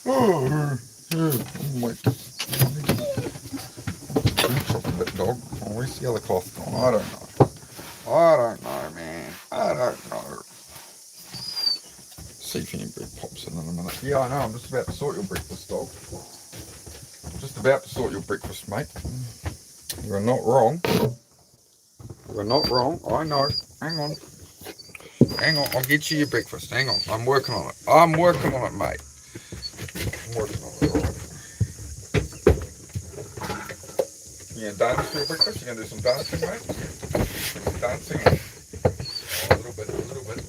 Oh, wait. Off a bit, dog. Oh, where's the other cloth gone? I don't know. I don't know, man. I don't know. See if any bread pops in a minute. Yeah, I know. I'm just about to sort your breakfast, dog. I'm just about to sort your breakfast, mate. You are not wrong. You are not wrong. I know. Hang on. Hang on. I'll get you your breakfast. Hang on. I'm working on it. I'm working on it, mate. I'm working on it. All right. You gonna dance for your breakfast? You gonna do some dancing, mate? Some dancing. Oh, a little bit. A little bit.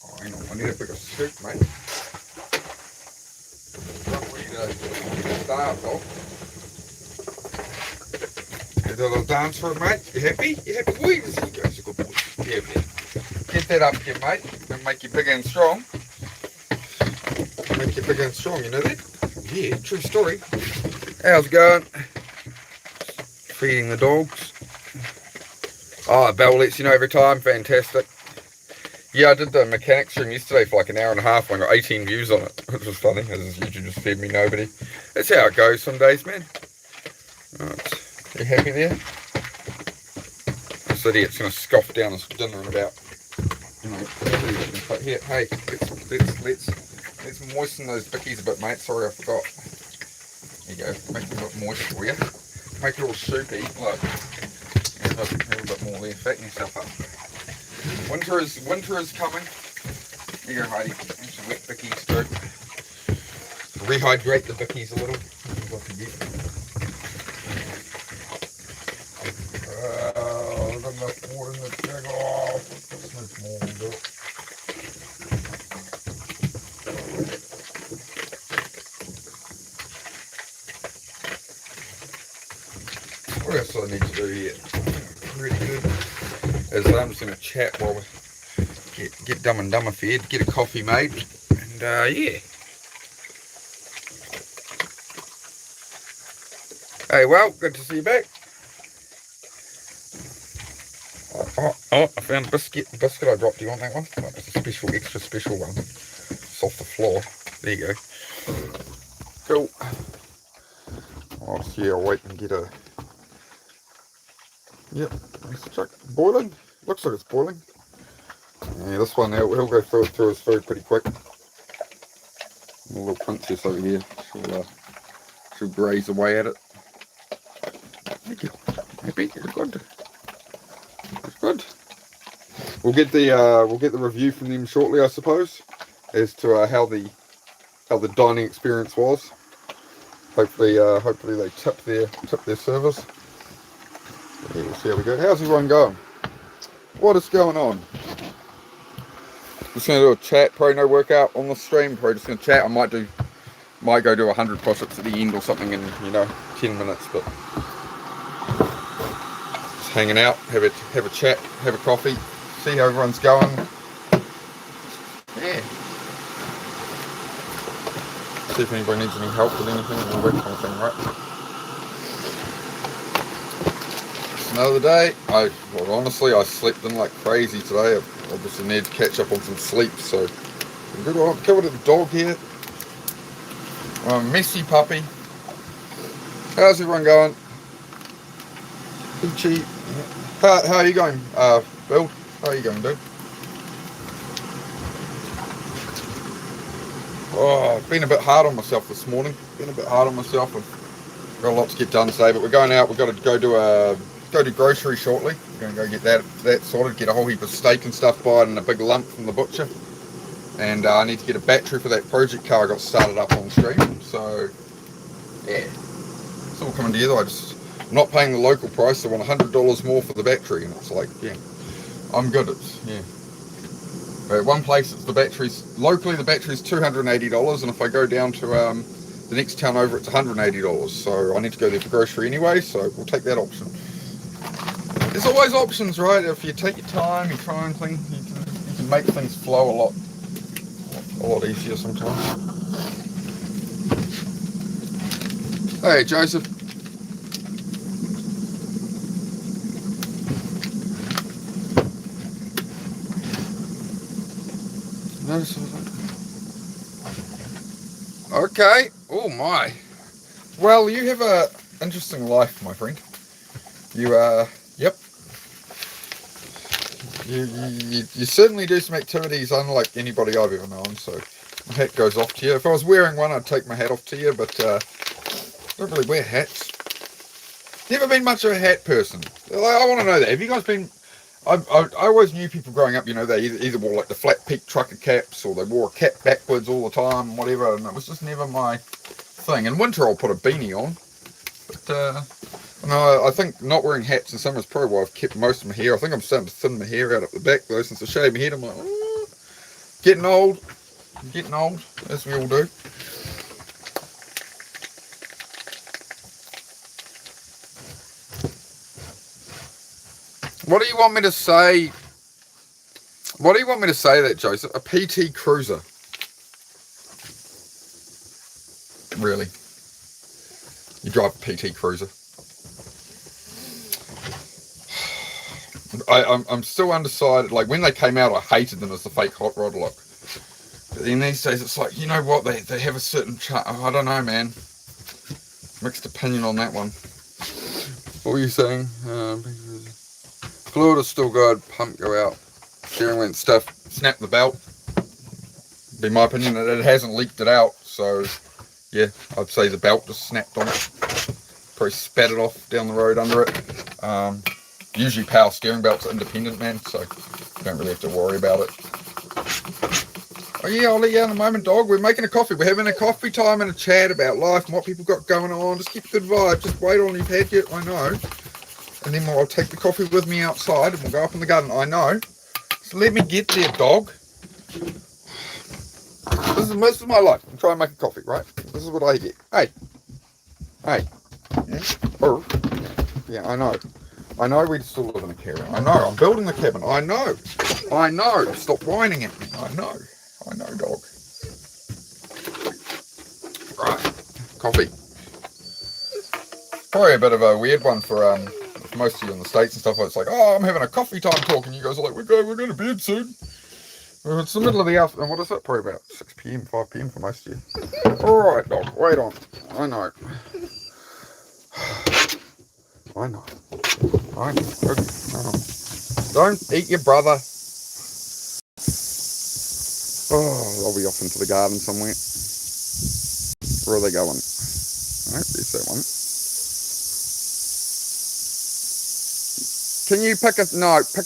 Oh, hang on. I need a bigger scoop, mate. What are you doing? Start, dog. You do a little dance for it, mate. You happy? You happy? Wee, there you go. It's a good boy. Yeah, man. Get that up here, mate. Gonna make you bigger and strong. Make you bigger and strong, you know that? Yeah, true story. How's it going? Feeding the dogs. Oh, Bell lets you know every time. Fantastic. Yeah, I did the mechanics room yesterday for like an hour and a half and I got 18 views on it, which was funny, as YouTube just fed me nobody. That's how it goes some days, man. Right. You happy there? This idiot's going to scoff down his dinner in about, here, hey, let's moisten those bickies a bit, mate. Sorry, I forgot. There you go, make it a bit moist for you. Make it all soupy, look. Have a bit more there, fatten yourself up. Winter is coming. There you go, Heidi. And some wet bickies too. Rehydrate the bickies a little. I've got enough water in the jug. Oh, there's more to do it. What else do I need to do here? Really good. Is I'm just going to chat while we get Dumb and Dumber fed, get a coffee made, and yeah. Hey, well, good to see you back. Oh, I found a biscuit I dropped. Do you want that one? Oh, it's a special, extra special one. It's off the floor. There you go. Cool. Oh, yeah, I'll wait and get a... Yep, it's chuck boiling. Looks like it's boiling. Yeah, this one, he'll go through his food pretty quick. A little princess over here. She'll graze away at it. Thank you. Happy? It's good. It's good. We'll get the review from them shortly, I suppose, as to how the dining experience was. Hopefully they tip their service. Yeah, we'll see how we go. How's everyone going? What is going on? Just gonna do a chat, probably no workout on the stream, probably just gonna chat. I might go do 100 push-ups at the end or something in 10 minutes, but just hanging out, have a chat, have a coffee, see how everyone's going. Yeah. See if anybody needs any help with anything, all that kind of thing, right? Another day. Honestly, I slept in like crazy today. I obviously need to catch up on some sleep, so good. I've covered the dog here. Messy puppy. How's everyone going? Peachy. How are you going, Bill? How are you going, dude? Oh, I've been a bit hard on myself this morning. I've got a lot to get done today, but we're going out. We've got to go do grocery shortly. We're going to go get that sorted, get a whole heap of steak and stuff bought and a big lump from the butcher. And I need to get a battery for that project car I got started up on stream. So, yeah, it's all coming together. I'm not paying the local price. I want $100 more for the battery. And it's like, yeah, I'm good. But at one place, locally the battery's $280. And if I go down to the next town over, it's $180. So I need to go there for grocery anyway. So we'll take that option. There's always options, right? If you take your time, you try and clean, you can make things flow a lot easier sometimes. Hey, Joseph. Notice okay. Oh my. Well, you have a interesting life, my friend. You yep. You certainly do some activities unlike anybody I've ever known. So my hat goes off to you. If I was wearing one, I'd take my hat off to you. But I don't really wear hats. Never been much of a hat person. I want to know that. Have you guys been? I always knew people growing up, they either wore like the flat peak trucker caps or they wore a cap backwards all the time, whatever, and it was just never my thing. In winter I'll put a beanie on, but no, I think not wearing hats in summer is probably why I've kept most of my hair. I think I'm starting to thin my hair out at the back though, since I shaved my head. I'm like, getting old, as we all do. What do you want me to say? What do you want me to say that, Joseph? A PT Cruiser. Really? You drive a PT Cruiser? I'm still undecided. Like, when they came out, I hated them as the fake hot rod look. But then these days, it's like, you know what? They have a certain I don't know, man. Mixed opinion on that one. What were you saying? Fluid is still good, pump go out, steering wheel and stuff, snap the belt. Be my opinion that it hasn't leaked it out, so yeah, I'd say the belt just snapped on it. Probably spat it off down the road under it. Usually power steering belts are independent, man, so you don't really have to worry about it. Oh yeah, I'll let you out in a moment, dog. We're making a coffee. We're having a coffee time and a chat about life and what people got going on. Just keep a good vibe. Just wait on you've had yet, I know. And then I'll take the coffee with me outside and we'll go up in the garden. I know. So let me get there, dog. This is most of my life. I'm trying to make a coffee, right? This is what I get. Hey. Yeah, yeah, I know. I know we still live in a cabin. I know. I'm building the cabin. I know. Stop whining at me. I know, dog. Right. Coffee. Probably a bit of a weird one for most of you in the States and stuff. It's like, oh, I'm having a coffee time talk, and you guys are like, we're going to bed soon. Well, it's the middle of the afternoon. What is it? Probably about 6 p.m, 5 p.m. for most of you. Alright, dog, wait on. I know. Don't eat your brother. Oh, I'll be off into the garden somewhere. Where are they going? Alright, there's that one. Can you pick a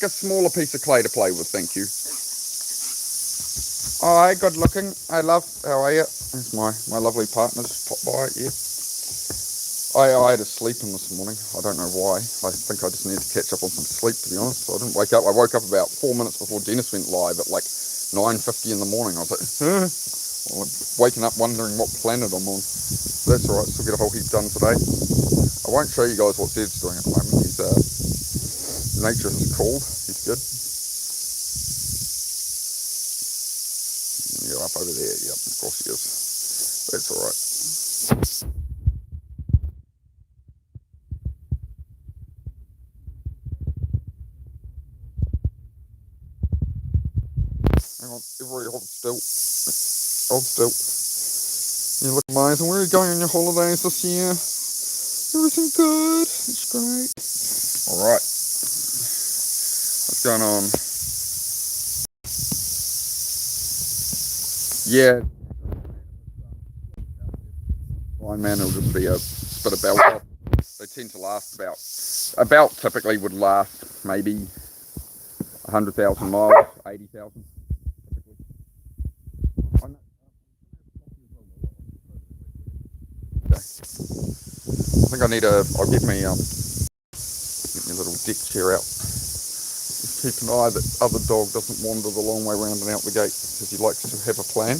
smaller piece of clay to play with, thank you. Oh, hey, good looking. Hey, love, how are you? There's my lovely partner's popped by, yeah. I had a sleep in this morning. I don't know why. I think I just need to catch up on some sleep, to be honest. So I didn't wake up. I woke up about 4 minutes before Dennis went live at like 9:50 in the morning. I was like, huh? Well, waking up wondering what planet I'm on. That's alright, still get a whole heap done today. I won't show you guys what Zed's doing at the moment. He's nature is cold. He's good. You're up over there. Yep, of course he is. That's alright. Hang on, everybody hold still. Hold still. You look amazing. Where are you going on your holidays this year? Everything good. It's great. Alright. What's going on? Yeah. Blind man, it'll just be a bit of belt off. They tend to last a belt typically would last maybe 100,000 miles, 80,000. I think I'll get me a little deck chair out. Just keep an eye that other dog doesn't wander the long way round and out the gate because he likes to have a plan.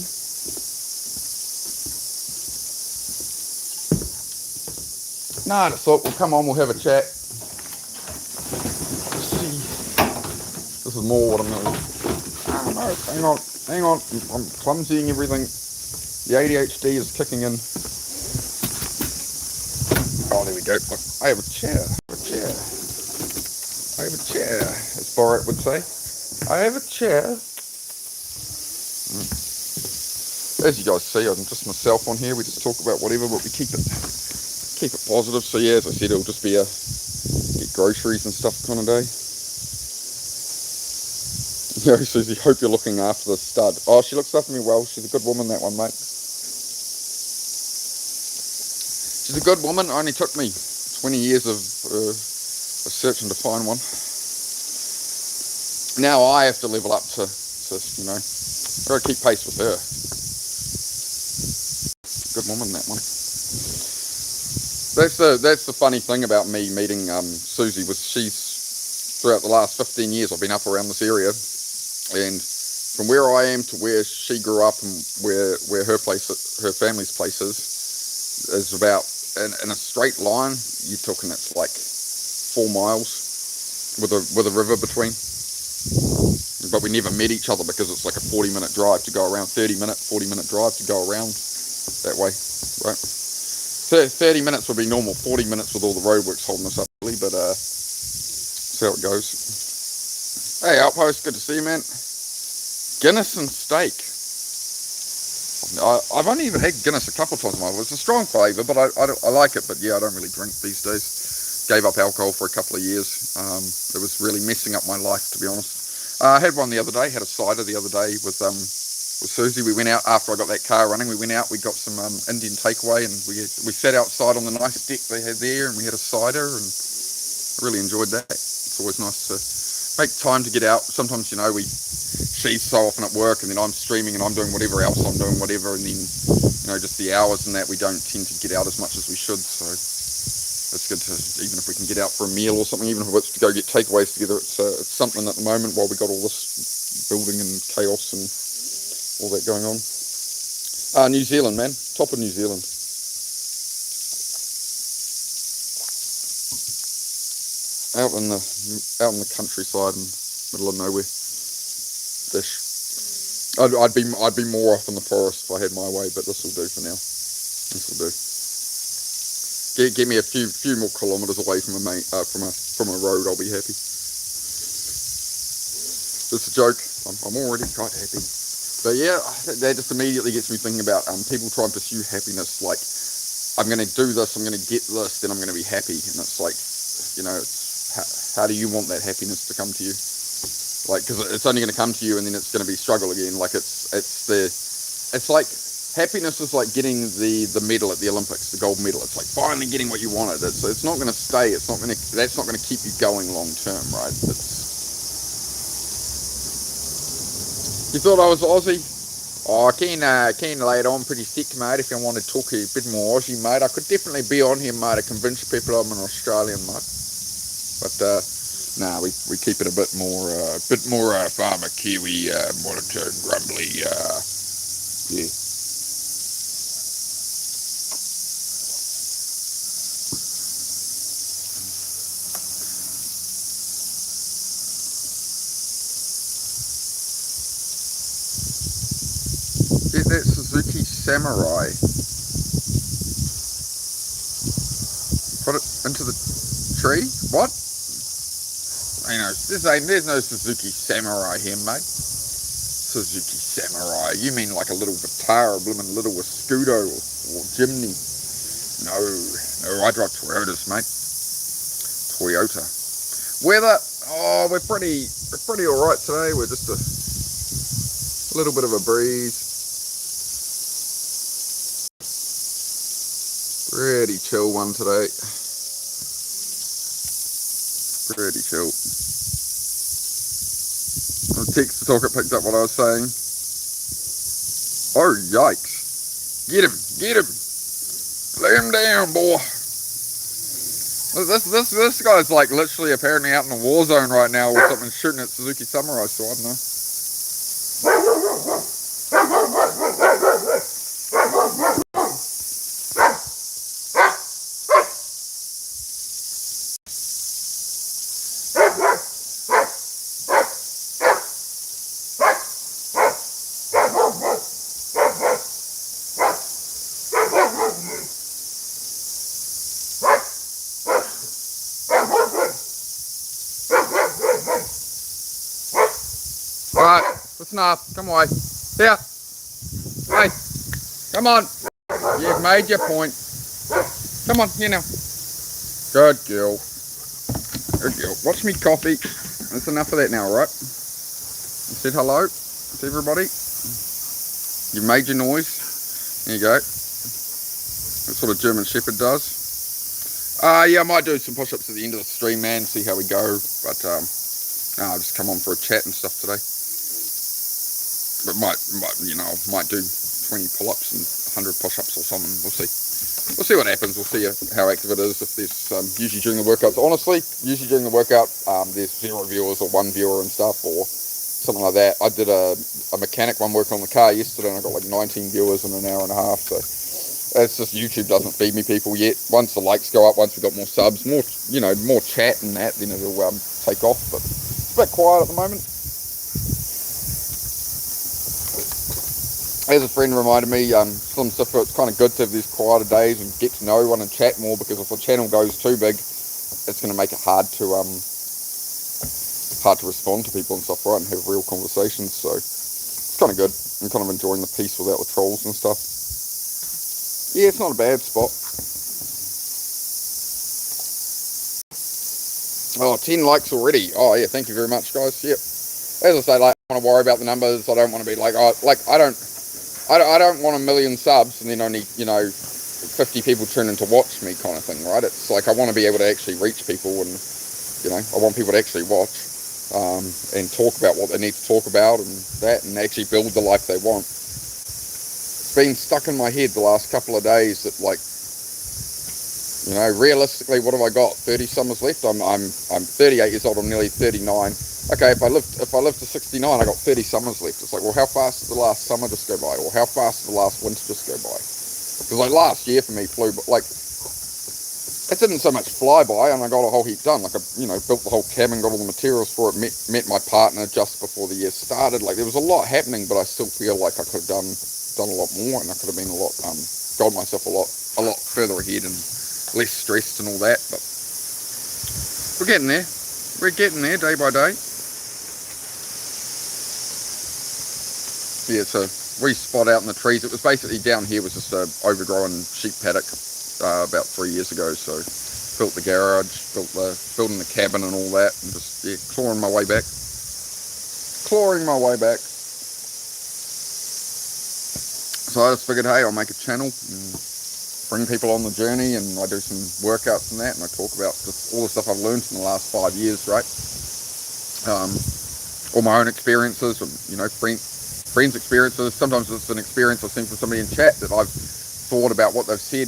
Nah, that's all. Well, come on, we'll have a chat. Let's see. This is more what I'm going to... Oh, no, hang on. I'm clumsying everything. The ADHD is kicking in. there we go. Look, I have a chair. I have a chair, as Borat would say. I have a chair. As you guys see, I'm just myself on here. We just talk about whatever, but we keep it positive. So yeah, as I said, it'll just be a get groceries and stuff kind of day. You know, Susie, hope you're looking after the stud. Oh, she looks after me well. She's a good woman, that one, mate. She's a good woman. It only took me 20 years of searching to find one. Now I have to level up to you know, I've got to keep pace with her. Good woman, that one. That's the funny thing about me meeting Susie, was she's, throughout the last 15 years I've been up around this area, and from where I am to where she grew up and where her family's place is about, in a straight line, you're talking, it's like 4 miles with a river between. But we never met each other because it's like a 40-minute drive to go around, 40-minute drive to go around that way, right? 30 minutes would be normal, 40 minutes with all the roadworks holding us up, really, but that's how it goes. Hey, Outpost, good to see you, man. Guinness and steak. I've only even had Guinness a couple of times in my life. It's a strong flavour, but I like it. But yeah, I don't really drink these days. Gave up alcohol for a couple of years. It was really messing up my life, to be honest. I had one the other day. Had a cider the other day with Susie. We went out after I got that car running. We went out. We got some Indian takeaway, and we sat outside on the nice deck they had there, and we had a cider, and I really enjoyed that. It's always nice to make time to get out. Sometimes, you know, she's so often at work, and then I'm streaming and I'm doing whatever else I'm doing, whatever, and then, you know, just the hours and that, we don't tend to get out as much as we should. So it's good to, even if we can get out for a meal or something, even if it's to go get takeaways together, it's something at the moment while we got all this building and chaos and all that going on. New Zealand, man, top of New Zealand. Out in the countryside and middle of nowhere. I'd be more off in the forest if I had my way, but this will do for now. This will do. Get me a few more kilometres away from a road, I'll be happy. Just a joke. I'm already quite happy. But yeah, that just immediately gets me thinking about people try and pursue happiness. Like, I'm going to do this, I'm going to get this, then I'm going to be happy. And it's like, you know, how do you want that happiness to come to you? Like, because it's only going to come to you, and then it's going to be struggle again. Like, it's like happiness is like getting the medal at the Olympics, the gold medal. It's like finally getting what you wanted. It's not going to stay. That's not going to keep you going long term, right? You thought I was Aussie? Oh, I can lay it on pretty thick, mate. If you want to talk a bit more Aussie, mate, I could definitely be on here, mate, to convince people I'm an Australian, mate. But nah, we keep it a bit more farmer Kiwi, monotone, grumbly, yeah. Get that Suzuki Samurai. Put it into the tree? What? You know, there's no Suzuki Samurai here, mate. Suzuki Samurai. You mean like a little Vitara, a blooming little Escudo or Jimny? No, I drive Toyotas, mate. Toyota. Weather, oh, we're pretty alright today. We're just a little bit of a breeze. Pretty chill one today. Pretty chill. The text to talk, it picked up what I was saying. Oh, yikes. Get him. Lay him down, boy. This guy's like literally apparently out in a war zone right now or something, shooting at Suzuki Samurai, so I don't know. It's enough. Come away. Here. Hey. Come on. You've made your point. Come on, here now. Good girl. Good girl. Watch me coffee. That's enough of that now, alright? Said hello to everybody. You've made your noise. There you go. That's what a German Shepherd does. Yeah, I might do some push-ups at the end of the stream, man, see how we go. But I'll just come on for a chat and stuff today. But might do 20 pull-ups and 100 push-ups or something. We'll see. We'll see what happens. We'll see how active it is. If there's usually during the workouts, honestly, usually during the workout, there's 0 viewers or 1 viewer and stuff, or something like that. I did a mechanic one work on the car yesterday, and I got like 19 viewers in an hour and a half. So it's just YouTube doesn't feed me people yet. Once the likes go up, once we got more subs, more chat and that, then it'll take off. But it's a bit quiet at the moment. As a friend reminded me, Slim Siffer, it's kind of good to have these quieter days and get to know one and chat more, because if the channel goes too big, it's going to make it hard to respond to people and stuff, right, and have real conversations. So it's kind of good. I'm kind of enjoying the peace without the trolls and stuff. Yeah, it's not a bad spot. Oh, 10 likes already. Oh yeah, thank you very much, guys. Yep. As I say, like, I don't want to worry about the numbers. I don't want to be like, I don't want 1 million subs and then only 50 people tune in to watch me, kind of thing, right? It's like I want to be able to actually reach people, and I want people to actually watch and talk about what they need to talk about and that, and actually build the life they want. It's been stuck in my head the last couple of days that, like, realistically, what have I got? 30 summers left. I'm 38 years old. I'm nearly 39. Okay, if I live to 69, I got 30 summers left. It's like, well, how fast did the last summer just go by, or how fast did the last winter just go by? Because like last year for me flew, but like it didn't so much fly by, and I got a whole heap done. Like I, built the whole cabin, got all the materials for it, met my partner just before the year started. Like there was a lot happening, but I still feel like I could have done a lot more, and I could have been got myself a lot further ahead and less stressed and all that. But we're getting there. We're getting there day by day. Yeah, it's a wee spot out in the trees. It was basically down here was just a overgrown sheep paddock about 3 years ago. So built the garage, building the cabin and all that, and just clawing my way back. So I just figured, hey, I'll make a channel and bring people on the journey, and I do some workouts and that, and I talk about just all the stuff I've learned in the last 5 years, right? All my own experiences, and friends' experiences. Sometimes it's an experience I've seen from somebody in chat that I've thought about what they've said,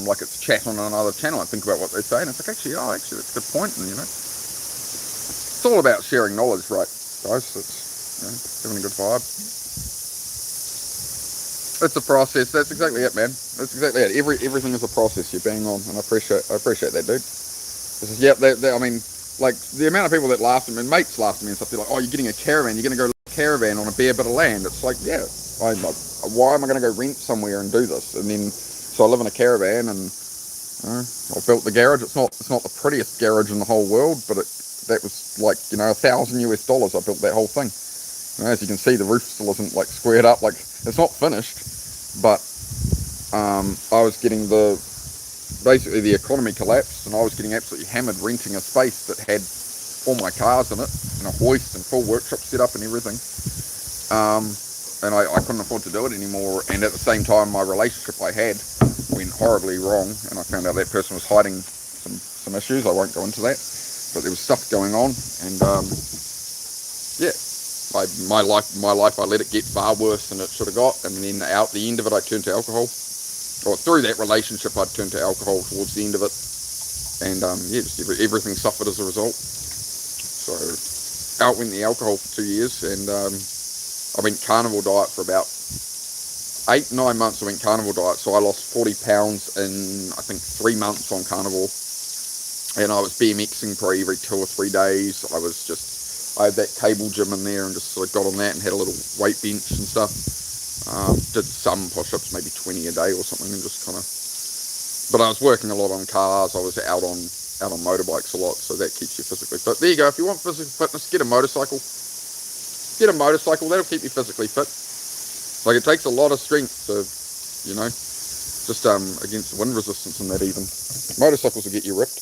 like it's chat on another channel. I think about what they say, and it's like, actually, that's a good point. And it's all about sharing knowledge, right, guys? It's having a good vibe. It's a process. That's exactly it, man. That's exactly it. Everything is a process. You're bang on, and I appreciate that, dude. I mean, like the amount of people that laughed at me, and mates laughed at me and stuff. They're like, "Oh, you're getting a caravan. You're going to go caravan on a bare bit of land." It's like, yeah. Why am I going to go rent somewhere and do this? And then, so I live in a caravan, and I built the garage. It's not the prettiest garage in the whole world, but that was like $1,000 US. I built that whole thing. As you can see, the roof still isn't like squared up. Like it's not finished, but I was getting basically the economy collapsed, and I was getting absolutely hammered renting a space that had all my cars in it, and a hoist and full workshop set up and everything. And I couldn't afford to do it anymore. And at the same time, my relationship I had went horribly wrong, and I found out that person was hiding some issues. I won't go into that, but there was stuff going on, and my life I let it get far worse than it should have got. And then out the end of it, I turned to alcohol. Or through that relationship, I'd turned to alcohol towards the end of it, and just everything suffered as a result. So out went the alcohol for 2 years, and I went carnivore diet for about 8-9 months. I went carnivore diet, so I lost 40 pounds in I think 3 months on carnivore, and I was BMXing probably every 2 or 3 days. I had that cable gym in there and just sort of got on that and had a little weight bench and stuff. Did some push-ups, maybe 20 a day or something, and just kind of. But I was working a lot on cars. I was out on motorbikes a lot, so that keeps you physically fit. There you go. If you want physical fitness, get a motorcycle. get a motorcycle. That'll keep you physically fit. Like, it takes a lot of strength to, you know, just against wind resistance and that even. Motorcycles will get you ripped.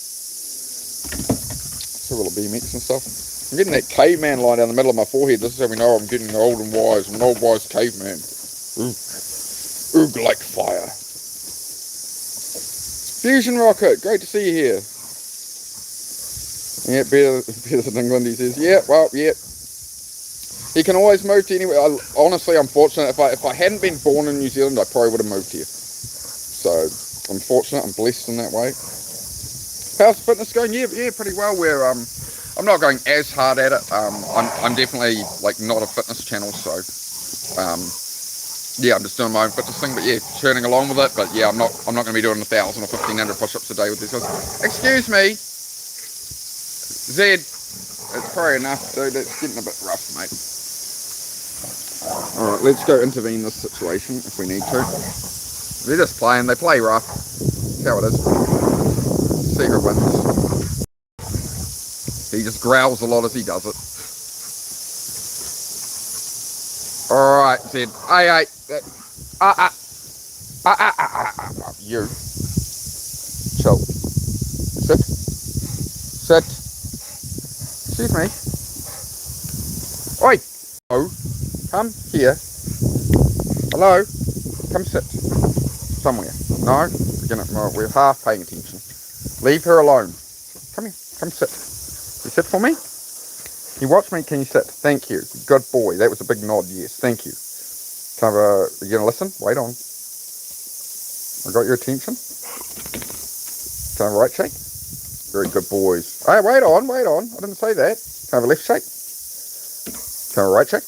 So will BMX and stuff. I'm getting that caveman line down the middle of my forehead. This is how we know I'm getting old and wise. I'm an old wise caveman. Oog like fire. Fusion Rocket, great to see you here. Yeah, better than England, he says. Yeah, well, yeah. He can always move to anywhere. Honestly, I'm fortunate. If I hadn't been born in New Zealand, I probably would have moved here. So, I'm fortunate. I'm blessed in that way. How's fitness going? Yeah, pretty well. I'm not going as hard at it. I'm definitely like not a fitness channel, so yeah, I'm just doing my own fitness thing. But yeah, churning along with it. But yeah, I'm not going to be doing 1,000 or 1,500 push-ups a day with these guys. Excuse me, Zed. It's probably enough, dude. It's getting a bit rough, mate. All right, let's go intervene this situation if we need to. They're just playing. They play rough. That's how it is. Secret wins. He just growls a lot as he does it. Alright, Zed. Hey. You. Chill. Sit. Excuse me. Oi. Oh. Come here. Hello. Come sit. Somewhere. No. We're half paying attention. Leave her alone. Come here. Come sit. You sit for me? You watch me, can you sit? Thank you. Good boy. That was a big nod, yes. Thank you. Are you going to listen? Wait on. I got your attention. Can I have a right shake? Very good boys. Hey, wait on. I didn't say that. Can I have a left shake? Can I have a right shake?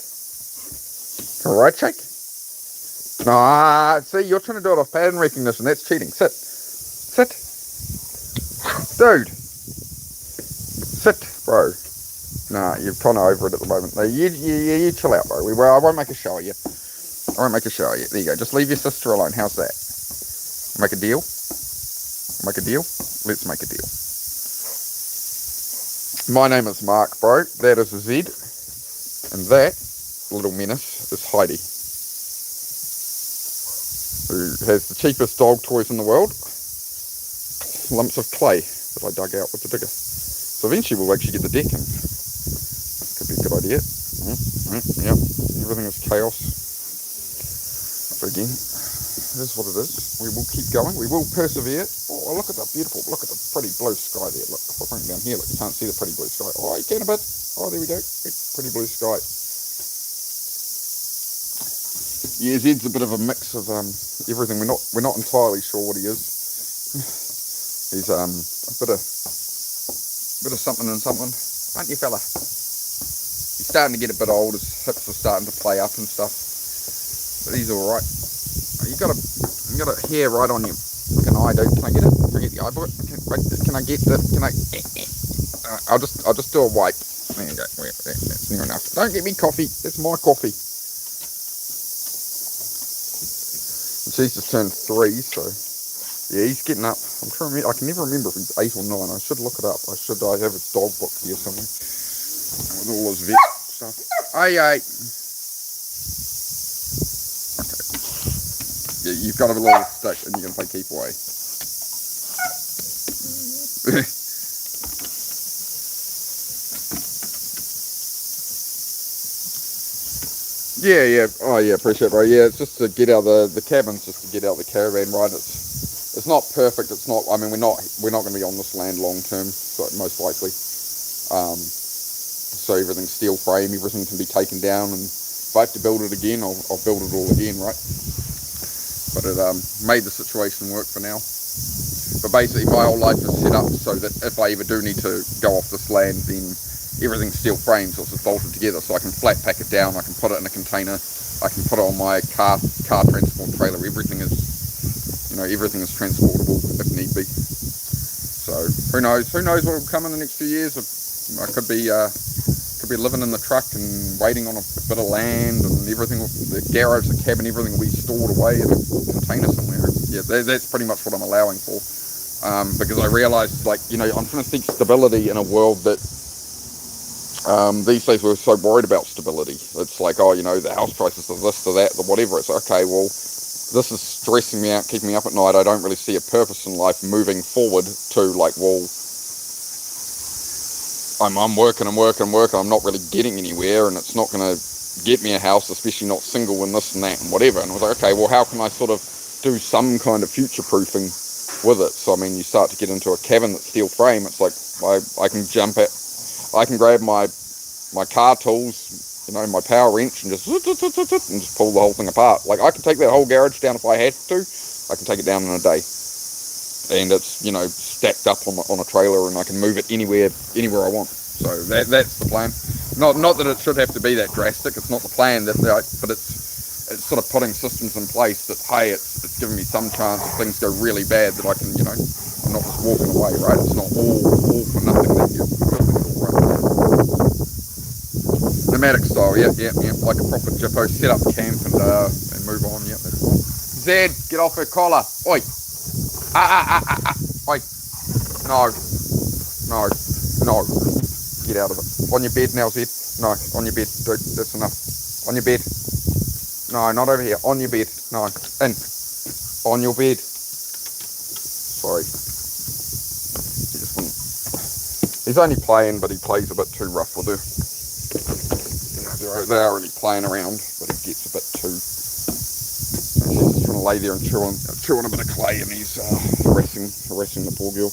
Can I have a right shake? Nah, see, you're trying to do it off pattern recognition. That's cheating. Sit. Sit. Dude. Sit, bro. Nah, you're kind of over it at the moment. You chill out, bro. I won't make a show of you. I won't make a show of you. There you go. Just leave your sister alone. How's that? Make a deal? Make a deal? Let's make a deal. My name is Mark, bro. That is Zed. And that little menace is Heidi, who has the cheapest dog toys in the world. Lumps of clay that I dug out with the digger. So eventually we'll actually get the deck in. Could be a good idea. Yep. Everything is chaos. But again, it is what it is. We will keep going. We will persevere. Oh, look at that beautiful. Look at the pretty blue sky there. Look, if I bring it down here, look, you can't see the pretty blue sky. Oh, you can a bit. Oh, there we go. Pretty blue sky. Yeah, Zed's a bit of a mix of everything. We're not entirely sure what he is. He's a bit of something and something, aren't you, fella? He's starting to get a bit old. His hips are starting to play up and stuff, but he's all right. You got a hair right on you, like an eye, dude. Can I get it? Can I get the eye bullet? Can I get the? Can I? I'll just do a wipe. There you go. That's near enough. Don't get me coffee. It's my coffee. She's just turned 3, so yeah, he's getting up. I'm trying to remember. I can never remember if he's 8 or 9. I should look it up. I have his dog book here somewhere with all his vet stuff. Hey. Okay. Yeah, you've got a little stick, and you're gonna play keep away. Yeah. Oh yeah, appreciate it, bro. Yeah, it's just to get out the cabin's just to get out the caravan, right? It's not perfect. It's not. I mean, we're not going to be on this land long term, so most likely. So everything's steel frame. Everything can be taken down, and if I have to build it again, I'll build it all again, right? But it made the situation work for now. But basically, my whole life is set up so that if I ever do need to go off this land, then everything's steel framed, so it's just bolted together. So I can flat pack it down. I can put it in a container. I can put it on my car transport trailer. Everything is transportable if need be. So who knows what will come in the next few years. I could be living in the truck and waiting on a bit of land, and everything, the garage, the cabin, everything will be stored away in a container somewhere. Yeah, that's pretty much what I'm allowing for, because I realised, like, I'm trying to seek stability in a world that These days we're so worried about stability. It's like, oh, the house prices of this, to that, the whatever. It's okay, well, this is stressing me out, keeping me up at night. I don't really see a purpose in life moving forward to like, well, I'm working and working and working. I'm not really getting anywhere, and it's not going to get me a house, especially not single and this and that and whatever. And I was like, okay, well, how can I sort of do some kind of future proofing with it? So I mean, you start to get into a cabin that's steel frame. It's like I can grab my car tools, my power wrench, and just pull the whole thing apart. Like I can take that whole garage down if I had to. I can take it down in a day, and it's stacked up on a trailer, and I can move it anywhere I want. So that's the plan. Not that it should have to be that drastic. It's not the plan but it's sort of putting systems in place that, hey, it's giving me some chance if things go really bad that I can, I'm not just walking away, right? It's not all for nothing that you're building it all, right? Nomadic style, yeah, like a proper jippo, set up camp and move on, yeah, that's fine. Zed, get off her collar. Oi. Oi. No. No. Get out of it. On your bed now, Zed. No, on your bed, dude, that's enough. On your bed. No, not over here. On your bed. No. In. On your bed. Sorry. He just wouldn't. He's only playing, but he plays a bit too rough with her. They're already playing around, but he gets a bit too. So she's just trying to lay there and chew on a bit of clay, and he's harassing the poor girl.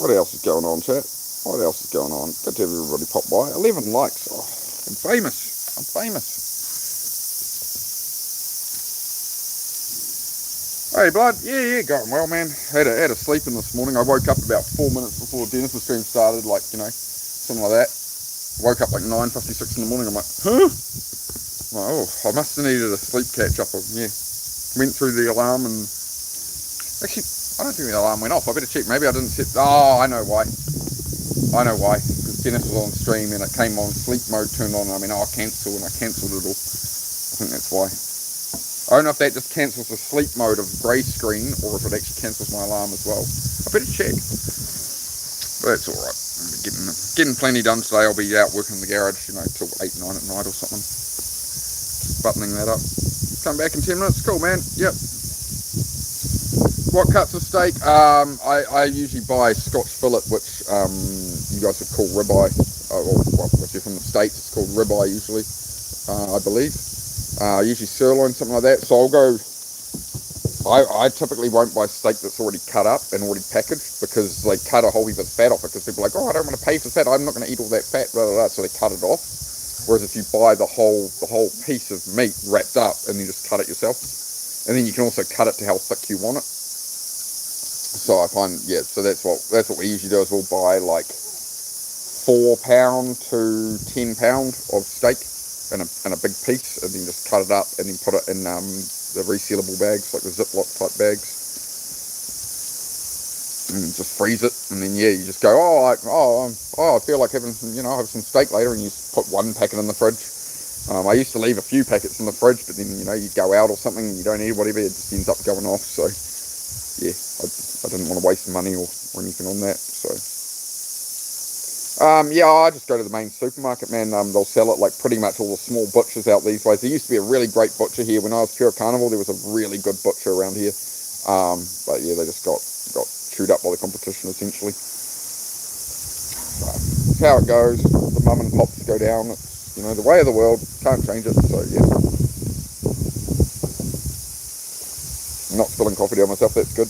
What else is going on, chat? What else is going on? Good to have everybody pop by. 11 likes. Oh, I'm famous. Hey, bud. Yeah, going well, man. Had a sleep in this morning. I woke up about 4 minutes before the Genesis stream started, something like that. Woke up like 9:56 in the morning. I'm like, huh? I'm like, oh, I must have needed a sleep catch up. Yeah. Went through the alarm and actually, I don't think the alarm went off. I better check. Maybe I didn't set. Oh, I know why. Because Dennis was on stream and it came on sleep mode turned on. I'll cancel, and I cancelled it all. I think that's why. I don't know if that just cancels the sleep mode of grey screen or if it actually cancels my alarm as well. I better check. But that's alright. I'm getting plenty done today. I'll be out working in the garage, till 8, 9 at night or something. Just buttoning that up. Come back in 10 minutes. Cool, man. Yep. What cuts of steak? I usually buy Scotch fillet, which you guys would call ribeye. If you're from the States, it's called ribeye usually, I believe. Usually sirloin, something like that. So I'll go. I typically won't buy steak that's already cut up and already packaged because they cut a whole heap of fat off it. Because people are like, oh, I don't want to pay for fat. I'm not going to eat all that fat. Blah, blah, blah. So they cut it off. Whereas if you buy the whole piece of meat wrapped up and you just cut it yourself, and then you can also cut it to how thick you want it. So I find, so that's what we usually do is we'll buy like 4 pound to 10 pound of steak and a big piece, and then just cut it up and then put it in the resealable bags, like the Ziploc type bags, and just freeze it. And then you just go, I feel like having have some steak later, and you just put 1 packet in the fridge. I used to leave a few packets in the fridge, but then you go out or something and you don't eat whatever, it just ends up going off. So yeah, I didn't want to waste money or anything on that. So I just go to the main supermarket, man. They'll sell it like pretty much all the small butchers out these ways. There used to be a really great butcher here when I was Pure Carnival. There was a really good butcher around here, but yeah, they just got chewed up by the competition essentially. So that's how it goes. The mum and pops go down. It's the way of the world. Can't change it. So yeah, I'm not spilling coffee down myself. That's good.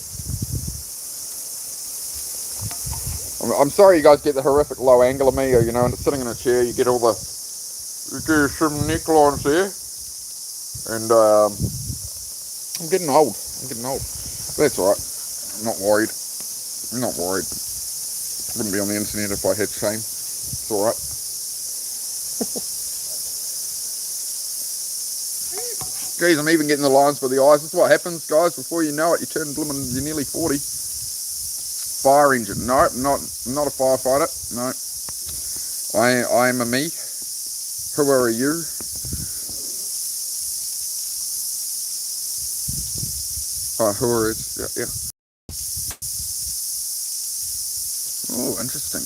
I'm sorry you guys get the horrific low angle of me, and it's sitting in a chair, you get some necklines there, and I'm getting old, but that's alright, I'm not worried, wouldn't be on the internet if I had shame, it's alright. Geez, I'm even getting the lines by the eyes. This is what happens, guys, before you know it, you're nearly 40. Fire engine. No, not a firefighter. No. I'm a me. Who are you? Who are it? Yeah. Oh, interesting.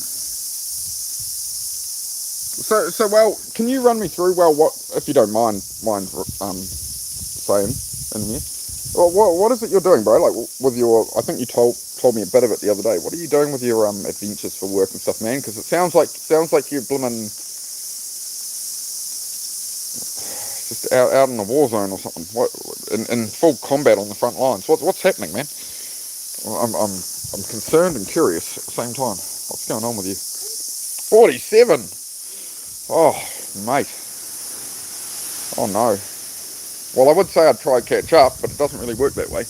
So well, can you run me through what, if you don't mind saying in here? Well, what is it you're doing, bro? Like with your, I think you told me a bit of it the other day. What are you doing with your adventures for work and stuff, man? Because it sounds like you're blimmin' just out in a war zone or something. What in full combat on the front lines? What's happening, man? Well, I'm concerned and curious at the same time. What's going on with you? 47. Oh, mate. Oh no. Well, I would say I'd try to catch up, but it doesn't really work that way.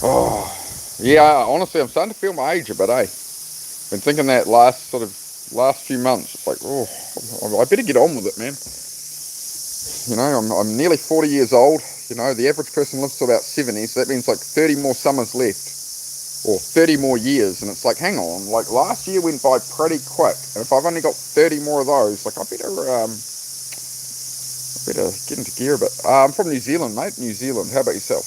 Oh, yeah. Honestly, I'm starting to feel my age a bit, eh? Been thinking that last few months. It's like, oh, I better get on with it, man. You know, I'm nearly 40 years old. You know, the average person lives to about 70, so that means like 30 more summers left, or 30 more years. And it's like, hang on, like last year went by pretty quick, and if I've only got 30 more of those, like I better get into gear a bit. I'm from New Zealand, mate. New Zealand. How about yourself?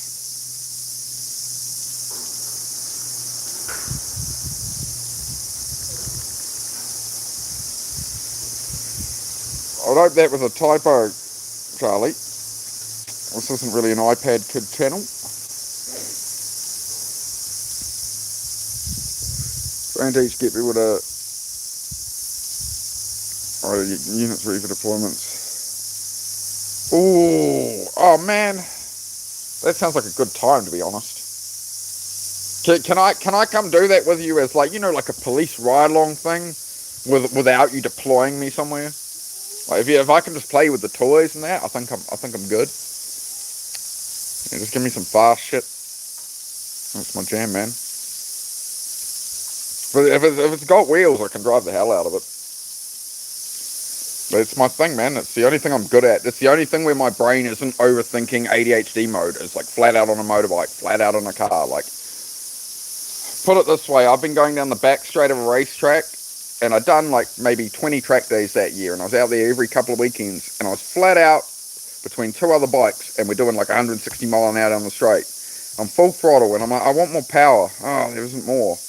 I hope that was a typo, Charlie. This isn't really an iPad kid channel. Don't each get people to units ready for deployments. Oh man, that sounds like a good time, to be honest. Can I come do that with you as, like, you know, like a police ride along thing, without you deploying me somewhere? Like if I can just play with the toys and that, I think I'm good. Yeah, just give me some fast shit. That's my jam, man. But if it's got wheels, I can drive the hell out of it. But it's my thing, man. It's the only thing I'm good at. It's the only thing where my brain isn't overthinking ADHD mode. It's like flat out on a motorbike, flat out on a car. Like, put it this way, I've been going down the back straight of a racetrack, and I'd done like maybe 20 track days that year, and I was out there every couple of weekends, and I was flat out between two other bikes, and we're doing like 160 mile an hour down the straight. I'm full throttle, and I'm like, I want more power. Oh, there isn't more.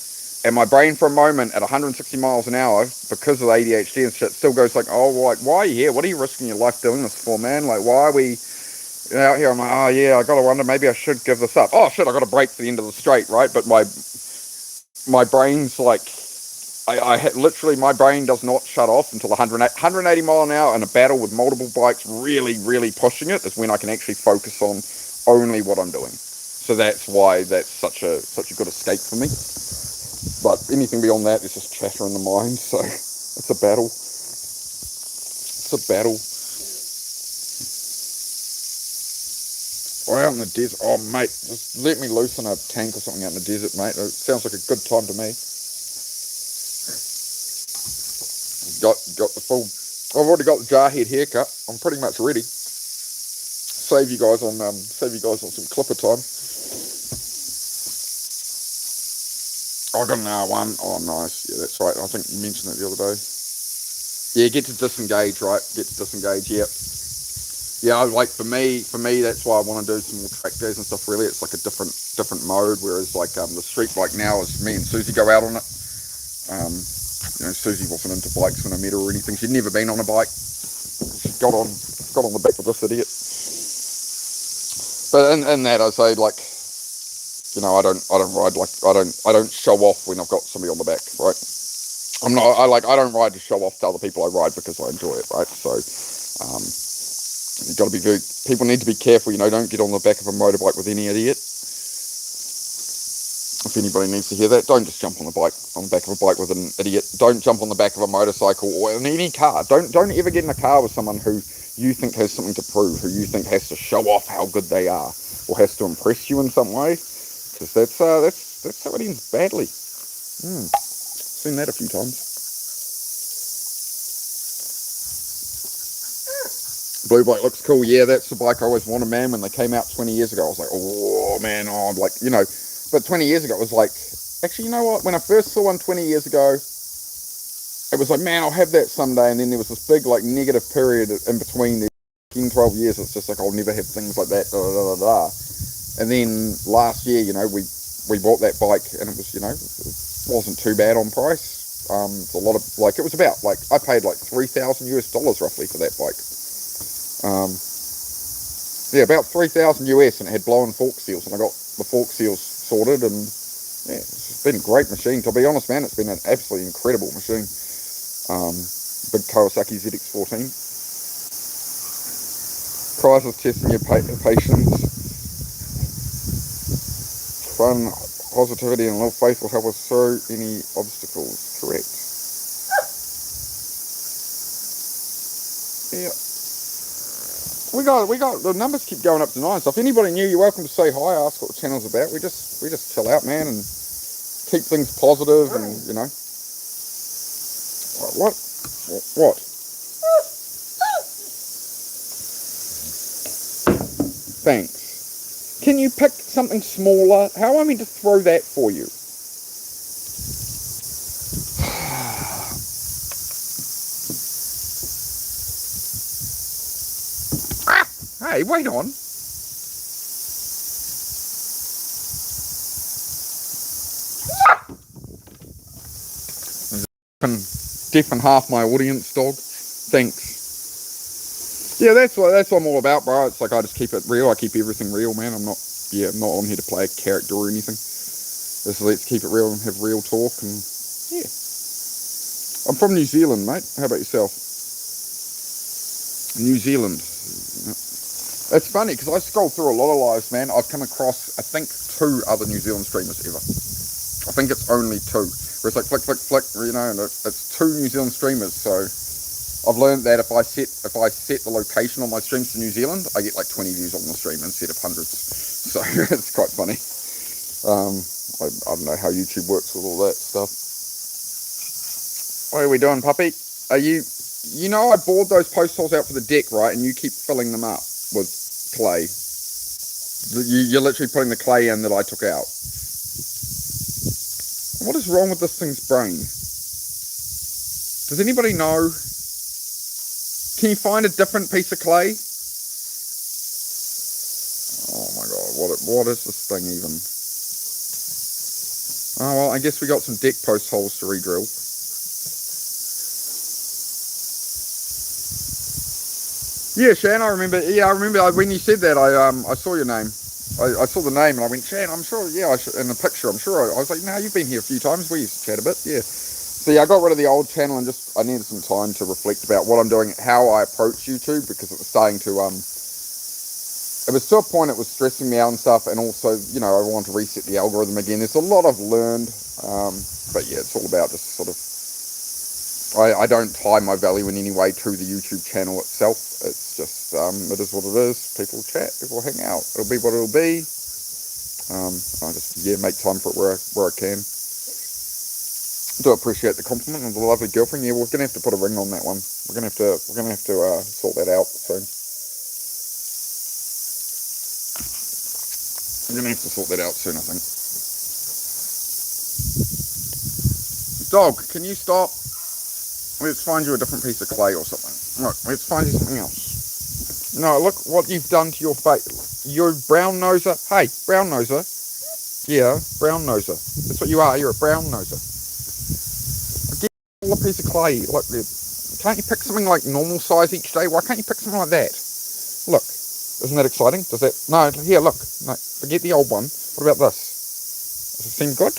And my brain, for a moment, at 160 miles an hour, because of ADHD and shit, still goes like, oh, like, why are you here? What are you risking your life doing this for, man? Like, why are we out here? I'm like, oh, yeah, I got to wonder, maybe I should give this up. Oh, shit, I got to brake for the end of the straight, right? But my brain's like, literally, my brain does not shut off until 180 mile an hour, and a battle with multiple bikes really, really pushing it is when I can actually focus on only what I'm doing. So that's why that's such a good escape for me. But anything beyond that is just chatter in the mind, so it's a battle. It's a battle. Or out in the desert. Oh, mate, just let me loose in a tank or something out in the desert, mate. It sounds like a good time to me. Got the full... I've already got the jarhead haircut. I'm pretty much ready. Save you guys on some clipper time. I got an R1. Oh, nice. Yeah, that's right. I think you mentioned it the other day. Yeah, get to disengage, right? Get to disengage, yep. Yeah, like for me, that's why I want to do some more track days and stuff, really. It's like a different mode, whereas like the street bike now is me and Susie go out on it. You know, Susie wasn't into bikes when I met her or anything. She'd never been on a bike. She got on the back of this idiot. But in that, I say, like, you know, I don't ride like I don't show off when I've got somebody on the back, right? I don't ride to show off to other people. I ride because I enjoy it, right? So you've got to be people need to be careful, you know, don't get on the back of a motorbike with any idiot. If anybody needs to hear that, don't just jump on the back of a bike with an idiot. Don't jump on the back of a motorcycle or in any car. Don't ever get in a car with someone who you think has something to prove, who you think has to show off how good they are, or has to impress you in some way. Because that's how it ends badly. Seen that a few times. Blue bike looks cool. Yeah, that's the bike I always wanted, man. When they came out 20 years ago, I was like, oh man, like, you know. But 20 years ago, it was like, actually, you know what? When I first saw one 20 years ago, it was like, man, I'll have that someday. And then there was this big, like, negative period in between the 10, 12 years. It's just like, I'll never have things like that. Da, da, da, da. And then last year, you know, we we bought that bike, and it was, you know, it wasn't too bad on price. A lot of, like, it was about, like, I paid like $3,000 US roughly for that bike. Yeah, about 3,000 US, and it had blown fork seals, and I got the fork seals sorted, and yeah, it's been a great machine. To be honest, man, it's been an absolutely incredible machine. Big Kawasaki ZX14. Prize of testing your patience. Fun, positivity, and love, faith will help us through any obstacles. Correct. Yeah. We got the numbers keep going up to 9. So if anybody new, you're welcome to say hi, ask what the channel's about. We just chill out, man, and keep things positive, and you know. What? Thanks. Can you pick something smaller? How am I meant to throw that for you? Hey, wait on. Deaf and half my audience, dog. Thanks. Yeah, that's what I'm all about, bro. It's like I just keep it real. I keep everything real, man. I'm not on here to play a character or anything. Just let's keep it real and have real talk, and yeah. I'm from New Zealand, mate. How about yourself? New Zealand. It's funny because I scroll through a lot of lives, man. I've come across, I think, 2 other New Zealand streamers ever. I think it's only 2. Where it's like flick, flick, flick, you know, and it's 2 New Zealand streamers. So I've learned that if I set the location on my streams to New Zealand, I get like 20 views on the stream instead of hundreds. So it's quite funny. I don't know how YouTube works with all that stuff. What are we doing, puppy? Are you know, I bored those post holes out for the deck, right? And you keep filling them up with clay. You're literally putting the clay in that I took out. What is wrong with this thing's brain? Does anybody know? Can you find a different piece of clay? Oh my god, what is this thing even? Oh well, I guess we got some deck post holes to re-drill. Yeah, Shan, I remember. Yeah, I remember when you said that. I saw your name. I saw the name and I went, Shan, I'm sure. Yeah, in the picture, I'm sure. I was like, no, you've been here a few times. We used to chat a bit. Yeah. So yeah, I got rid of the old channel and I needed some time to reflect about what I'm doing, how I approach YouTube, because it was starting to it was to a point it was stressing me out and stuff, and also, you know, I wanted to reset the algorithm again. There's a lot I've learned, but yeah, it's all about just sort of. I don't tie my value in any way to the YouTube channel itself. It's just, it is what it is. People chat, people hang out. It'll be what it'll be. I just, make time for it where I can. Do appreciate the compliment of the lovely girlfriend. Yeah, we're gonna have to put a ring on that one. We're gonna have to sort that out soon. We're gonna have to sort that out soon, I think. Dog, can you stop? Let's find you a different piece of clay or something. Look, let's find you something else. No, look what you've done to your face. You're brown noser. Hey, brown noser. Yeah, brown noser. That's what you are. You're a brown noser. Get a piece of clay. Look, can't you pick something like normal size each day? Why can't you pick something like that? Look, isn't that exciting? Does that? No, here, look. No, forget the old one. What about this? Does it seem good?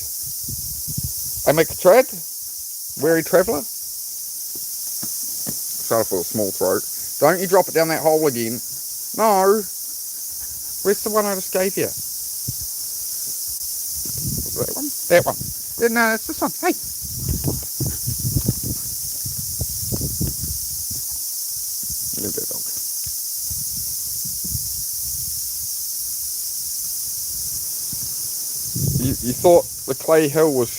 I make a trad. Weary traveller. Started for a small throat. Don't you drop it down that hole again. No. Where's the one I just gave you? Was it that one? That one. Yeah, no, it's this one. Hey. Leave that dog. You thought the clay hill was...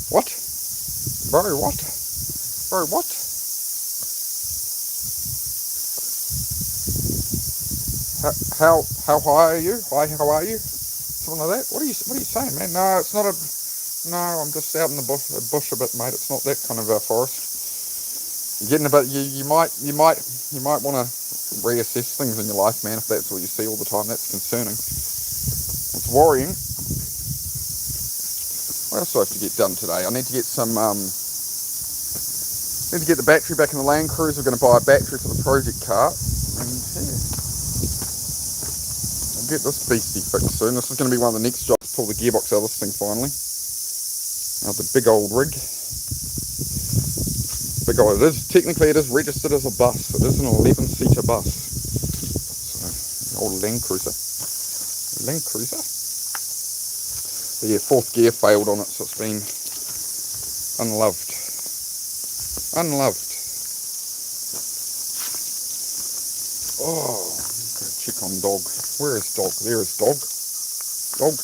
What? Bro, what? Bro, what? How high are you? Hi, how are you? Something like that. What are you saying, man? No, it's not a. No, I'm just out in the bush a bit, mate. It's not that kind of a forest. You're getting a bit. You might want to reassess things in your life, man. If that's all you see all the time, that's concerning. It's worrying. What else do I have to get done today? I need to get some, need to get the battery back in the Land Cruiser. We're going to buy a battery for the project cart. And yeah, I'll get this beastie fixed soon. This is going to be one of the next jobs, pull the gearbox out of this thing finally. Now the big old rig. Big old, technically it is registered as a bus. It is an 11-seater bus. So, old Land Cruiser. Land Cruiser? But yeah, fourth gear failed on it, so it's been unloved. Unloved. Oh, gotta check on dog. Where is dog? There is dog. Dog.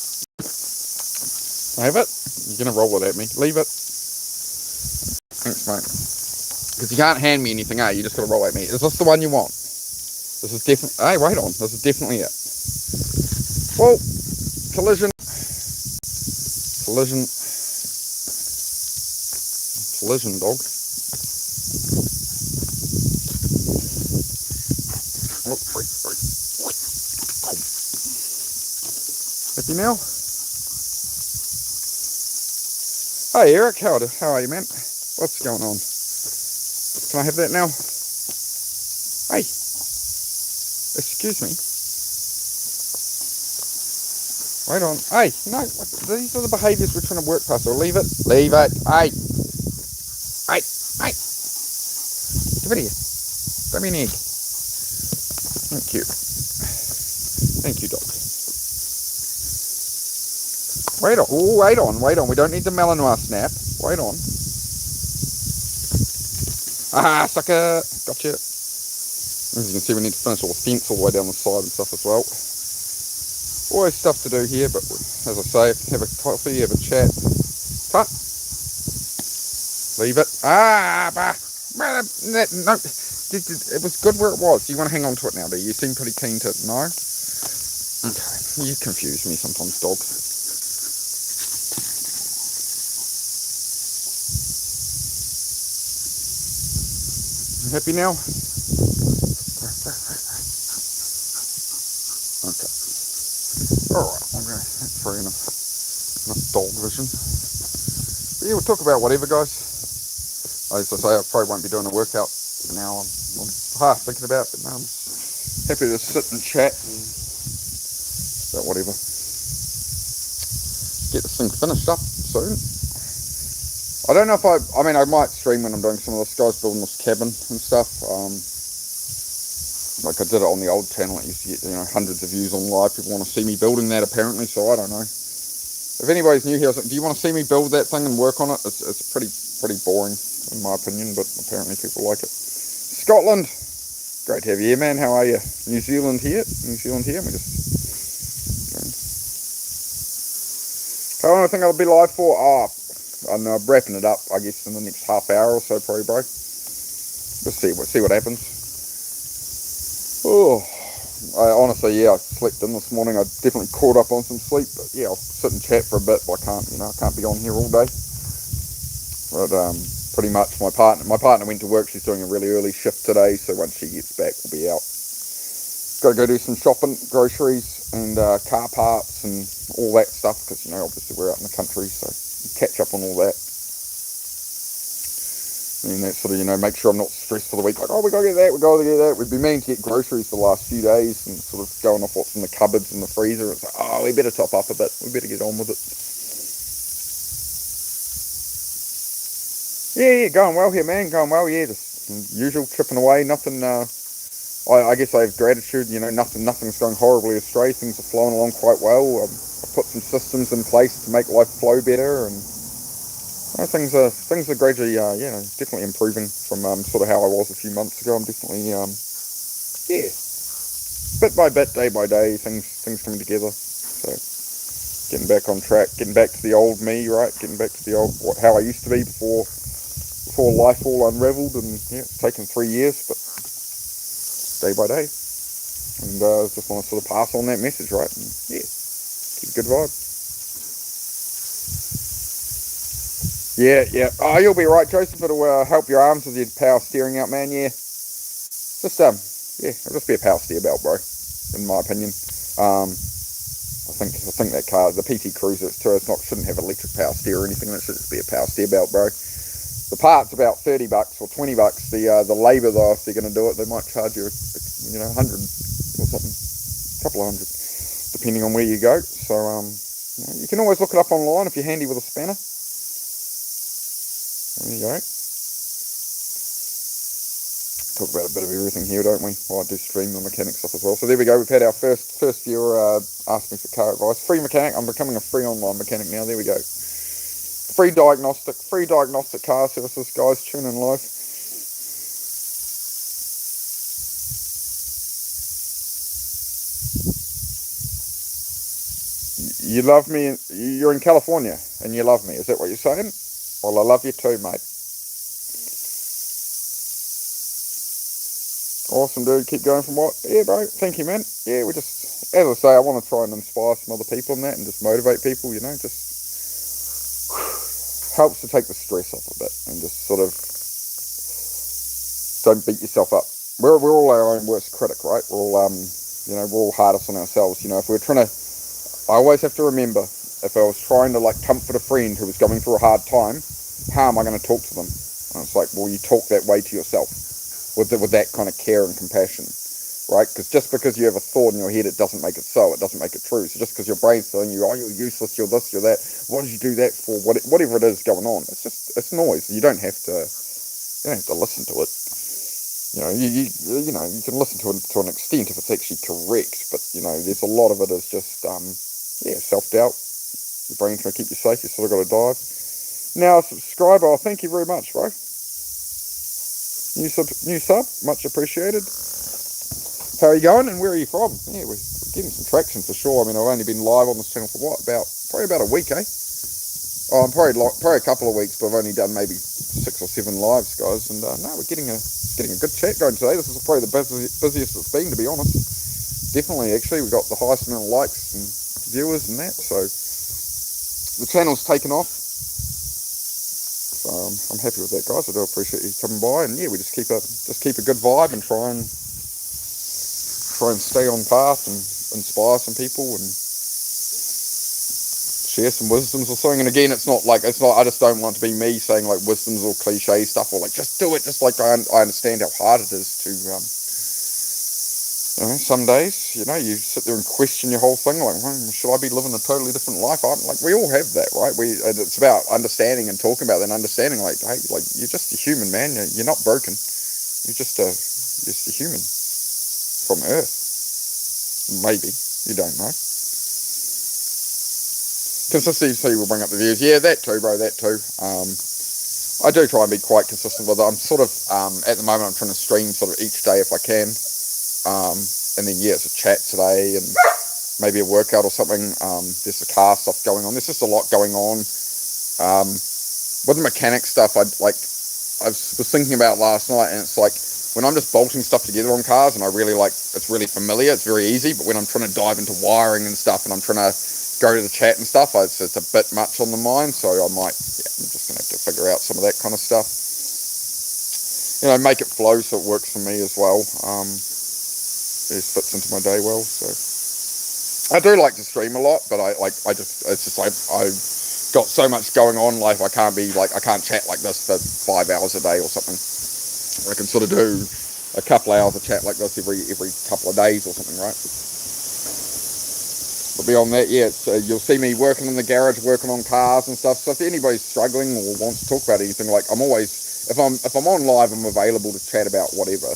Have it? You're gonna roll it at me. Leave it. Thanks, mate. Because you can't hand me anything, you just gotta roll at me. Is this the one you want? This is definitely. Hey, wait on. This is definitely it. Well, collision. Collision. Collision, dog. Happy now? Hey Eric, how are you, man? What's going on? Can I have that now? Hey, excuse me. Wait on. Hey, no, these are the behaviours we're trying to work past. So leave it. Leave it. Hey. Hey. Hey. Give it here. Grab me an egg. Thank you. Thank you, dog. Wait on. Oh, wait on. We don't need the Malinois snap. Wait on. Ah, sucker. Gotcha. As you can see, we need to finish all the fence all the way down the side and stuff as well. Always stuff to do here, but as I say, have a coffee, have a chat. Cut. Leave it. Ah, bah. No, it was good where it was. You want to hang on to it now, do you? You seem pretty keen to. No? Okay. You confuse me sometimes, dog. You happy now? Okay. Alright, that's fair enough. Enough dog vision. But yeah, we'll talk about whatever, guys. As I say, I probably won't be doing a workout now. I'm half thinking about it, but no, I'm happy to sit and chat about whatever. Get this thing finished up soon. I don't know if I might stream when I'm doing some of this, guys, building this cabin and stuff. Like I did it on the old channel, it used to get, hundreds of views on live. People want to see me building that apparently, so I don't know. If anybody's new here, do you want to see me build that thing and work on it? It's pretty boring in my opinion, but apparently people like it. Scotland, great to have you here, man. How are you? New Zealand here. We just. How long do I think I'll be live for? I'm wrapping it up, I guess, in the next half hour or so, probably, bro. Just see what happens. Oh, I slept in this morning. I definitely caught up on some sleep, but yeah, I'll sit and chat for a bit. But I can't be on here all day. But pretty much my partner went to work. She's doing a really early shift today, so once she gets back, we'll be out. Got to go do some shopping, groceries, and car parts and all that stuff because obviously we're out in the country, so catch up on all that. And that sort of, make sure I'm not stressed for the week, like, oh, we got to get that, We've been meaning to get groceries the last few days and sort of going off what's in the cupboards and the freezer. It's like, oh, we better top up a bit. We better get on with it. Yeah, going well here, man. Going well, yeah. Just usual, chipping away. Nothing, I guess I have gratitude, nothing's going horribly astray. Things are flowing along quite well. I've put some systems in place to make life flow better, and things are gradually, definitely improving from sort of how I was a few months ago. I'm definitely, bit by bit, day by day, things coming together. So getting back on track, getting back to the old me, right? Getting back to the old how I used to be before life all unraveled, and it's taken 3 years, but day by day. And just want to sort of pass on that message, right? And keep a good vibe. Yeah. Oh, you'll be right, Joseph. It'll help your arms with your power steering out, man. Yeah. It'll just be a power steer belt, bro. In my opinion. I think that car, the PT Cruiser, shouldn't have electric power steer or anything. It should just be a power steer belt, bro. The part's about $30 or $20. The labour though, if they're going to do it, they might charge you, 100 or something, a couple of hundred, depending on where you go. So you can always look it up online if you're handy with a spanner. There you go. Talk about a bit of everything here, don't we? Well, I do stream the mechanic stuff as well. So there we go. We've had our first viewer ask me for car advice. Free mechanic. I'm becoming a free online mechanic now. There we go. Free diagnostic car services, guys. Tune in live. You love me. You're in California and you love me. Is that what you're saying? Well, I love you too, mate. Awesome, dude. Keep going from what? Yeah, bro. Thank you, man. Yeah, we just, as I say, I want to try and inspire some other people in that and just motivate people, just helps to take the stress off a bit and just sort of don't beat yourself up. We're all our own worst critic, right? We're all hardest on ourselves. If we're trying to, I always have to remember, if I was trying to comfort a friend who was going through a hard time, how am I going to talk to them? And it's like, well, you talk that way to yourself. With that kind of care and compassion, right? Because just because you have a thought in your head, it doesn't make it so. It doesn't make it true. So just because your brain's telling you, oh, you're useless, you're this, you're that, what did you do that for? Whatever it is going on, it's noise. You don't have to listen to it. You can listen to it to an extent if it's actually correct. But there's a lot of it is just self-doubt. Your brain's trying to keep you safe. You sort of got to dive. Now, subscriber, thank you very much, bro. New sub, much appreciated. How are you going and where are you from? Yeah, we're getting some traction for sure. I mean, I've only been live on this channel for probably about a week, eh? Oh, probably a couple of weeks, but I've only done maybe 6 or 7 lives, guys. And we're getting a good chat going today. This is probably the busiest it's been, to be honest. Definitely, actually, we've got the highest amount of likes and viewers and that. So the channel's taken off. So I'm happy with that, guys. I do appreciate you coming by, and yeah, we just keep a good vibe and try and stay on path and inspire some people and share some wisdoms or something. And again, it's not. I just don't want to be me saying wisdoms or cliche stuff or just do it. Just I understand how hard it is to. Some days, you sit there and question your whole thing, should I be living a totally different life? We all have that, right? It's about understanding and talking about that and understanding, hey, you're just a human, man. You're not broken. You're just a human from Earth. Maybe. You don't know. Consistency will bring up the views. Yeah, that too, bro, that too. I do try and be quite consistent with it. I'm sort of, at the moment, I'm trying to stream sort of each day if I can. And then it's a chat today and maybe a workout or something. There's the car stuff going on. There's just a lot going on. With the mechanic stuff, I was thinking about last night, and it's when I'm just bolting stuff together on cars, and I really it's really familiar, it's very easy. But when I'm trying to dive into wiring and stuff, and I'm trying to go to the chat and stuff, it's a bit much on the mind. So I'm just gonna have to figure out some of that kind of stuff. Make it flow so it works for me as well. It fits into my day well, so I do like to stream a lot, but I've got so much going on. I can't chat like this for 5 hours a day or something. I can sort of do a couple hours of chat like this every couple of days or something, right? But beyond that, you'll see me working in the garage, working on cars and stuff. So if anybody's struggling or wants to talk about anything, I'm always, if I'm on live, I'm available to chat about whatever.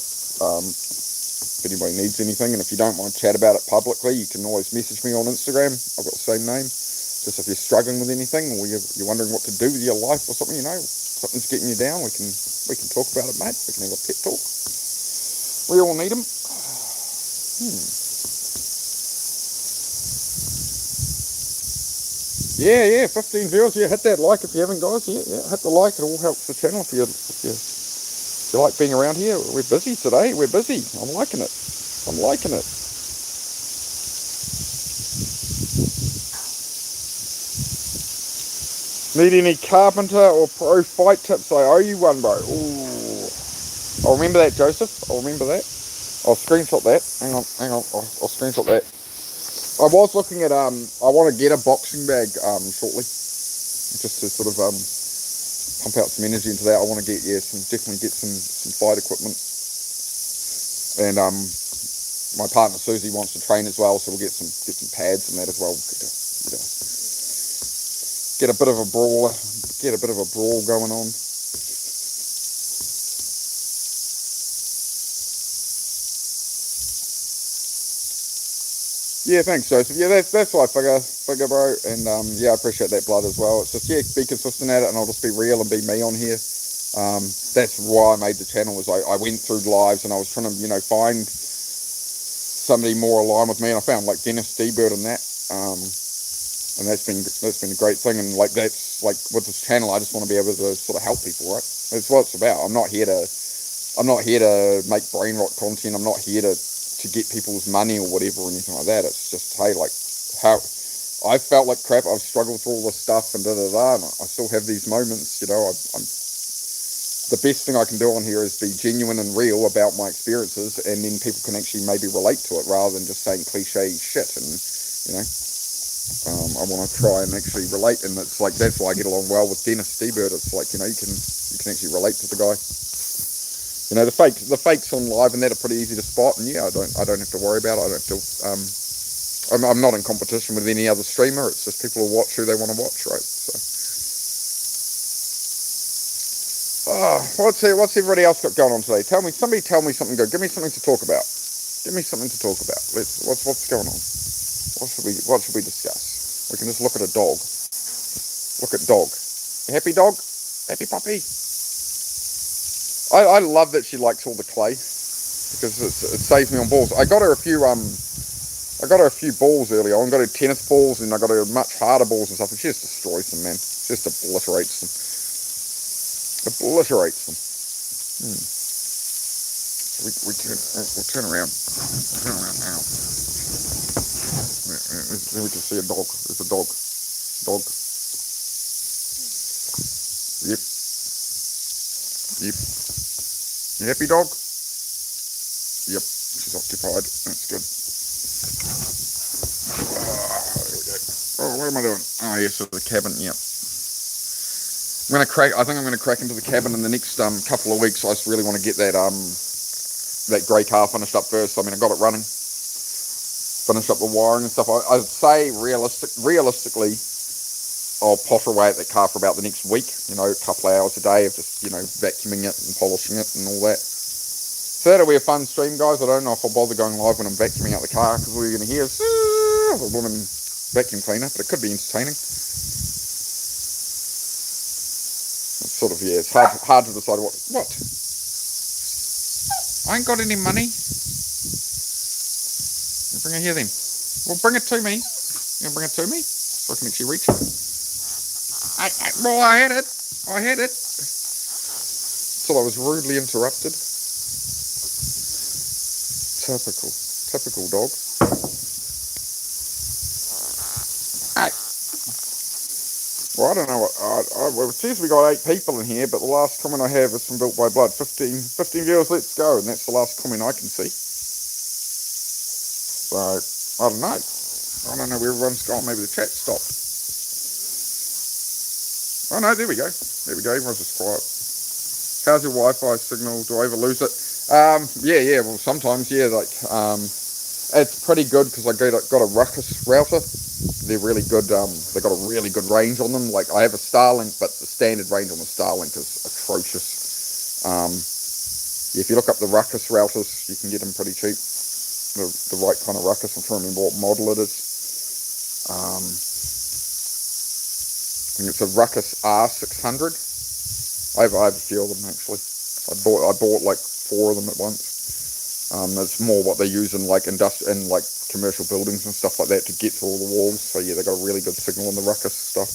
If anybody needs anything, and if you don't want to chat about it publicly, you can always message me on Instagram. I've got the same name. Just if you're struggling with anything, or you're wondering what to do with your life or something, something's getting you down, we can talk about it, mate. We can have a pep talk. We all need them. Yeah, 15 viewers. Yeah, hit that like if you haven't, guys. Yeah, hit the like. It all helps the channel if you like being around here. We're busy today. We're busy. I'm liking it. Need any carpenter or pro fight tips? I owe you one, bro. Ooh. I'll remember that, Joseph. I'll remember that. I'll screenshot that. Hang on. I'll screenshot that. I was looking at I want to get a boxing bag shortly, just to sort of pump out some energy into that. I want to get definitely get some fight equipment, and my partner Susie wants to train as well, so we'll get some pads and that as well. Get a bit of a brawl going on. Yeah, thanks, Joseph. Yeah, that's what I figure, bro. And yeah, I appreciate that blood as well. It's just be consistent at it, and I'll just be real and be me on here. That's why I made the channel. Was I went through lives and I was trying to find somebody more aligned with me, and I found like Dennis D-Bird and that. And that's been a great thing. And like that's like with this channel, I just want to be able to sort of help people, right? That's what it's about. I'm not here to make brain rot content. I'm not here to get people's money or whatever or anything like that. It's just, hey, like how I felt like crap. I've struggled through all this stuff and and I still have these moments. I'm the best thing I can do on here is be genuine and real about my experiences, and then people can actually maybe relate to it rather than just saying cliche shit. And I want to try and actually relate, and it's like that's why I get along well with Dennis D-Bird. It's like you can actually relate to the guy. The fakes on live and that are pretty easy to spot, and yeah, I don't have to worry about it. I don't feel I'm not in competition with any other streamer. It's just people will watch who they want to watch, right? So, what's everybody else got going on today? Somebody tell me something good. Give me something to talk about. Give me something to talk about. What's going on? What should we discuss? We can just look at a dog. Look at dog. You happy dog? Happy puppy? I love that she likes all the clay because it saves me on balls. I got her a few balls earlier on. Got her tennis balls, and I got her much harder balls and stuff, and she just destroys them, man. She just obliterates them. We'll turn around. Turn around now. There we can see a dog. There's a dog. Dog. Yep. You happy, dog? Yep. She's occupied. That's good. There we go. Oh, what am I doing? Oh, yes, so the cabin. Yep. I think I'm gonna crack into the cabin in the next couple of weeks. I just really want to get that grey car finished up first. I mean, I got it running, finished up the wiring and stuff. I'd say realistically, I'll potter away at that car for about the next week. A couple of hours a day of just vacuuming it and polishing it and all that. So that'll be a fun stream, guys. I don't know if I'll bother going live when I'm vacuuming out the car because all you're gonna hear is a woman vacuum cleaner, but it could be entertaining. It's hard to decide what. I ain't got any money. Bring it here then. Well, bring it to me. You gonna bring it to me so I can actually reach it? I had it. Till I was rudely interrupted. Typical dog. Well, I don't know what. It seems we got 8 people in here, but the last comment I have is from Built by Blood. 15 viewers, let's go, and that's the last comment I can see. So, I don't know. I don't know where everyone's gone. Maybe the chat stopped. Oh no, there we go. Everyone's just quiet. How's your Wi-Fi signal? Do I ever lose it? Yeah. Well, sometimes, yeah. It's pretty good because I got a Ruckus router. They're really good. They got a really good range on them. Like I have a Starlink, but the standard range on the Starlink is atrocious. If you look up the Ruckus routers, you can get them pretty cheap. The right kind of Ruckus. I'm trying to remember what model it is. I think it's a Ruckus R600. I have a few of them actually. I bought like 4 of them at once. It's more what they use in like commercial buildings and stuff like that to get through all the walls. So yeah, they got a really good signal on the Ruckus stuff.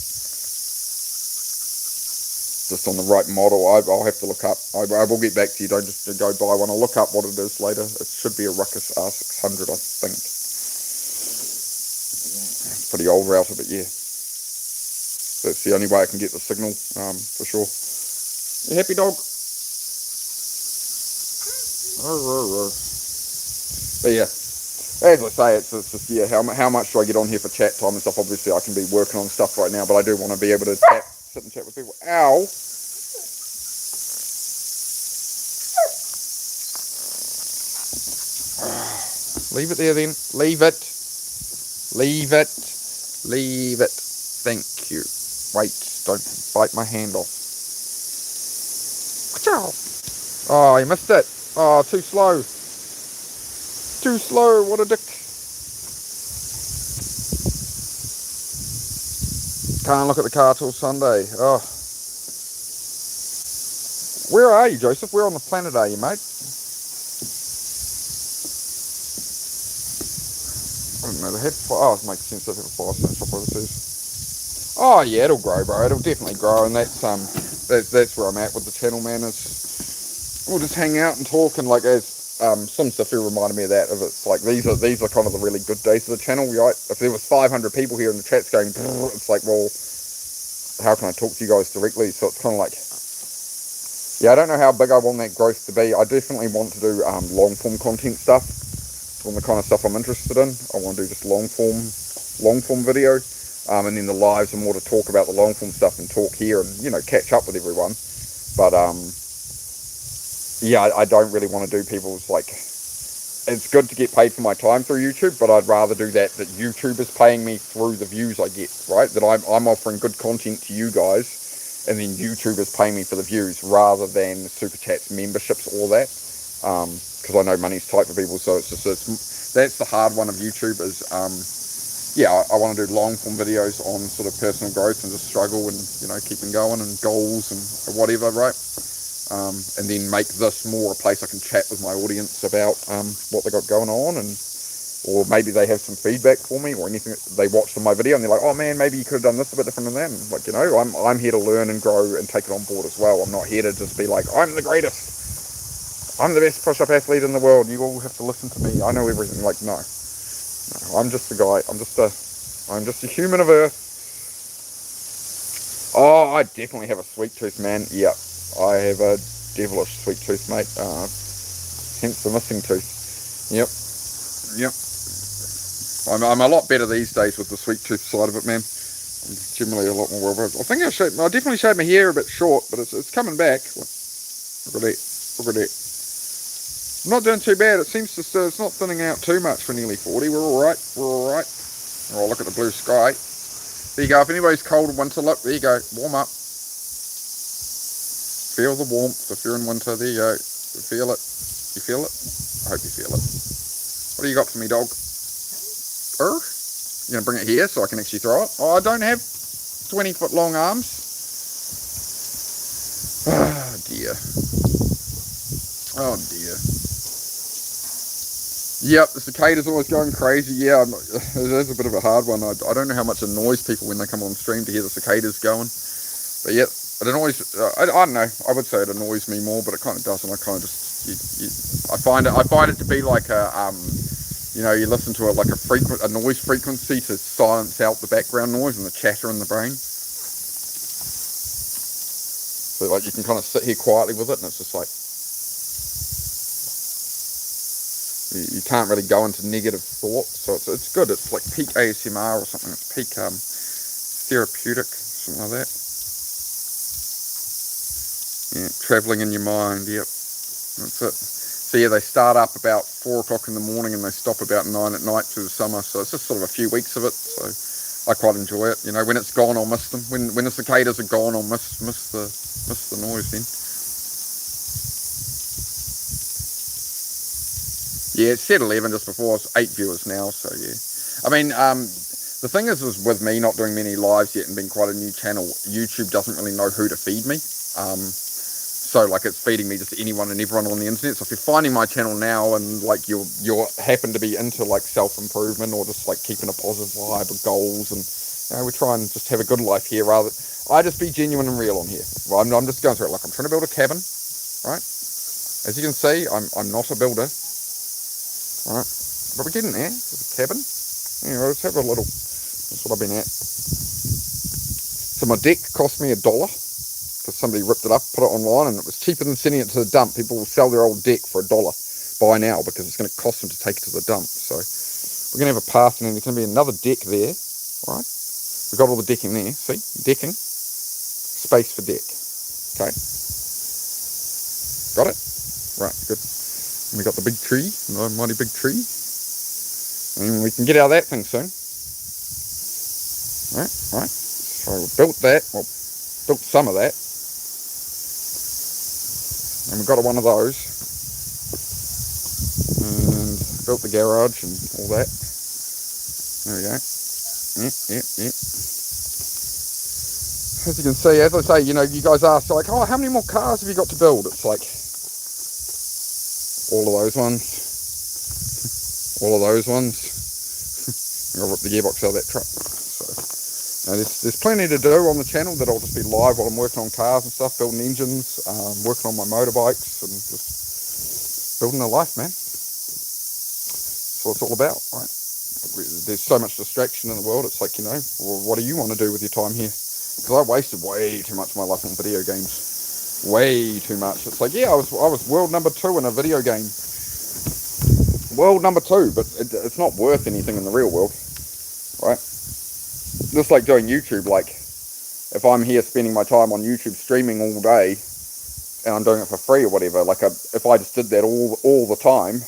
Just on the right model, I'll have to look up. I will get back to you. Don't just go buy one. I'll look up what it is later. It should be a Ruckus R600, I think. It's a pretty old router, but yeah. That's the only way I can get the signal, for sure. You happy, dog? But yeah, As I say, it's just, yeah, how much do I get on here for chat time and stuff? Obviously, I can be working on stuff right now, but I do want to be able to sit and chat with people. Ow! Leave it there then. Leave it. Leave it. Leave it. Thank you. Wait, don't bite my hand off. Oh, you missed it. Oh, too slow. Too slow, what a dick. Can't look at the car till Sunday. Oh. Where are you, Joseph? Where on the planet are you, mate? I don't know, the head... Oh, it makes sense to have a 5 cent shop overseas. Oh, yeah, it'll grow, bro. It'll definitely grow, and that's where I'm at with the channel, man. We'll just hang out and talk, and like, as some stuff here reminded me of that. Of it's like these are kind of the really good days of the channel, right? If there was 500 people here and the chat's going, it's like, well, how can I talk to you guys directly? So it's kind of like, yeah, I don't know how big I want that growth to be. I definitely want to do long form content stuff on the kind of stuff I'm interested in. I want to do just long form video, and then the lives are more to talk about the long form stuff and talk here and, you know, catch up with everyone. But yeah, I don't really want to do people's, like, it's good to get paid for my time through YouTube, but I'd rather do that YouTube is paying me through the views I get, right? That I'm offering good content to you guys, and then YouTube is paying me for the views, rather than Super Chats, memberships, all that. Because I know money's tight for people, so it's just, that's the hard one of YouTube is, yeah, I want to do long form videos on sort of personal growth and just struggle and, you know, keeping going and goals and whatever, right? And then make this more a place I can chat with my audience about what they got going on, or maybe they have some feedback for me or anything. They watched on my video and they're like, oh man, maybe you could have done this a bit different than that. And like, you know, I'm here to learn and grow and take it on board as well. I'm not here to just be like, I'm the greatest, I'm the best push-up athlete in the world, and you all have to listen to me, I know everything. Like, no, I'm just a guy. I'm just a human of Earth. Oh, I definitely have a sweet tooth, man. Yeah, I have a devilish sweet tooth, mate. Hence the missing tooth. Yep. I'm a lot better these days with the sweet tooth side of it, man. I'm generally a lot more well. I think I definitely shaved my hair a bit short, but it's coming back. Look at that. I'm not doing too bad. It seems to it's not thinning out too much for nearly 40. We're all right. Oh, look at the blue sky. There you go. If anybody's cold in winter, look, there you go. Warm up. Feel the warmth if you're in winter. There you go. Feel it. You feel it? I hope you feel it. What do you got for me, dog? You gonna bring it here so I can actually throw it? Oh, I don't have 20-foot long arms. Oh dear. Yep, the cicada's always going crazy. Yeah, it is a bit of a hard one. I don't know how much it annoys people when they come on stream to hear the cicadas going. But yeah, it annoys. I don't know. I would say it annoys me more, but it kind of doesn't. I kind of just. I find it to be like a you know, you listen to it like a noise frequency to silence out the background noise and the chatter in the brain. So like you can kind of sit here quietly with it, and it's just like. You can't really go into negative thought, so it's good. It's like peak ASMR or something. It's peak therapeutic, something like that. Yeah, travelling in your mind. Yep, that's it. So yeah, they start up about 4 o'clock in the morning and they stop about 9 at night through the summer. So it's just sort of a few weeks of it. So I quite enjoy it. You know, when it's gone, I'll miss them. When the cicadas are gone, I'll miss the noise then. Yeah, it said 11 just before. It's 8 viewers now, so yeah. I mean, the thing is with me not doing many lives yet and being quite a new channel, YouTube doesn't really know who to feed me. So like it's feeding me just anyone and everyone on the internet. So if you're finding my channel now and like you happen to be into like self-improvement or just like keeping a positive vibe of goals, and you know, we try and just have a good life here rather. I just be genuine and real on here. Well, I'm just going through it. Like I'm trying to build a cabin, right? As you can see, I'm not a builder. Right, but we're getting there. There's a cabin. Anyway, let's have a little. That's what I've been at. So my deck cost me $1 because somebody ripped it up, put it online, and it was cheaper than sending it to the dump. People will sell their old deck for $1, buy now because it's going to cost them to take it to the dump. So we're going to have a path, and then there's going to be another deck there, right? We've got all the decking there, see? Decking, space for deck, okay? Got it? Right, good. And we got the big tree, the mighty big tree. And we can get out of that thing soon. Right. So we built that, well, built some of that. And we got one of those. And built the garage and all that. There we go. Yep. As you can see, as I say, you know, you guys ask, like, oh, how many more cars have you got to build? It's like, all of those ones. All of those ones. I'll rip the gearbox out of that truck. So, there's plenty to do on the channel that I'll just be live while I'm working on cars and stuff, building engines, working on my motorbikes, and just building a life, man. That's what it's all about, right? There's so much distraction in the world. It's like, you know, well, what do you want to do with your time here? Because I wasted way too much of my life on video games. Way too much. It's like, yeah, I was world number 2 in a video game. World number 2, but it's not worth anything in the real world, right? Just like doing YouTube, like, if I'm here spending my time on YouTube streaming all day, and I'm doing it for free or whatever, like, if I just did that all the time,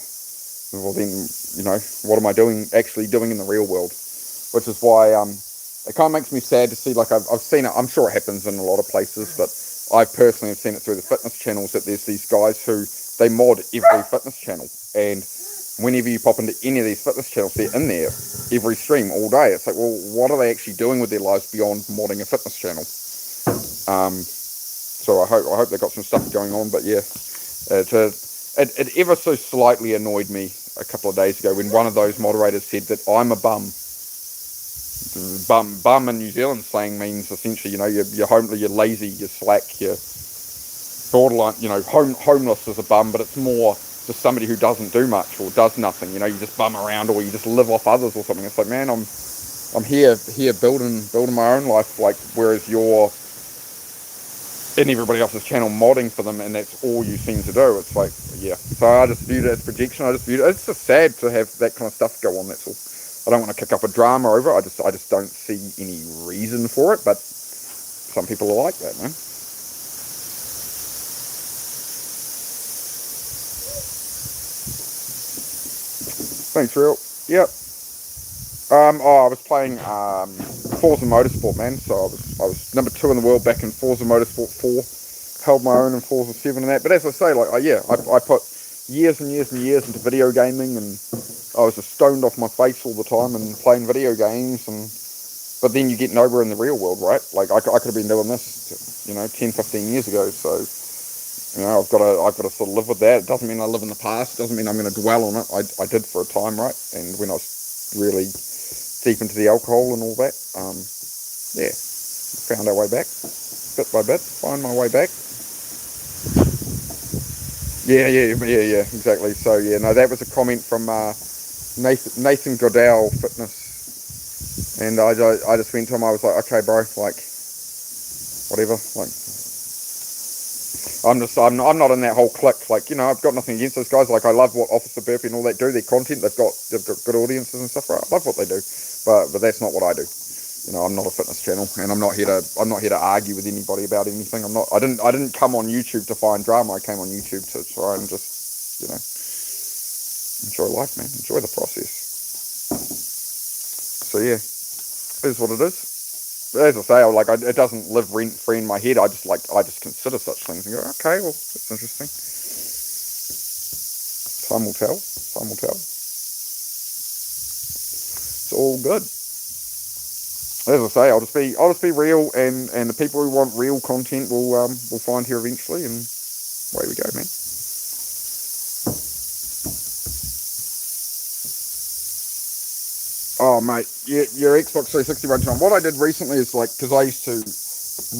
well then, you know, what am I actually doing in the real world? Which is why, it kind of makes me sad to see, like, I've seen it, I'm sure it happens in a lot of places, but I personally have seen it through the fitness channels, that there's these guys who, they mod every fitness channel, and whenever you pop into any of these fitness channels, they're in there every stream all day. It's like, well, what are they actually doing with their lives beyond modding a fitness channel? So I hope they got some stuff going on, but yeah, it ever so slightly annoyed me a couple of days ago when one of those moderators said that I'm a bum. Bum in New Zealand slang means essentially, you know, you're lazy, you're slack, you're borderline, you know, homeless is a bum, but it's more just somebody who doesn't do much or does nothing. You know, you just bum around or you just live off others or something. It's like, man, I'm here building my own life, like, whereas you're in everybody else's channel modding for them, and that's all you seem to do. It's like, yeah. So I just viewed it as projection. It's just sad to have that kind of stuff go on. That's all. I don't want to kick up a drama over it. I just don't see any reason for it. But some people are like that, man. Thanks, Real. Yep. I was playing Forza Motorsport, man. So I was number 2 in the world back in Forza Motorsport 4. Held my own in Forza 7 and that. But as I say, like, I put years and years and years into video gaming, and I was just stoned off my face all the time and playing video games. But then you get nowhere in the real world, right? Like, I could have been doing this, you know, 10, 15 years ago. So, you know, I've got to sort of live with that. It doesn't mean I live in the past. It doesn't mean I'm going to dwell on it. I did for a time, right? And when I was really deep into the alcohol and all that, yeah, found our way back, bit by bit, find my way back. Yeah, exactly. So yeah, no, that was a comment from Nathan Goodell Fitness, and I just went to him. I was like, okay, bro, like, whatever, like, I'm not in that whole clique. Like, you know, I've got nothing against those guys. Like, I love what Officer Burpee and all that do. Their content, they've got good audiences and stuff. Right, I love what they do, but that's not what I do. You know, I'm not a fitness channel, and I'm not here to argue with anybody about anything. I didn't come on YouTube to find drama. I came on YouTube to try and just, you know, enjoy life, man. Enjoy the process. So yeah, it is what it is. As I say, it doesn't live rent free in my head. I just consider such things and go, okay, well, that's interesting. Time will tell. It's all good. As I say, I'll just be real, and the people who want real content will find here eventually, and away we go, man. Oh, mate, your Xbox 360 runtime. What I did recently is, like, because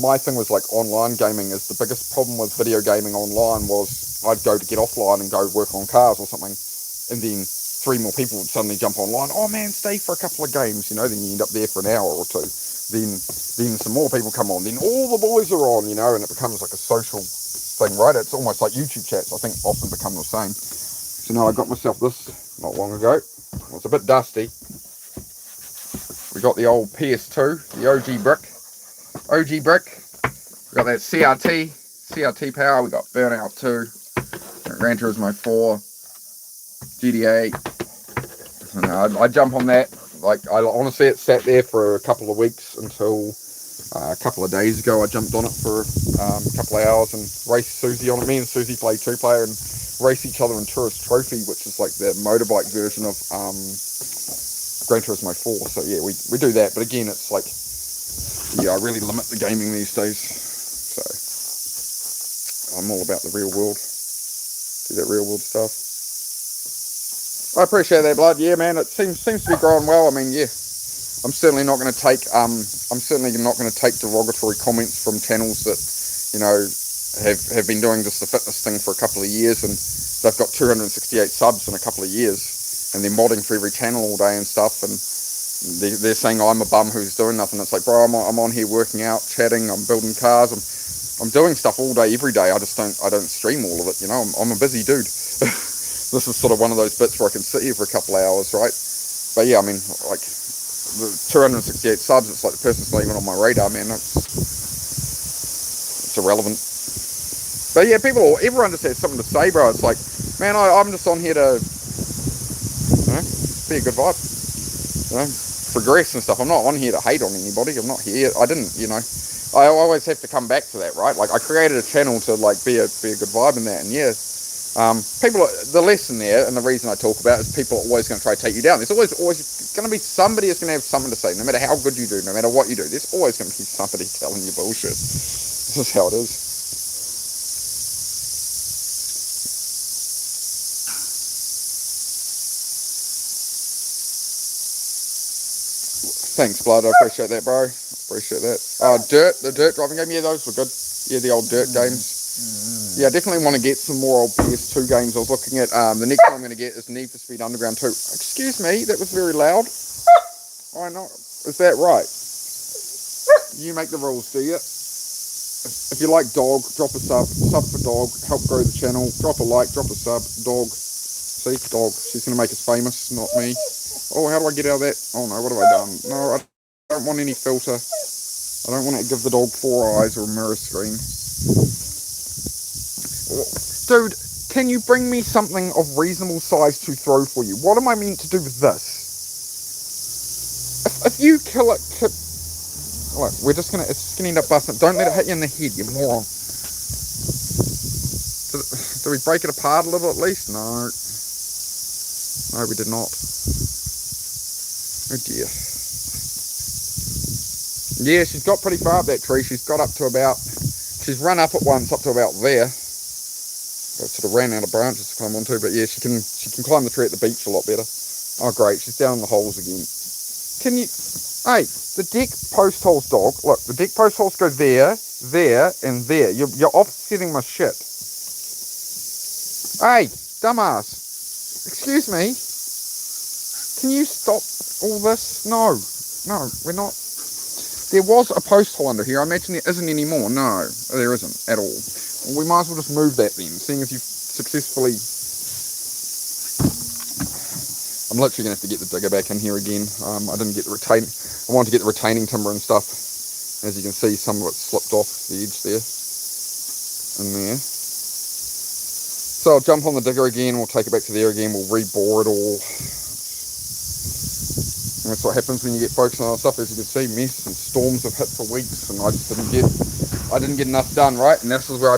my thing was, like, online gaming is the biggest problem with video gaming online was I'd go to get offline and go work on cars or something, and then 3 more people would suddenly jump online. Oh man, stay for a couple of games, you know, then you end up there for an hour or 2. Then some more people come on, then all the boys are on, you know, and it becomes like a social thing, right? It's almost like YouTube chats, I think, often become the same. So now I got myself this not long ago. Well, it's a bit dusty. We got the old PS2, the OG brick. OG brick. We got that CRT power. We got Burnout 2, Gran Turismo 4, GTA. And I jump on that. Like, I honestly, it sat there for a couple of weeks until a couple of days ago. I jumped on it for a couple of hours and raced Susie on it. Me and Susie play two-player and race each other in Tourist Trophy, which is like the motorbike version of Gran Turismo 4. So yeah, we do that. But again, it's like, yeah, I really limit the gaming these days. So I'm all about the real world. Do that real world stuff. I appreciate that, blood. Yeah, man, it seems to be growing well. I mean, yeah, I'm certainly not going to take derogatory comments from channels that, you know, have been doing just the fitness thing for a couple of years, and they've got 268 subs in a couple of years, and they're modding for every channel all day and stuff, and they're saying I'm a bum who's doing nothing. It's like, bro, I'm on here working out, chatting, I'm building cars, I'm doing stuff all day, every day. I don't stream all of it, you know. I'm a busy dude. This is sort of one of those bits where I can sit here for a couple of hours, right? But yeah, I mean, like, the 268 subs, it's like the person's not even on my radar, man. It's irrelevant. But yeah, everyone just has something to say, bro. It's like, man, I'm just on here to, you know, be a good vibe, you know, progress and stuff. I'm not on here to hate on anybody. I'm not here. I didn't, you know. I always have to come back to that, right? Like, I created a channel to like be a good vibe in that, and yeah. The lesson there, and the reason I talk about it, is people are always going to try to take you down. There's always going to be somebody that's going to have something to say, no matter how good you do, no matter what you do. There's always going to be somebody telling you bullshit. This is how it is. Thanks, blood. I appreciate that, bro. Appreciate that. The dirt driving game. Yeah, those were good. Yeah, the old dirt games. Yeah, I definitely want to get some more old PS2 games. I was looking at, the next one I'm going to get is Need for Speed Underground 2. Excuse me, that was very loud. I know. Is that right? You make the rules, do you? If you like dog, drop a sub for dog, help grow the channel, drop a like, drop a sub, dog. See, dog. She's going to make us famous, not me. Oh, how do I get out of that? Oh no, what have I done? No, I don't want any filter. I don't want to give the dog 4 eyes or a mirror screen. Dude, can you bring me something of reasonable size to throw for you? What am I meant to do with this? If you kill it... Look, it's just going to end up busting. Don't let it hit you in the head, you moron. Did we break it apart a little at least? No. No, we did not. Oh dear. Yeah, she's got pretty far up that tree. She's got up to about... She's run up at once, up to about there. I sort of ran out of branches to climb onto, but yeah, she can climb the tree at the beach a lot better. Oh great, she's down in the holes again. Can you... Hey, the deck post holes, dog. Look, the deck post holes go there, there, and there. You're offsetting my shit. Hey, dumbass. Excuse me. Can you stop all this? No, we're not. There was a post hole under here. I imagine there isn't anymore. No, there isn't at all. We might as well just move that then, seeing as you've successfully... I'm literally going to have to get the digger back in here again. I didn't get the I wanted to get the retaining timber and stuff. As you can see, some of it slipped off the edge there. In there. So I'll jump on the digger again, we'll take it back to there again, we'll re-bore it all. And that's what happens when you get focused on other stuff. As you can see, mess and storms have hit for weeks, and I just didn't get enough done, right? And this is the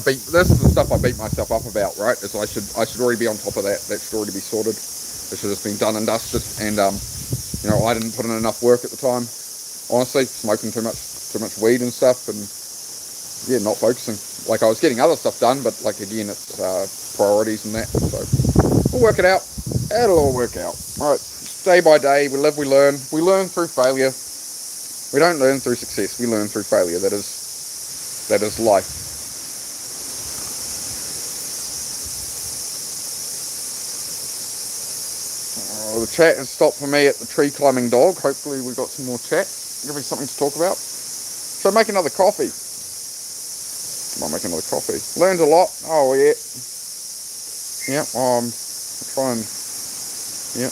stuff I beat myself up about, right? Is I should already be on top of that. That should already be sorted. It should have just been done and dusted. And you know, I didn't put in enough work at the time. Honestly, smoking too much weed and stuff, and yeah, not focusing. Like, I was getting other stuff done, but like again, it's priorities and that. So we'll work it out. It'll all work out. All right. Day by day, we live, we learn. We learn through failure. We don't learn through success. We learn through failure. That is life. Oh, the chat has stopped for me at the tree climbing dog. Hopefully we got some more chat. Give me something to talk about. So make another coffee. Might make another coffee. Learned a lot. Oh yeah. Yeah. Try and, yeah.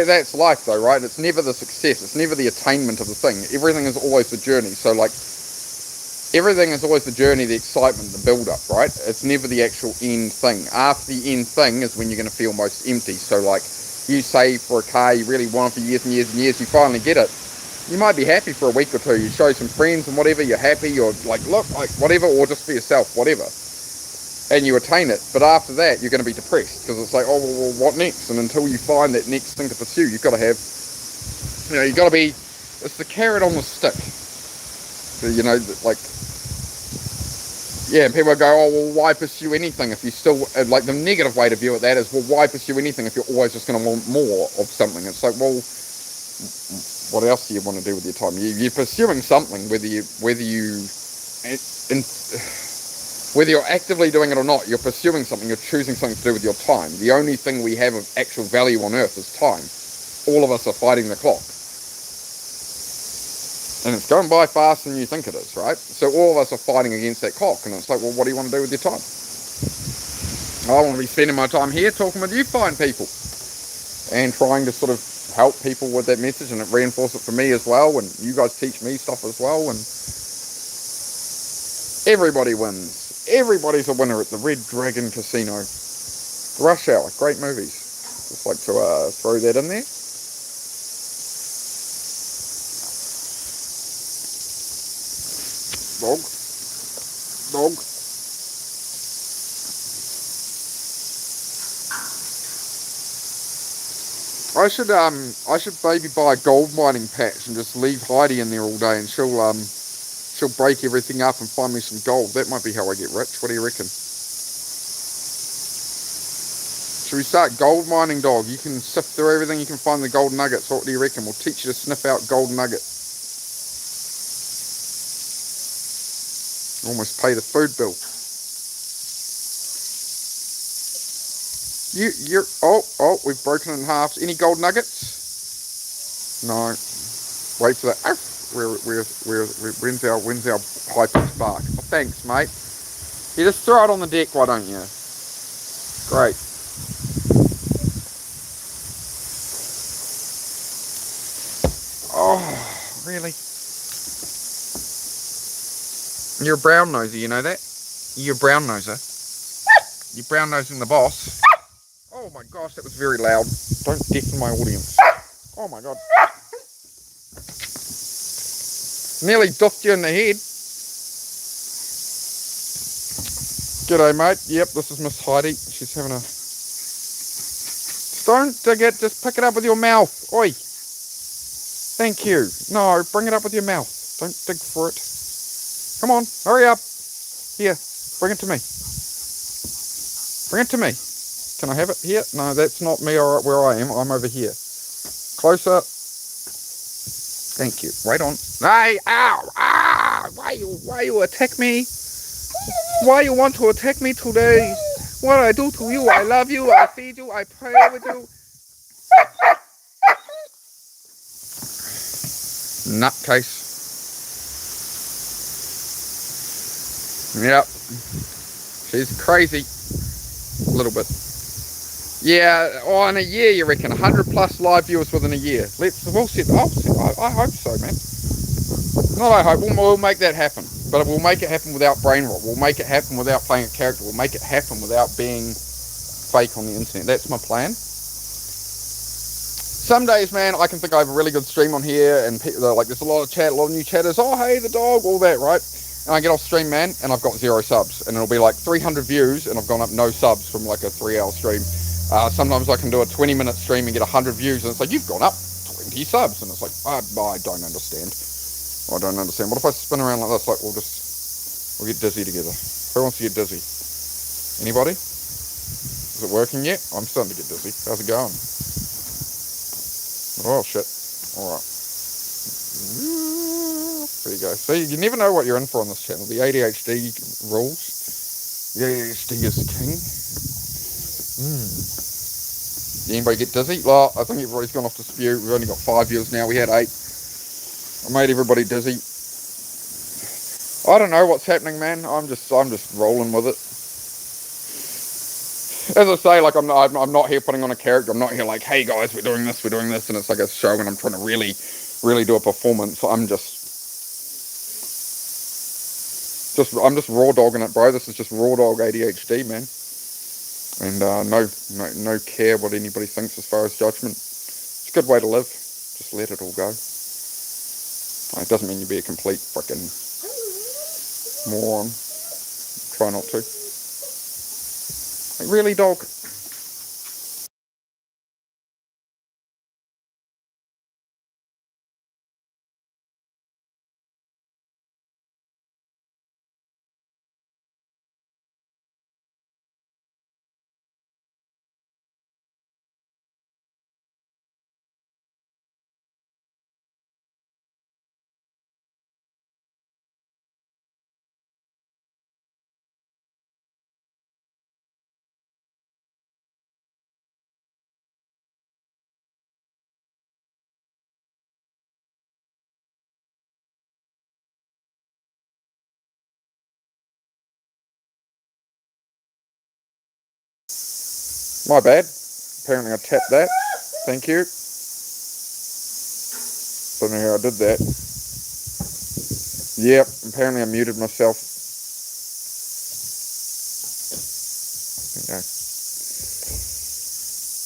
That's life though, right? It's never the success, it's never the attainment of the thing. Everything is always the journey. So like, everything is always the journey, the excitement, the build-up, right? It's never the actual end thing. After the end thing is when you're going to feel most empty. So like, you save for a car you really want for years and years and years, you finally get it. You might be happy for a week or two. You show some friends and whatever, you're happy, you're like, look, like whatever, or just for yourself, whatever. And you attain it. But after that, you're going to be depressed because it's like, oh, well, what next? And until you find that next thing to pursue, you've got to have, you've got to be, it's the carrot on the stick. Like, yeah, and people go, oh, well, why pursue anything if you still, like, the negative way to view it, that is, well, why pursue anything if you're always just going to want more of something? It's like, well, what else do you want to do with your time? You're pursuing something, whether you're actively doing it or not, you're pursuing something, you're choosing something to do with your time. The only thing we have of actual value on earth is time. All of us are fighting the clock. And it's going by faster than you think it is, right? So all of us are fighting against that clock. And it's like, well, what do you want to do with your time? I want to be spending my time here talking with you fine people. And trying to sort of help people with that message. And it reinforces it for me as well. And you guys teach me stuff as well. And everybody wins. Everybody's a winner at the Red Dragon Casino. Rush Hour, great movies. Just like to throw that in there. Dog. I should maybe buy a gold mining patch and just leave Heidi in there all day, and she'll break everything up and find me some gold. That might be how I get rich. What do you reckon? Should we start gold mining, dog? You can sift through everything, you can find the gold nuggets. What do you reckon? We'll teach you to sniff out gold nuggets. Almost pay the food bill. We've broken it in half. Any gold nuggets? No. Wait for that. When's our hyper spark? Oh, thanks, mate. You just throw it on the deck, why don't you? Great. Oh, really? You're a brown noser, you know that? You're a brown noser. You're brown nosing the boss. Oh my gosh, that was very loud. Don't deafen my audience. Oh my god. Nearly doffed you in the head. G'day, mate. Yep, this is Miss Heidi. She's having a... Don't dig it, just pick it up with your mouth. Oi. Thank you. No, bring it up with your mouth. Don't dig for it. Come on, hurry up. Here, bring it to me. Bring it to me. Can I have it here? No, that's not me where I am. I'm over here. Closer. Thank you. Right on. Hey, ow, ah! Why you attack me? Why you want to attack me today? What I do to you? I love you. I feed you. I pray with you. Nutcase. Yep. She's crazy. A little bit. Yeah, in a year, you reckon? 100 plus live viewers within a year. I hope so, man. Not I hope. We'll make that happen. But we'll make it happen without brain rot. We'll make it happen without playing a character. We'll make it happen without being fake on the internet. That's my plan. Some days, man, I can think I have a really good stream on here, and people, like, there's a lot of chat, a lot of new chatters. Oh, hey, the dog, all that, right? And I get off stream, man, and I've got 0 subs. And it'll be like 300 views, and I've gone up no subs from like a 3-hour stream. Sometimes I can do a 20-minute stream and get 100 views, and it's like, you've gone up 20 subs. And it's like, I don't understand. I don't understand. What if I spin around like this? Like, we'll get dizzy together. Who wants to get dizzy? Anybody? Is it working yet? I'm starting to get dizzy. How's it going? Oh, shit. Alright. There you go. See, you never know what you're in for on this channel. The ADHD rules. The ADHD is king. Did anybody get dizzy? Well, I think everybody's gone off to spew. We've only got 5 viewers now. We had 8. I made everybody dizzy. I don't know what's happening, man. I'm just rolling with it. As I say, like I'm not here putting on a character. I'm not here like, hey guys, we're doing this, and it's like a show, and I'm trying to really do a performance. I'm just raw dogging it, bro. This is just raw dog ADHD, man. And no care what anybody thinks as far as judgment. It's a good way to live. Just let it all go. It doesn't mean you be a complete freaking moron. Try not to. Like, really, dog? My bad. Apparently I tapped that. Thank you. Don't know how I did that. Yep, apparently I muted myself. Okay.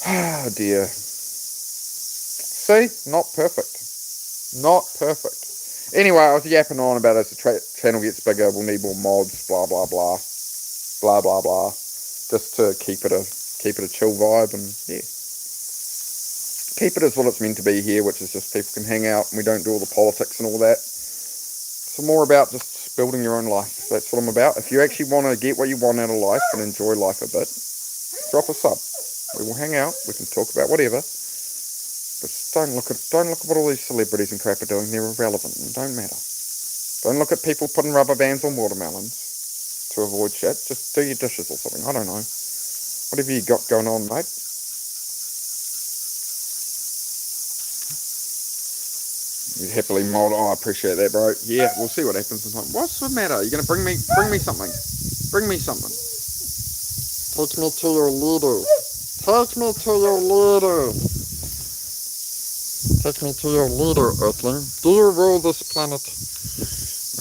Ah, dear. See? Not perfect. Not perfect. Anyway, I was yapping on about as the channel gets bigger, we'll need more mods, blah, blah, blah. Blah, blah, blah. Just to keep it a chill vibe, and yeah. Keep it as what it's meant to be here, which is just people can hang out and we don't do all the politics and all that. It's more about just building your own life. That's what I'm about. If you actually want to get what you want out of life and enjoy life a bit, drop a sub. We will hang out. We can talk about whatever. But don't look at what all these celebrities and crap are doing. They're irrelevant and don't matter. Don't look at people putting rubber bands on watermelons to avoid shit. Just do your dishes or something. I don't know. Whatever you got going on, mate. You happily mod. Oh, I appreciate that, bro. Yeah, we'll see what happens. What's the matter? You're gonna bring me something. Bring me something. Take me to your leader. Take me to your leader. Take me to your leader, Earthling. Do you rule this planet?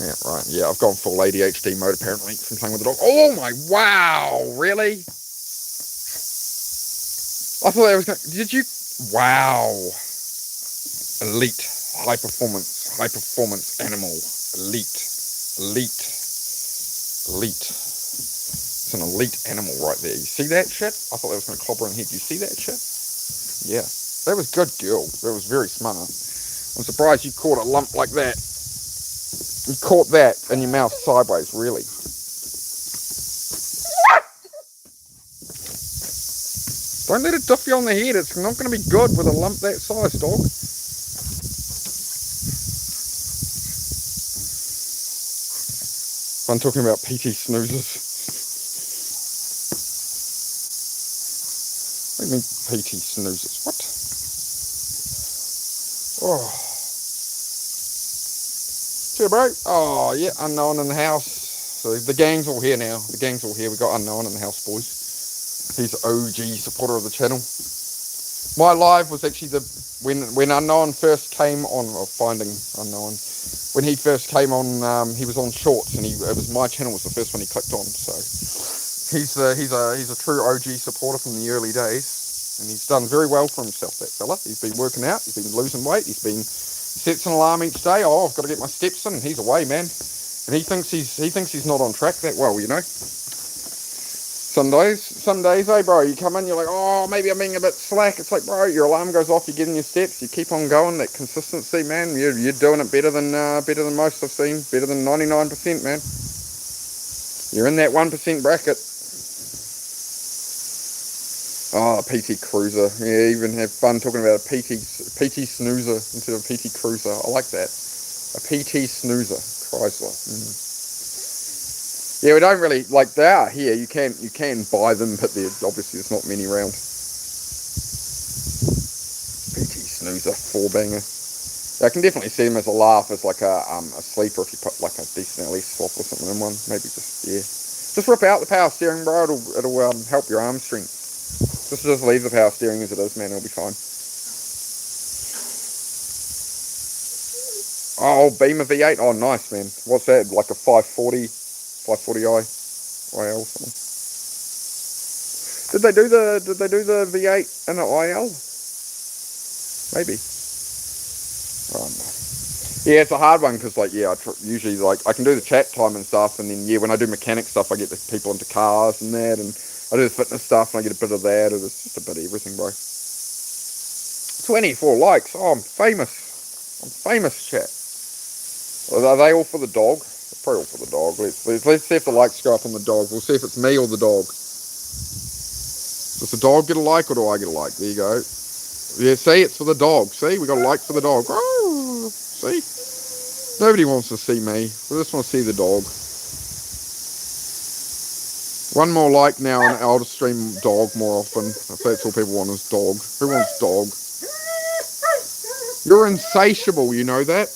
Yeah, right. Yeah, I've gone full ADHD mode apparently from playing with the dog. Oh my! Wow, really? I thought that was gonna. Did you? Wow. Elite. High performance animal. Elite. It's an elite animal right there. You see that shit? I thought that was going to clobber in head. You see that shit? Yeah. That was good, girl. That was very smart. I'm surprised you caught a lump like that. You caught that in your mouth sideways, really. Don't let it duff you on the head. It's not going to be good with a lump that size, dog. I'm talking about PT snoozers. What do you mean PT snoozers? What? Oh. Sure, bro. Oh, yeah, Unknown in the house. So the gang's all here now. The gang's all here. We got Unknown in the house, boys. He's OG supporter of the channel. My live was actually when Unknown first came on, or Finding Unknown. When he first came on, he was on Shorts, and it was my channel was the first one he clicked on. So he's a true OG supporter from the early days, and he's done very well for himself. That fella. He's been working out. He's been losing weight. He's been sets an alarm each day. Oh, I've got to get my steps in. And he's away, man. And he thinks he's not on track that well, you know. Some days, hey bro, you come in, you're like, oh, maybe I'm being a bit slack. It's like, bro, your alarm goes off, you're getting your steps, you keep on going. That consistency, man, you're doing it better than most I've seen, better than 99%, man. You're in that 1% bracket. Oh, PT Cruiser. Yeah, even have fun talking about a PT snoozer instead of PT Cruiser. I like that. A PT snoozer, Chrysler. Yeah, we don't really, like, they are here. You can buy them, but obviously there's not many around. PT snoozer, 4-banger. Yeah, I can definitely see them as a laugh, as like a sleeper if you put like a decent LE swap or something in one. Maybe just, yeah. Just rip out the power steering, bro. It'll help your arm strength. Just leave the power steering as it is, man. It'll be fine. Oh, Beamer V8. Oh, nice, man. What's that? Like a 540i IL something. Did they do the V8 and the IL? Maybe. Yeah, it's a hard one because, like, yeah, usually, like, I can do the chat time and stuff, and then, yeah, when I do mechanic stuff, I get the people into cars and that, and I do the fitness stuff, and I get a bit of that, and it's just a bit of everything, bro. 24 likes. Oh, I'm famous. I'm famous, chat. Are they all for the dog? They're probably all for the dog. Let's see if the likes go up on the dog. We'll see if it's me or the dog. Does the dog get a like, or do I get a like? There you go. Yeah, see, it's for the dog. See, we got a like for the dog. Oh, see? Nobody wants to see me. We just want to see the dog. One more like now, and I'll just stream dog more often. If that's all people want is dog. Who wants dog? You're insatiable, you know that?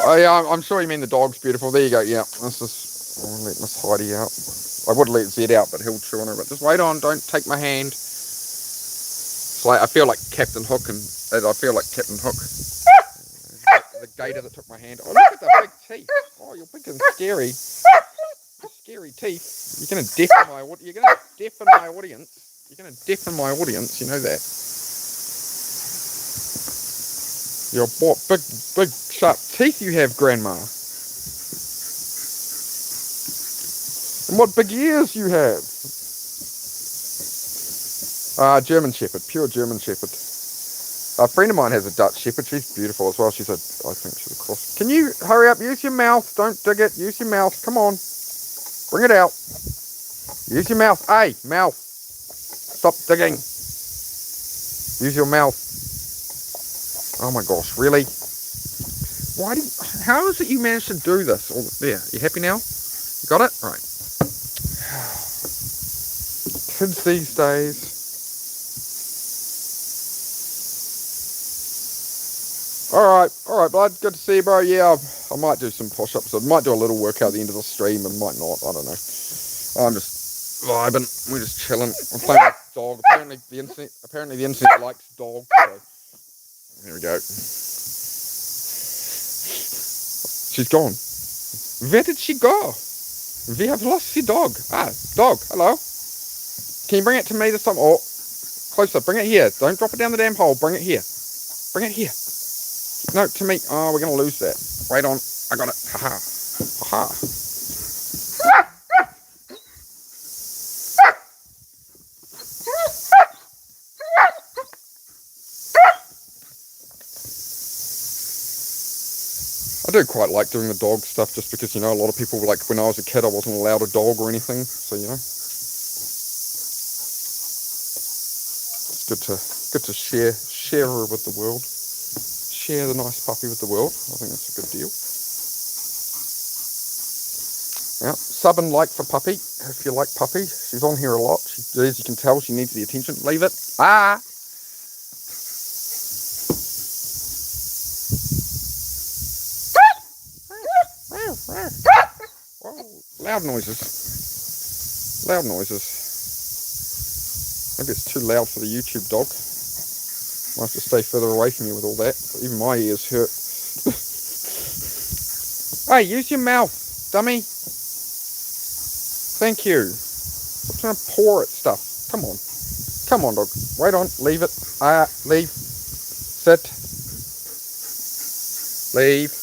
Oh, yeah, I'm sure you mean the dog's beautiful. There you go, yeah. Let's just let Miss Heidi out. I would let Zed out, but he'll chew on her. But just wait on, don't take my hand. It's like, I feel like Captain Hook, and I feel like Captain Hook. The gator that took my hand. Oh, look at the big teeth. Oh, you're big and scary. Scary teeth. You're gonna deafen my audience. You're gonna deafen my audience. You know that. Your big sharp teeth you have, Grandma. And what big ears you have. German Shepherd, pure German Shepherd. A friend of mine has a Dutch Shepherd. She's beautiful as well. I think she's a cross. Can you hurry up? Use your mouth. Don't dig it. Use your mouth. Come on. Bring it out. Use your mouth. Hey, mouth. Stop digging. Use your mouth. Oh my gosh, really? How is it you managed to do this? Oh, there, you happy now? You got it? Right. Kids these days. Alright, bud. Good to see you, bro. Yeah, I might do some push-ups. I might do a little workout at the end of the stream and might not. I don't know. I'm just vibing. We're just chilling. I'm playing with dog. Apparently the internet likes dogs. So there we go. She's gone. Where did she go? We have lost the dog. Dog, hello. Can you bring it to me this time? Oh, closer. Bring it here. Don't drop it down the damn hole. Bring it here. Bring it here. No, to me. Oh, we're going to lose that. Wait on. I got it. Haha. Haha. I do quite like doing the dog stuff just because, you know, a lot of people, like when I was a kid, I wasn't allowed a dog or anything. So, you know, it's good to share her with the world. Share the nice puppy with the world. I think that's a good deal. Yeah, sub and like for Puppy if you like Puppy. She's on here a lot. As you can tell, she needs the attention. Leave it. Ah. Oh, loud noises. Loud noises. Maybe it's too loud for the YouTube dog. Might have to stay further away from you with all that. Even my ears hurt. Hey, use your mouth, dummy. Thank you. Stop trying to paw at stuff. Come on. Come on, dog. Wait on. Leave it. Leave. Sit. Leave.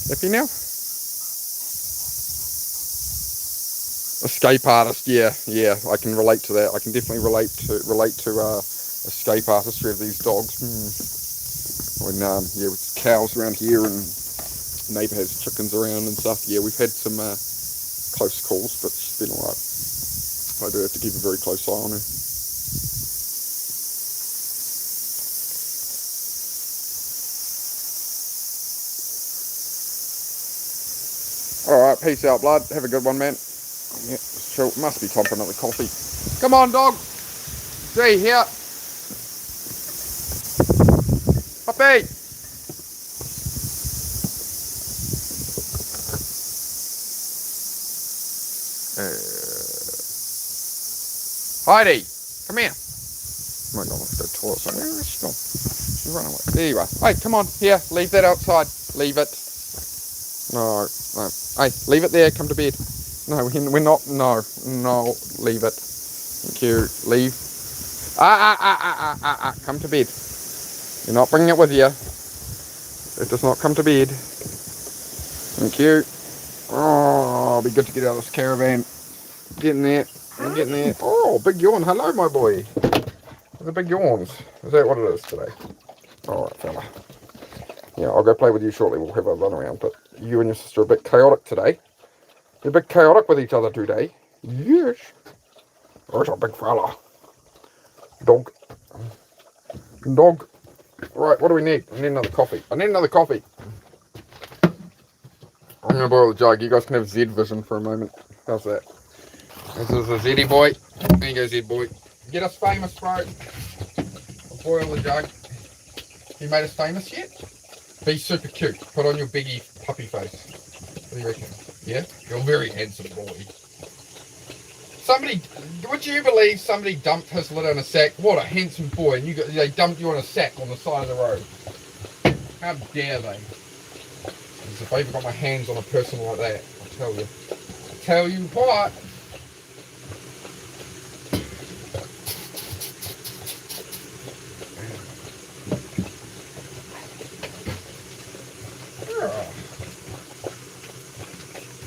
Happy now? Escape artist, yeah, I can relate to that. I can definitely relate to escape artistry of these dogs. When with cows around here and neighbour has chickens around and stuff. Yeah, we've had some close calls, but she's been alright. I do have to keep a very close eye on her. Alright, peace out, blood. Have a good one, man. Yeah, chill. Must be time for another coffee. Come on, dog. See, here. Puppy! Heidi, come here. Oh my God, let's go toilet somewhere. Where's she gone? She run away. There you are. Hey, come on, here, leave that outside. Leave it. No, no. Hey, leave it there, come to bed. No, we're not, no, leave it. Thank you, leave. Come to bed. You're not bringing it with you. It does not come to bed. Thank you. Oh, it'll be good to get out of this caravan. Getting there. I'm getting there. Oh, big yawn. Hello, my boy. The big yawns. Is that what it is today? Alright, fella. Yeah, I'll go play with you shortly. We'll have a run around. But you and your sister are a bit chaotic today. You're a bit chaotic with each other today. Yes. There's a big fella. Dog. Dog. Right, what do we need? I need another coffee. I'm going to boil the jug. You guys can have Z vision for a moment. How's that? This is a Zeddy boy. There you go, Zed boy. Get us famous, bro. I'll boil the jug. You made us famous yet? Be super cute. Put on your biggie puppy face. What do you reckon? Yeah? You're a very handsome boy. Somebody, would you believe somebody dumped his litter in a sack? What a handsome boy. And they dumped you in a sack on the side of the road. How dare they? As if I even got my hands on a person like that. I tell you. I tell you what.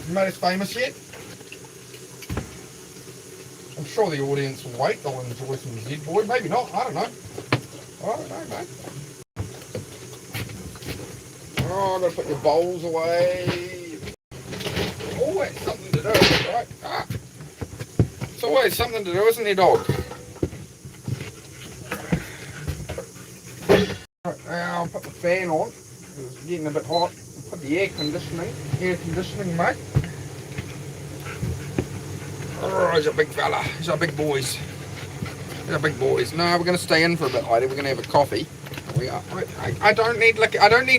You made us famous yet? I'm sure the audience will wait. They'll enjoy some Z boy. Maybe not. I don't know. Mate. Oh, I've got to put your bowls away. Always something to do, right? It's always something to do, isn't there, dog? Right, now I'll put the fan on. It's getting a bit hot. Put the air conditioning, mate. Oh, he's a big fella. He's our big boys. No, we're going to stay in for a bit, Heidi. We're going to have a coffee. We are. I don't need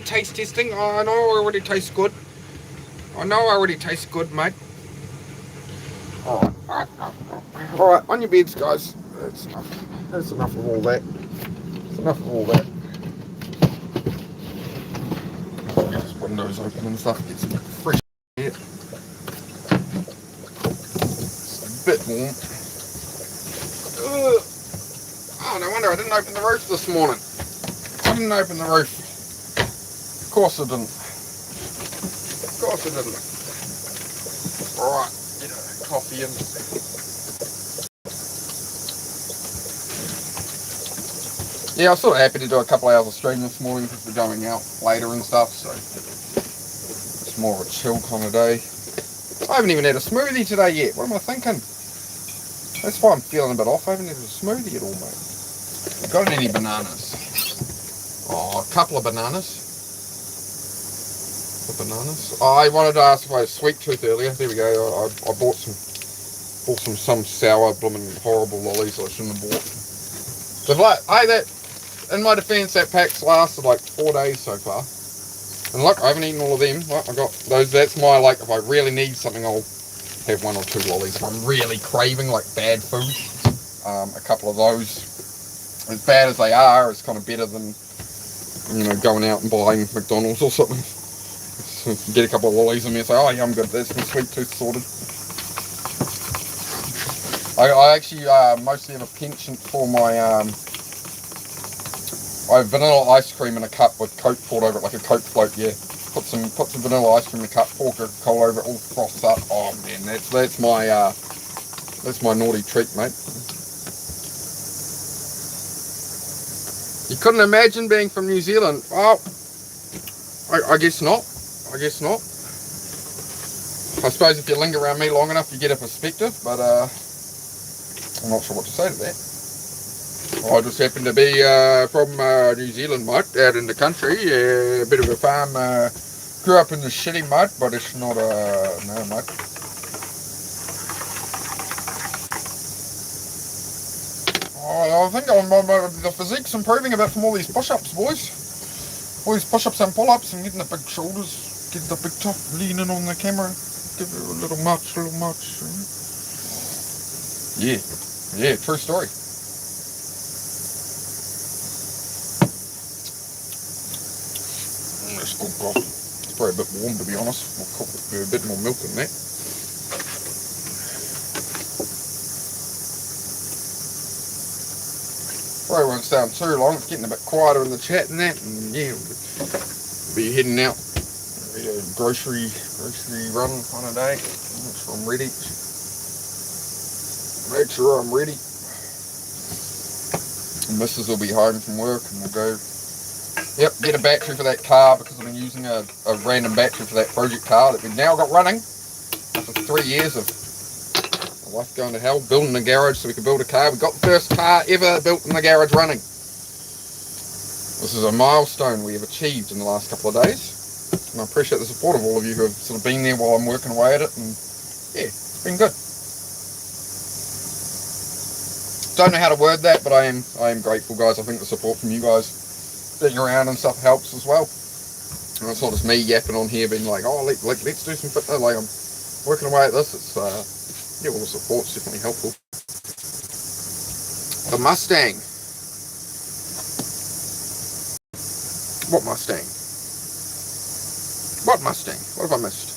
taste testing. I know I already taste good. Mate. All right. On your beds, guys. That's enough. That's enough of all that. Get his windows open and stuff. Get some fresh air. It's a bit warm. Ugh. Oh, no wonder I didn't open the roof this morning. Of course I didn't. Alright, get a coffee in. Yeah, I was sort of happy to do a couple hours of stream this morning because we're going out later and stuff, so it's more of a chill kind of day. I haven't even had a smoothie today yet. What am I thinking? That's why I'm feeling a bit off. I haven't had a smoothie at all, mate. Got any bananas? Oh, a couple of bananas. I wanted to ask if I had sweet tooth earlier. There we go. I bought some sour blooming horrible lollies I shouldn't have bought. But in my defence, that pack's lasted like 4 days so far. And look, I haven't eaten all of them. Look, I got those. That's my, like, if I really need something, I'll have 1 or 2 lollies. If I'm really craving like bad food, a couple of those. As bad as they are, it's kind of better than, going out and buying McDonald's or something. So get a couple of lollies in there and say, oh yeah, I'm good, that's my sweet tooth sorted. I actually mostly have a penchant for my I have vanilla ice cream in a cup with Coke poured over it, like a Coke float, yeah. Put some vanilla ice cream in a cup, pour Coca-Cola over it, all frothed up. Oh man, that's my naughty treat, mate. You couldn't imagine being from New Zealand? Well, I guess not. I suppose if you linger around me long enough, you get a perspective, but I'm not sure what to say to that. I just happen to be from New Zealand, mate, out in the country, a bit of a farm. Grew up in the city, mate, but it's not no, mate. Oh, I think the physique's improving a bit from all these push-ups, boys. all these push-ups and pull-ups and getting the big shoulders, getting the big top, leaning on the camera, give it a little much. Yeah, true story. That's good, God. It's probably a bit warm, to be honest. We'll cook with a bit more milk in that. Probably won't stay on too long. It's getting a bit quieter in the chat and that. And yeah, we'll be heading out. A grocery run kind of day. Make sure I'm ready. And Mrs. will be home from work and we'll go, yep, get a battery for that car because I've been using a random battery for that project car that we've now got running after 3 years of my life going to hell, building a garage so we could build a car. We got the first car ever built in the garage running. This is a milestone we have achieved in the last couple of days. And I appreciate the support of all of you who have sort of been there while I'm working away at it, and yeah, it's been good. Don't know how to word that, but I am grateful, guys. I think the support from you guys being around and stuff helps as well. And it's not just me yapping on here being like, oh, let's do some fitness, like I'm working away at this. It's yeah, all the support's definitely helpful. The Mustang. What Mustang? What Mustang? What have I missed?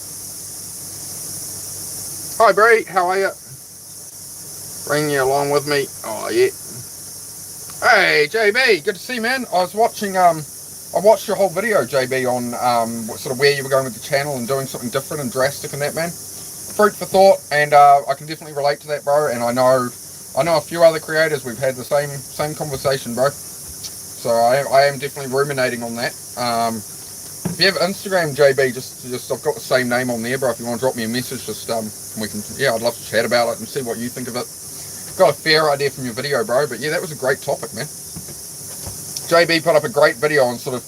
Hi, Bree. How are you? Bringing you along with me. Oh, yeah. Hey, JB. Good to see you, man. I was watching, I watched your whole video, JB, on sort of where you were going with the channel and doing something different and drastic and that, man. Fruit for thought, and I can definitely relate to that, bro. And I know a few other creators. We've had the same conversation, bro. So I am definitely ruminating on that. If you have Instagram, JB, just I've got the same name on there, bro. If you want to drop me a message, just we can, yeah, I'd love to chat about it and see what you think of it. Got a fair idea from your video, bro. But yeah, that was a great topic, man. JB put up a great video on sort of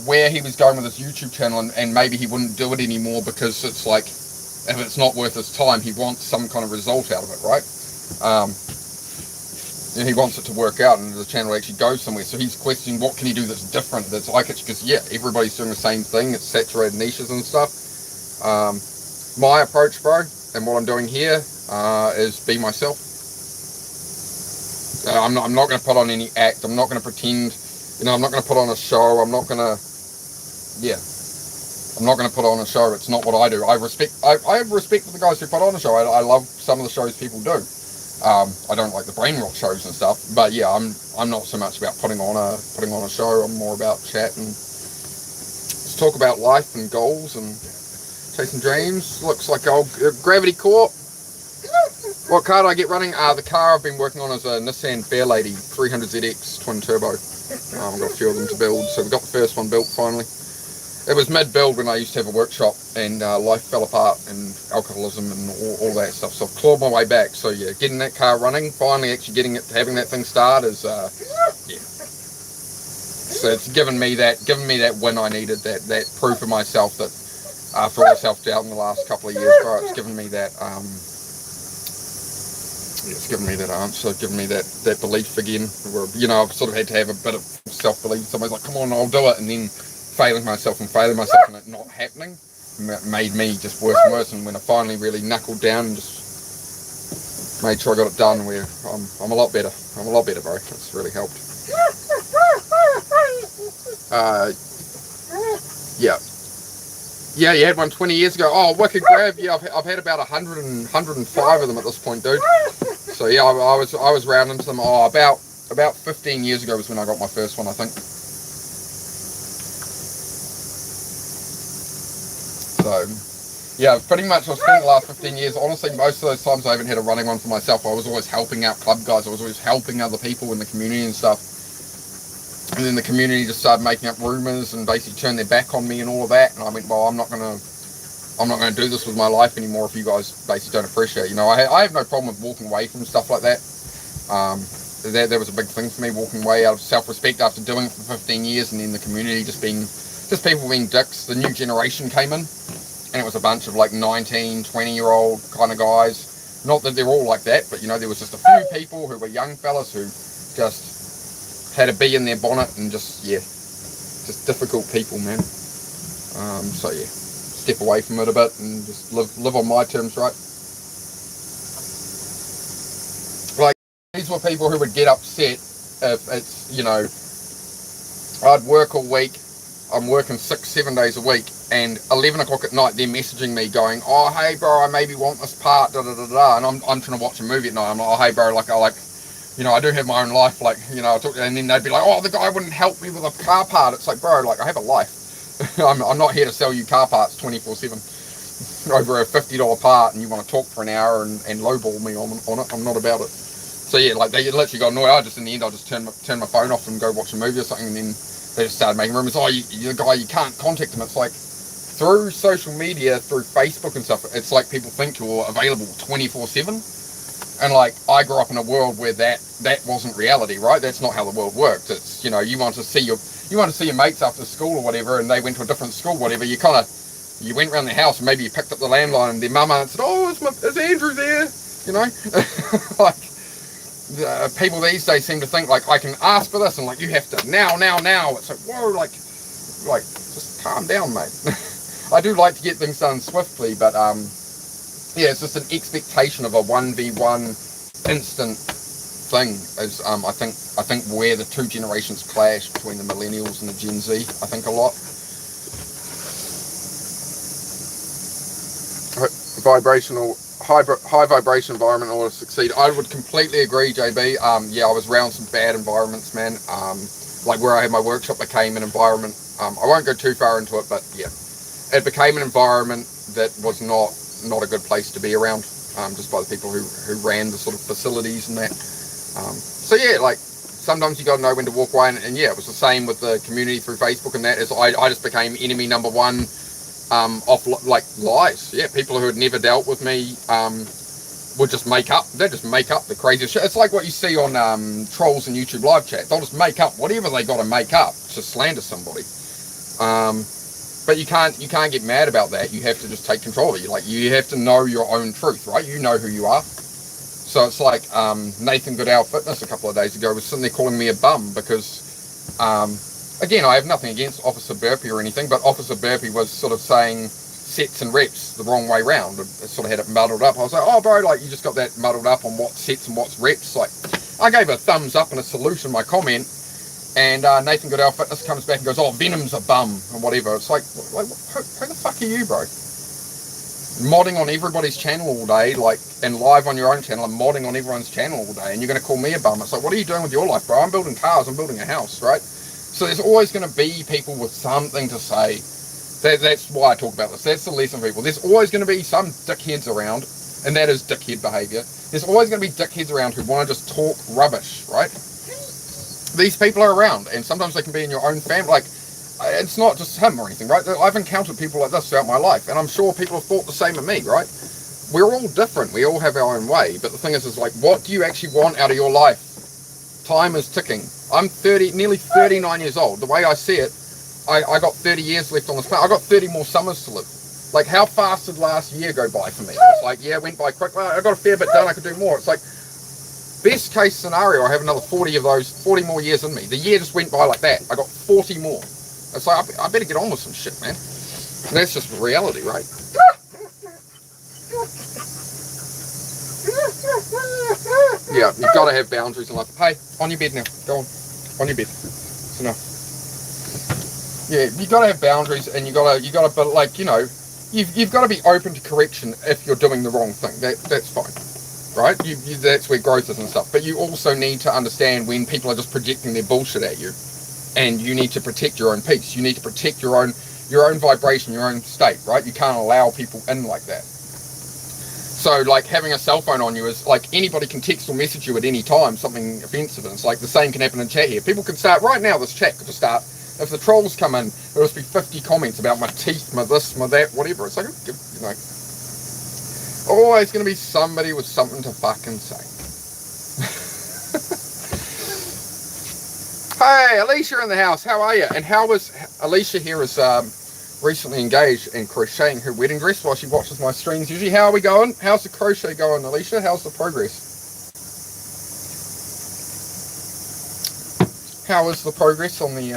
where he was going with his YouTube channel, and maybe he wouldn't do it anymore because it's like, if it's not worth his time, he wants some kind of result out of it, right? And he wants it to work out and the channel actually goes somewhere. So he's questioning what can he do that's different, that's like it, because yeah, everybody's doing the same thing. It's saturated niches and stuff. My approach, bro, and what I'm doing here is be myself. I'm not going to put on any act. I'm not going to pretend. You know, I'm not going to put on a show. I'm not going to put on a show. It's not what I do. I have respect for the guys who put on a show. I love some of the shows people do. I don't like the brain rot shows and stuff, but yeah, I'm not so much about putting on a show. I'm more about chat and just talk about life and goals and chasing dreams. Looks like old Gravity Core. What car did I get running? The car I've been working on is a Nissan Fairlady 300ZX twin turbo. I've got a few of them to build, so we got the first one built finally. It was mid-build when I used to have a workshop, and life fell apart, and alcoholism and all that stuff. So I've clawed my way back. So yeah, getting that car running, finally actually having that thing start is yeah. So it's given me that win I needed, that proof of myself that after all the self-doubt in the last couple of years, bro, it's given me that it's given me that answer, given me that belief again. Where, you know, I've sort of had to have a bit of self-belief. Somebody's like, come on, I'll do it, and then failing myself and it not happening made me just worse and worse. And when I finally really knuckled down and just made sure I got it done, where I'm a lot better. I'm a lot better, bro. It's really helped. Yeah, you had one 20 years ago. Oh, wicked grab. Yeah, I've had about 105 of them at this point, dude. So yeah, I was rounding to them. Oh, about 15 years ago was when I got my first one, I think. So, yeah, pretty much I've spent the last 15 years, honestly, most of those times I haven't had a running one for myself. I was always helping out club guys. I was always helping other people in the community and stuff. And then the community just started making up rumours and basically turned their back on me and all of that. And I went, well, I'm not gonna do this with my life anymore if you guys basically don't appreciate it. You know, I have no problem with walking away from stuff like that. That was a big thing for me, walking away out of self-respect after doing it for 15 years, and then the community just people being dicks. The new generation came in, and it was a bunch of like 19, 20-year-old kind of guys. Not that they're all like that, but you know, there was just a few people who were young fellas who just had a bee in their bonnet and just, yeah, just difficult people, man. So yeah, step away from it a bit and just live on my terms, right? Like, these were people who would get upset if it's, you know, I'd work all week, I'm working 6-7 days a week, and 11 o'clock at night they're messaging me going, oh hey bro, I maybe want this part, da da da da, and I'm trying to watch a movie at night. I'm like, oh hey bro, like you know, I do have my own life, like, you know, and then they'd be like, oh, the guy wouldn't help me with a car part. It's like, bro, like, I have a life. I'm not here to sell you car parts 24/7 over a $50 part, and you want to talk for an hour and lowball me on it. I'm not about it. So yeah, like, they literally got annoyed. In the end, I just turn my phone off and go watch a movie or something, and then they just started making rumors. Oh, you're the guy, you can't contact him. It's like, through social media, through Facebook and stuff, it's like people think you're available 24/7. And like, I grew up in a world where that wasn't reality, right? That's not how the world worked. It's, you know, you want to see your mates after school or whatever, and they went to a different school, whatever. You went around the house and maybe you picked up the landline and their mum answered, oh, is Andrew there? You know, like, people these days seem to think like, I can ask for this, and like, you have to now. It's like, whoa, like just calm down, mate. I do like to get things done swiftly, but yeah, it's just an expectation of a 1v1 instant thing is I think where the two generations clash between the millennials and the Gen Z, I think a lot. High vibration environment in order to succeed. I would completely agree, JB. Yeah, I was around some bad environments, man. Like where I had my workshop became an environment. I won't go too far into it, but yeah, it became an environment that was not a good place to be around, just by the people who ran the sort of facilities and that. So yeah, like, sometimes you got to know when to walk away, and yeah, it was the same with the community through Facebook and that. Is I just became enemy number one off like lies. Yeah, people who had never dealt with me would just make up. They just make up the craziest shit. It's like what you see on trolls and YouTube live chat. They'll just make up whatever they got to make up to slander somebody. But you can't get mad about that. You have to just take control of it. Like, you have to know your own truth, right? You know who you are. So it's like Nathan Goodell Fitness a couple of days ago was sitting there calling me a bum because, again, I have nothing against Officer Burpee or anything, but Officer Burpee was sort of saying sets and reps the wrong way round. It sort of had it muddled up. I was like, oh, bro, like, you just got that muddled up on what's sets and what's reps. Like, I gave a thumbs up and a solution, my comment. And Nathan Goodell Fitness comes back and goes, oh, Venom's a bum, and whatever. It's like who the fuck are you, bro? Modding on everybody's channel all day, like, and live on your own channel, and modding on everyone's channel all day, and you're going to call me a bum. It's like, what are you doing with your life, bro? I'm building cars, I'm building a house, right? So there's always going to be people with something to say. That's why I talk about this. That's the lesson for people. There's always going to be some dickheads around, and that is dickhead behavior. There's always going to be dickheads around who want to just talk rubbish, right? These people are around, and sometimes they can be in your own family. Like, it's not just him or anything, right? I've encountered people like this throughout my life, and I'm sure people have thought the same of me, right? We're all different. We all have our own way. But the thing is like, what do you actually want out of your life? Time is ticking. I'm nearly 39 years old. The way I see it, I got 30 years left on this planet. I got 30 more summers to live. Like, how fast did last year go by for me? It's like, yeah, it went by quick. I got a fair bit done. I could do more. It's like, best case scenario, I have another 40 more years in me. The year just went by like that. I got 40 more. It's like, I better get on with some shit, man. And that's just reality, right? Yeah, you've got to have boundaries in life. Hey, on your bed now. Go on your bed. It's enough. Yeah, you got to have boundaries, and you got to, but like, you know, you've got to be open to correction if you're doing the wrong thing. That's fine. Right? That's where growth is and stuff. But you also need to understand when people are just projecting their bullshit at you, and you need to protect your own peace. You need to protect your own vibration, your own state, right? You can't allow people in like that. So, like, having a cell phone on you is like, anybody can text or message you at any time, something offensive, and it's like the same can happen in chat here. People can start right now. This chat could just start. If the trolls come in, there'll just be 50 comments about my teeth, my this, my that, whatever. It's like, you know. Always going to be somebody with something to fucking say. Hey, Alicia in the house. How are you? And how was Alicia here is recently engaged in crocheting her wedding dress while she watches my streams usually. How are we going? How's the crochet going, Alicia? How's the progress? how is the progress on the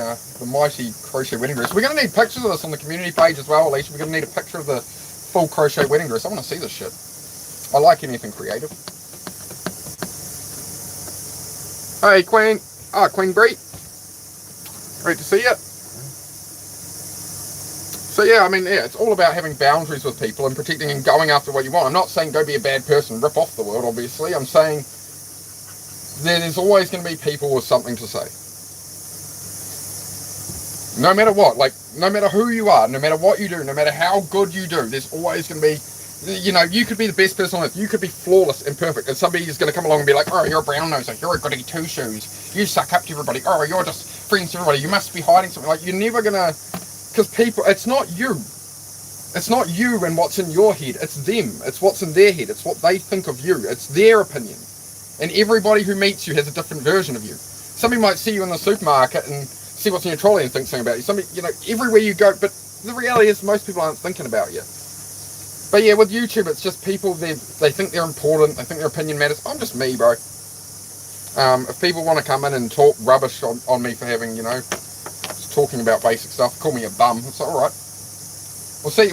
mighty crochet wedding dress? We're going to need pictures of this on the community page as well, Alicia. We're going to need a picture of the full crochet wedding dress. I want to see this shit. I like anything creative. Hey, Queen. Queen Bree. Great to see you. So yeah, I mean, yeah, it's all about having boundaries with people and protecting and going after what you want. I'm not saying go be a bad person, rip off the world, obviously. I'm saying there's always going to be people with something to say. No matter what, like, no matter who you are, no matter what you do, no matter how good you do, there's always going to be, you know, you could be the best person on earth. You could be flawless and perfect. And somebody is going to come along and be like, oh, you're a brown noser. You're a goody two-shoes. You suck up to everybody. Oh, you're just friends to everybody. You must be hiding something. Like, you're never going to, because people, it's not you. It's not you and what's in your head. It's them. It's what's in their head. It's what they think of you. It's their opinion. And everybody who meets you has a different version of you. Somebody might see you in the supermarket and see what's in your trolley and think something about you. Somebody, you know, everywhere you go. But the reality is most people aren't thinking about you. But yeah, with YouTube, it's just people, they think they're important. They think their opinion matters. I'm just me, bro. If people want to come in and talk rubbish on me for having, you know, just talking about basic stuff, call me a bum. It's all right.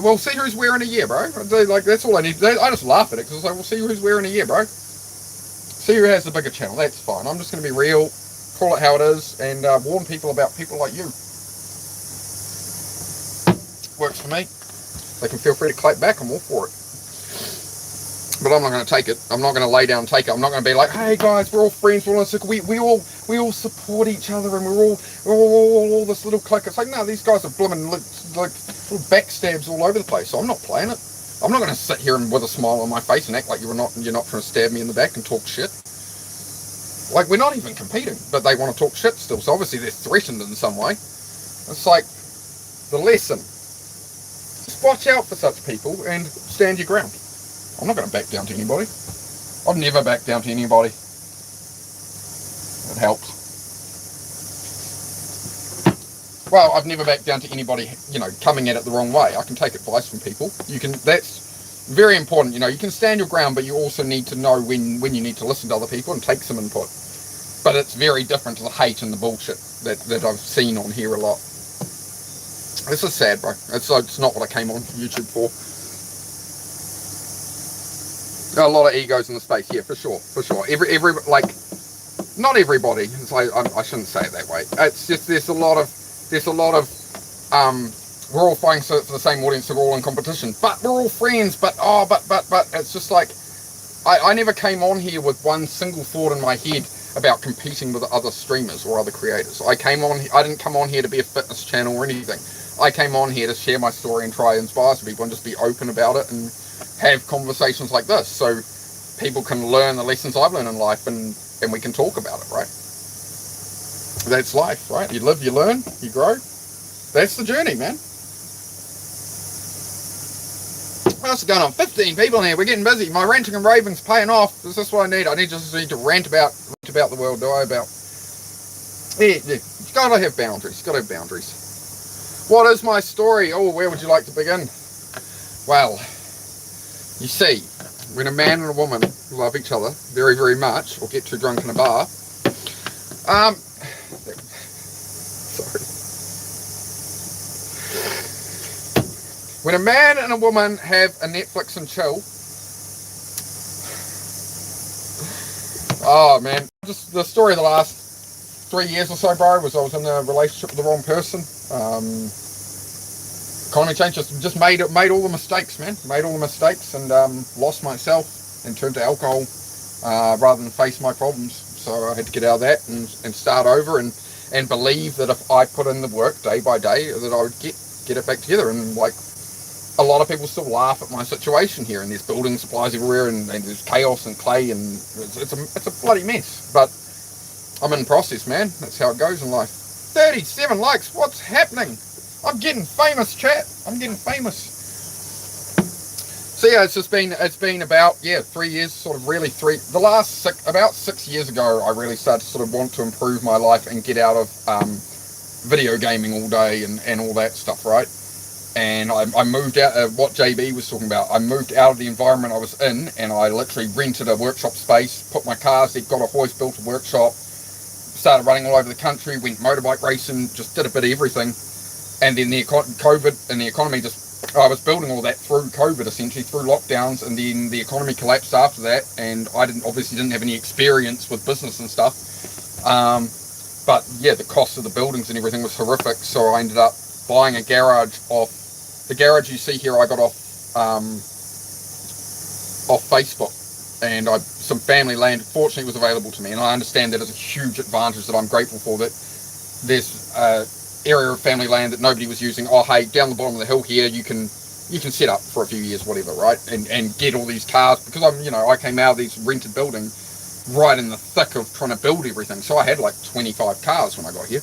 We'll see who's wearing a year, bro. Like, that's all I need. I just laugh at it because it's like, we'll see who's wearing a year, bro. See who has the bigger channel. That's fine. I'm just going to be real, call it how it is, and warn people about people like you. Works for me. They can feel free to clap back. I'm all for it. But I'm not going to take it. I'm not going to lay down and take it. I'm not going to be like, hey guys, we're all friends, we're all in a circle. We all support each other, and we're all this little clique. It's like, no, these guys are blooming like little backstabs all over the place. So I'm not playing it. I'm not going to sit here and with a smile on my face and act like you're not trying to stab me in the back and talk shit. Like, we're not even competing, but they want to talk shit still. So obviously they're threatened in some way. It's like the lesson. Just watch out for such people and stand your ground. I'm not going to back down to anybody. I've never backed down to anybody. It helps. Well, I've never backed down to anybody, you know, coming at it the wrong way. I can take advice from people. That's very important. You know, you can stand your ground, but you also need to know when you need to listen to other people and take some input. But it's very different to the hate and the bullshit that I've seen on here a lot. This is sad, bro. It's not what I came on YouTube for. A lot of egos in the space, yeah, for sure. Every like, not everybody. It's like, I shouldn't say it that way. It's just there's a lot of we're all fighting for the same audience. So we're all in competition, but we're all friends. But it's just like I never came on here with one single thought in my head about competing with other streamers or other creators. I didn't come on here to be a fitness channel or anything. I came on here to share my story and try to inspire some people and just be open about it and have conversations like this so people can learn the lessons I've learned in life and we can talk about it, right? That's life, right? You live, you learn, you grow. That's the journey, man. What else is going on? 15 people in here. We're getting busy. My ranting and raving's paying off. Is this what I need? I just need to rant about the world, do I? Yeah. You gotta have boundaries. What is my story? Oh, where would you like to begin? Well, you see, when a man and a woman love each other very, very much, or get too drunk in a bar, sorry. When a man and a woman have a Netflix and chill, oh man, just the story of the last 3 years or so, bro, was I was in a relationship with the wrong person. Economy change, just made all the mistakes, man. Made all the mistakes and lost myself and turned to alcohol rather than face my problems. So I had to get out of that and start over and believe that if I put in the work day by day, that I would get it back together. And like a lot of people still laugh at my situation here, and there's building supplies everywhere, and there's chaos and clay, and it's a bloody mess. But I'm in the process, man. That's how it goes in life. 37 likes. What's happening? I'm getting famous, chat. I'm getting famous. So yeah, it's been about 3 years, sort of really about 6 years ago, I really started to sort of want to improve my life and get out of video gaming all day and all that stuff, right? And I moved out of what JB was talking about. I moved out of the environment I was in, and I literally rented a workshop space, put my cars there, got a hoist, built a workshop, started running all over the country, went motorbike racing, just did a bit of everything. And then the COVID and the economy I was building all that through COVID, essentially, through lockdowns, and then the economy collapsed after that, and I obviously didn't have any experience with business and stuff. But yeah, the cost of the buildings and everything was horrific, so I ended up buying a garage the garage you see here I got off Facebook, and some family land fortunately was available to me, and I understand that as a huge advantage that I'm grateful for, that there's area of family land that nobody was using. Oh hey, down the bottom of the hill here you can set up for a few years, whatever, right, and get all these cars, because I came out of these rented building right in the thick of trying to build everything, so I had like 25 cars when I got here.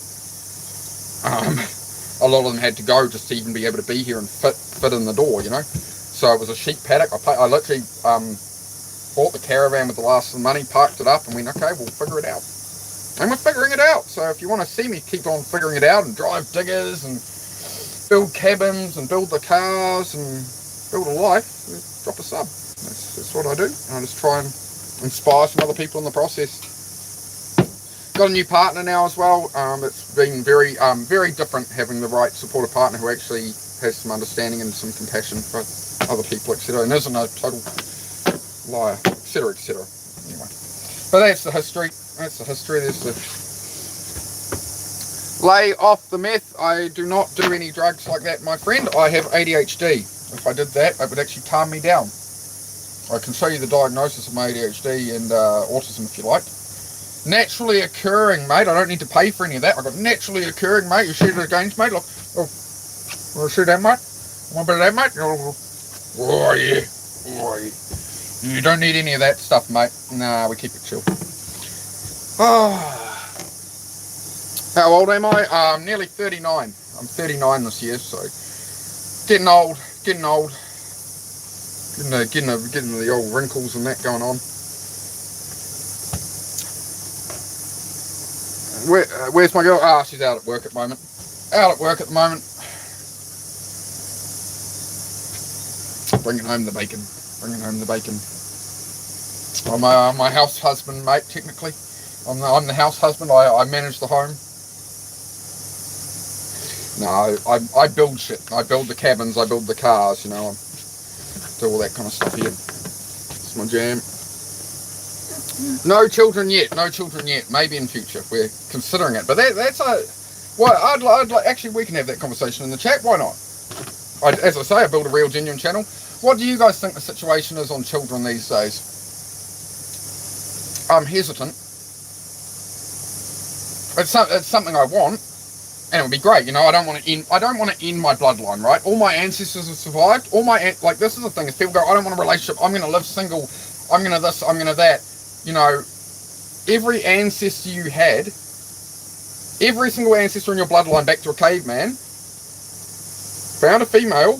A lot of them had to go just to even be able to be here and fit in the door, so it was a sheep paddock. I literally bought the caravan with the last of the money, parked it up, and went, okay, we'll figure it out. And we're figuring it out. So if you want to see me keep on figuring it out and drive diggers and build cabins and build the cars and build a life, drop a sub. That's what I do. And I just try and inspire some other people in the process. Got a new partner now as well. It's been very different having the right supportive partner who actually has some understanding and some compassion for other people, etc. And isn't a total liar, etc., etc. Anyway, but that's the history. There's the lay off the meth. I do not do any drugs like that, my friend. I have ADHD. If I did that, it would actually calm me down. I can show you the diagnosis of my ADHD and autism if you like. Naturally occurring, mate. I don't need to pay for any of that. I've got naturally occurring, mate. You shoot it against, mate. Look. Oh, want to shoot that, mate? Want a bit of that, mate? Oh, yeah. Oh, yeah. You don't need any of that stuff, mate. Nah, we keep it chill. Oh. How old am I? I'm nearly 39. I'm 39 this year, so getting old. Getting the old wrinkles and that going on. Where's my girl? She's out at work at the moment. Bringing home the bacon. I'm my house husband, mate, technically. I'm the house husband. I manage the home. No, I build shit. I build the cabins. I build the cars, I do all that kind of stuff here. It's my jam. No children yet. Maybe in future. We're considering it. But that's I'd like, actually, we can have that conversation in the chat. Why not? As I say, I build a real, genuine channel. What do you guys think the situation is on children these days? I'm hesitant. It's something I want, and it would be great. I don't want to end my bloodline, right? All my ancestors have survived. This is the thing: is people go, I don't want a relationship. I'm going to live single. I'm going to this. I'm going to that. Every ancestor you had, every single ancestor in your bloodline back to a caveman, found a female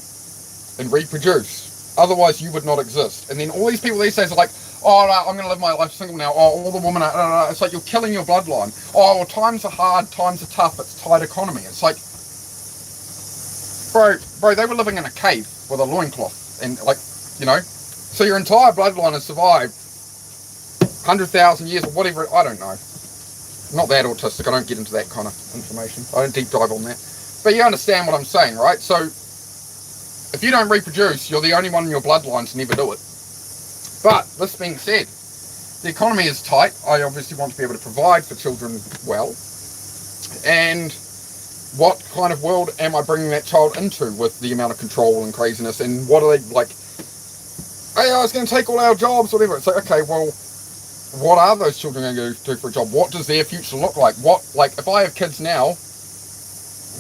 and reproduced. Otherwise, you would not exist. And then all these people these days are like, oh, no, I'm going to live my life single now. Oh, all the women are... It's like you're killing your bloodline. Oh, well, times are hard, times are tough, it's tight economy. It's like, bro, they were living in a cave with a loincloth. And, so your entire bloodline has survived 100,000 years or whatever. I don't know. I'm not that autistic. I don't get into that kind of information. I don't deep dive on that. But you understand what I'm saying, right? So, if you don't reproduce, you're the only one in your bloodline to never do it. But, this being said, the economy is tight. I obviously want to be able to provide for children well. And what kind of world am I bringing that child into with the amount of control and craziness? And what are they, like, hey, I was going to take all our jobs, whatever. It's like, okay, well, what are those children going to do for a job? What does their future look like? If I have kids now,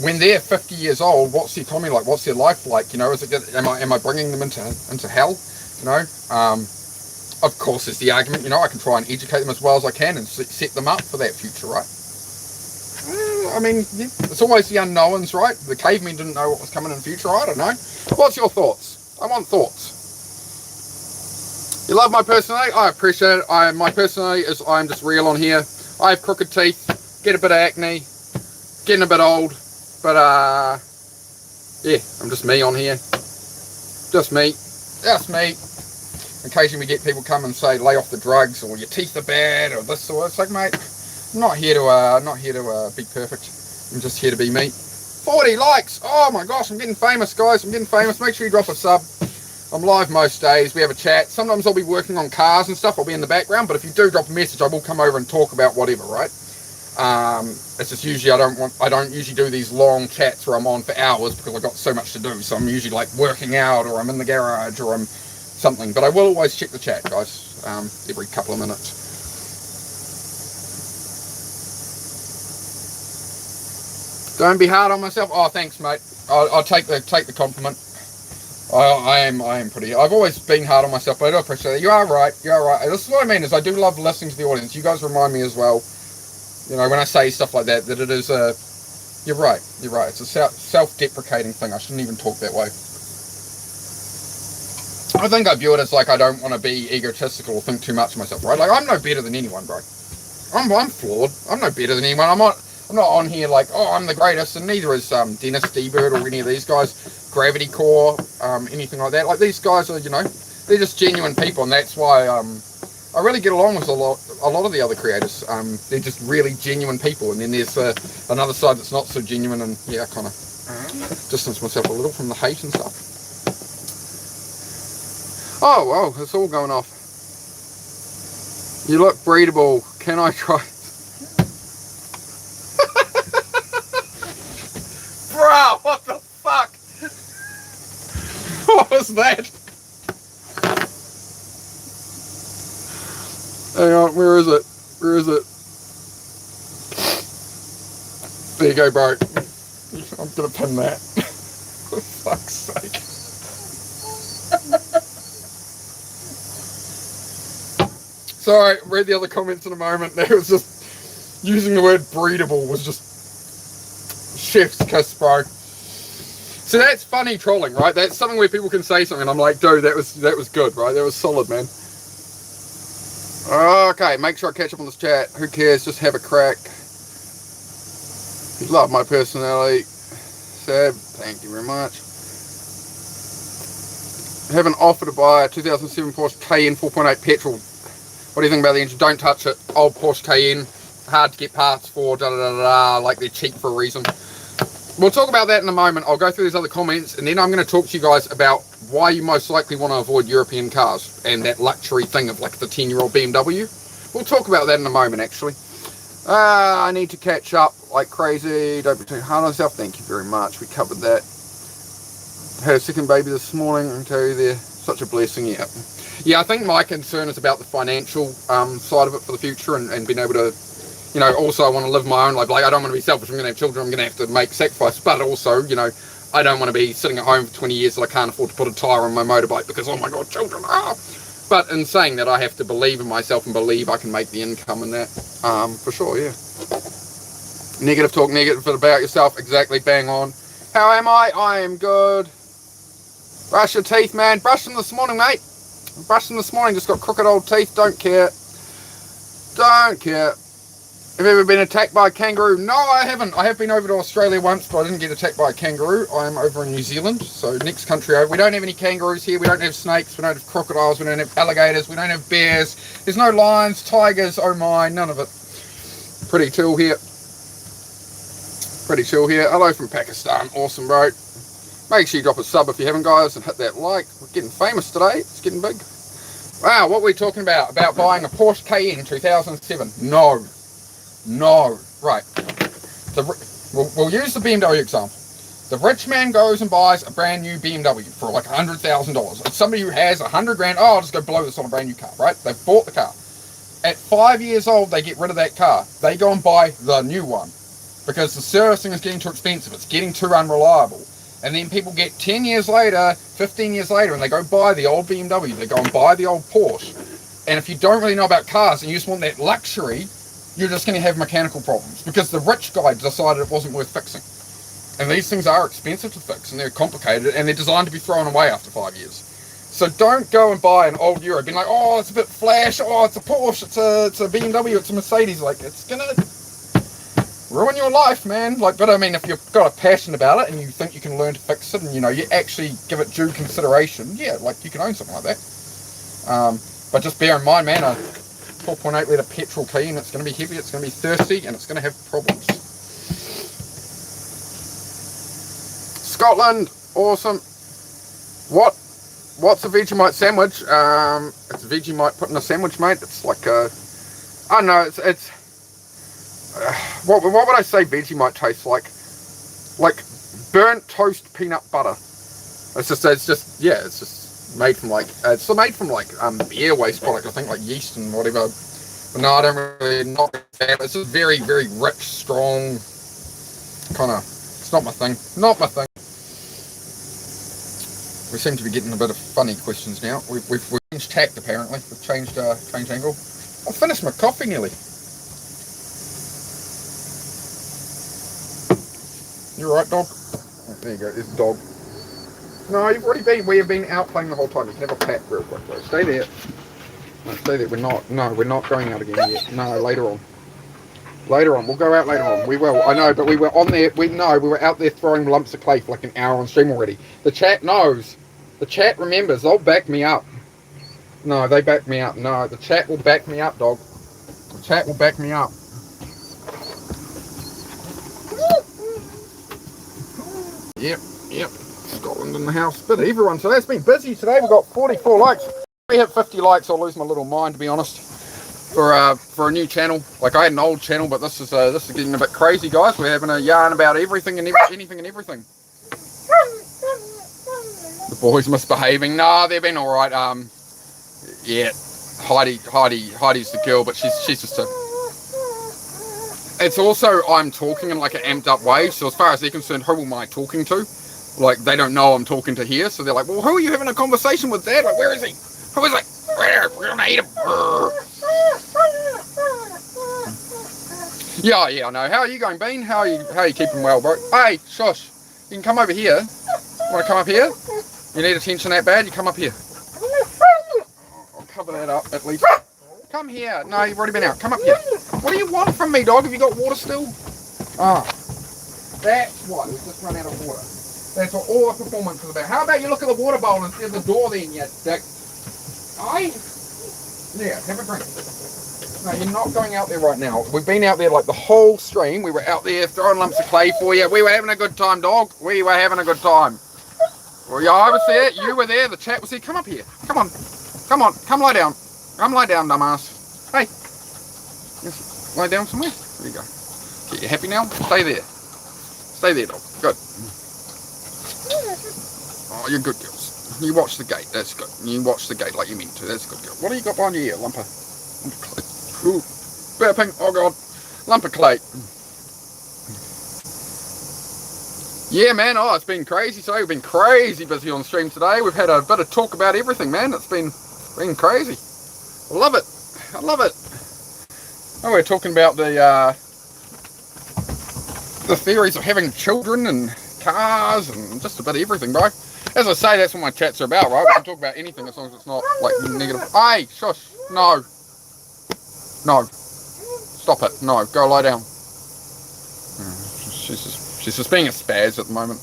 when they're 50 years old, what's the economy like? What's their life like? Is it? Am I bringing them into hell? Of course, there's the argument. I can try and educate them as well as I can and set them up for that future, right? It's always the unknowns, right? The cavemen didn't know what was coming in the future. I don't know. What's your thoughts? I want thoughts. You love my personality? I appreciate it. My personality is I'm just real on here. I have crooked teeth, get a bit of acne, getting a bit old, but yeah, I'm just me on here. Just me. Occasionally we get people come and say, lay off the drugs, or your teeth are bad, or this, or it's like, mate, I'm not here to be perfect. I'm just here to be me. 40 likes. Oh my gosh, I'm getting famous, guys. I'm getting famous. Make sure you drop a sub. I'm live most days. We have a chat. Sometimes I'll be working on cars and stuff. I'll be in the background. But if you do drop a message, I will come over and talk about whatever, right? It's just usually I don't usually do these long chats where I'm on for hours because I've got so much to do. So I'm usually like working out, or I'm in the garage, or I'm something. But I will always check the chat, guys, every couple of minutes. Don't be hard on myself. Oh, thanks, mate. I'll take the compliment. I am pretty. I've always been hard on myself, but I do appreciate it. You are right. This is what I mean. Is I do love listening to the audience. You guys remind me as well. You know, when I say stuff like that, that it is a. You're right. It's a self-deprecating thing. I shouldn't even talk that way. I think I view it as like I don't want to be egotistical or think too much of myself, right? Like I'm no better than anyone, bro. I'm flawed. I'm no better than anyone. I'm not on here like, oh, I'm the greatest, and neither is Dennis D-Bird or any of these guys, Gravity Core, anything like that. Like these guys are, you know, they're just genuine people, and that's why I really get along with a lot of the other creators. They're just really genuine people, and then there's another side that's not so genuine, and yeah, I kind of distance myself a little from the hate and stuff. Oh, wow, it's all going off. You look breedable. Can I try? Bro, what the fuck? What was that? Hang on, where is it? There you go, bro. I'm gonna pin that. For fuck's sake. Sorry, read the other comments in a moment. There was just using the word breedable was just chef's kiss, bro. So that's funny trolling, right? That's something where people can say something and I'm like, dude, that was good, right? That was solid, man. Okay, make sure I catch up on this chat. Who cares? Just have a crack. You love my personality. Sab, thank you very much. I have an offer to buy a 2007 Porsche Cayenne 4.8 petrol. What do you think about the engine? Don't touch it. Old Porsche Cayenne. Hard to get parts for, like they're cheap for a reason. We'll talk about that in a moment. I'll go through these other comments, and then I'm going to talk to you guys about why you most likely want to avoid European cars and that luxury thing of like the 10-year-old BMW. We'll talk about that in a moment, actually. I need to catch up like crazy. Don't be too hard on yourself. Thank you very much. We covered that. Had a second baby this morning. I can tell you they're such a blessing. Yeah, I think my concern is about the financial side of it for the future and being able to, you know, also I want to live my own life. Like, I don't want to be selfish. I'm going to have children. I'm going to have to make sacrifice. But also, you know, I don't want to be sitting at home for 20 years that I can't afford to put a tyre on my motorbike because, oh my God, children. But in saying that, I have to believe in myself and believe I can make the income in that. For sure, yeah. Negative talk, negative about yourself. Exactly, bang on. How am I? I am good. Brush your teeth, man. Brushed them this morning, mate. Brushed them this morning. Just got crooked old teeth. Don't care. Have you ever been attacked by a kangaroo? No, I haven't. I have been over to Australia once, but I didn't get attacked by a kangaroo. I am over in New Zealand, so next country over. We don't have any kangaroos here. We don't have snakes. We don't have crocodiles. We don't have alligators. We don't have bears. There's no lions, tigers, oh my, none of it. Pretty chill here. Hello from Pakistan. Awesome, bro. Make sure you drop a sub if you haven't, guys, and hit that like. We're getting famous today. It's getting big. Wow, what are we talking about? About buying a Porsche Cayenne 2007. No. Right. We'll use the BMW example. The rich man goes and buys a brand new BMW for like $100,000. It's somebody who has $100,000. Oh, I'll just go blow this on a brand new car, right? They've bought the car. At 5 years old, they get rid of that car. They go and buy the new one because the servicing is getting too expensive. It's getting too unreliable. And then people get 10 years later, 15 years later, and they go buy the old BMW. They go and buy the old Porsche. And if you don't really know about cars and you just want that luxury, you're just going to have mechanical problems because the rich guy decided it wasn't worth fixing. And these things are expensive to fix and they're complicated and they're designed to be thrown away after 5 years. So don't go and buy an old Euro being like, oh, it's a bit flash, oh, it's a Porsche, it's a BMW, it's a Mercedes. Like, it's going to ruin your life, man. Like, but I mean, if you've got a passion about it and you think you can learn to fix it and, you know, you actually give it due consideration, yeah, like you can own something like that. But just bear in mind, man, 4.8 litre petrol key, and it's going to be heavy, it's going to be thirsty, and it's going to have problems. Scotland, awesome. What's a Vegemite sandwich? It's a Vegemite put in a sandwich, mate. It's like a, I don't know, it's what would I say Vegemite tastes like? Like burnt toast peanut butter. It's just yeah, it's just made from like beer waste product, I think, like yeast and whatever. But no, I don't really, not that. It's just very, very rich, strong, kind of, it's not my thing, not my thing. We seem to be getting a bit of funny questions now. We've changed tact, apparently. We've changed angle. I've finished my coffee nearly. You right, dog? Oh, there you go, there's the dog. No, we have been out playing the whole time. You can have a pat real quick, though. Stay there. No, stay there. We're not going out again yet. No, later on. Later on. We'll go out later on. We will. I know, but we were on there. We were out there throwing lumps of clay for like an hour on stream already. The chat knows. The chat remembers. They'll back me up. No, they back me up. No, the chat will back me up, dog. The chat will back me up. Yep. Scotland in the house. Bit of everyone. So that's been busy today. We've got 44 likes. If we hit 50 likes, I'll lose my little mind, to be honest. For a new channel. Like, I had an old channel, but this is getting a bit crazy, guys. We're having a yarn about everything and anything and everything. The boys misbehaving. Nah, they've been all right. Yeah, Heidi's the girl, but she's just a. It's also, I'm talking in like an amped up way. So as far as they're concerned, who am I talking to? Like, they don't know I'm talking to here, so they're like, well, who are you having a conversation with, Dad? Like, where is he? Who is he? We're gonna eat him. Yeah, I know. How are you going, Bean? How are you keeping well, bro? Hey, shush. You can come over here. Want to come up here? You need attention that bad? You come up here. I'll cover that up, at least. Come here. No, you've already been out. Come up here. What do you want from me, dog? Have you got water still? Ah. That's what. We've just run out of water. That's what all the performance is about. How about you look at the water bowl instead of the door then, you dick? Yeah, have a drink. No, you're not going out there right now. We've been out there like the whole stream. We were out there throwing lumps of clay for you. We were having a good time, dog. We were having a good time. Well, yeah, I was there. You were there. The chat was there. Come up here. Come on. Come on. Come lie down. Come lie down, dumbass. Hey. Yes, lie down somewhere. There you go. Okay, you happy now? Stay there. Stay there, dog. Good. Oh, you're good, girls. You watch the gate. That's good. You watch the gate like you meant to. That's a good girl. What do you got behind your ear, lumper? Clay. Ooh. Burping. Oh, God. Lump of clay. Yeah, man. Oh, it's been crazy today. We've been crazy busy on stream today. We've had a bit of talk about everything, man. It's been crazy. I love it. I love it. Oh, we're talking about the theories of having children and cars and just a bit of everything, bro. As I say, that's what my chats are about, right? We can talk about anything as long as it's not like negative. Hey, shush. No. No. Stop it. No. Go lie down. She's just being a spaz at the moment.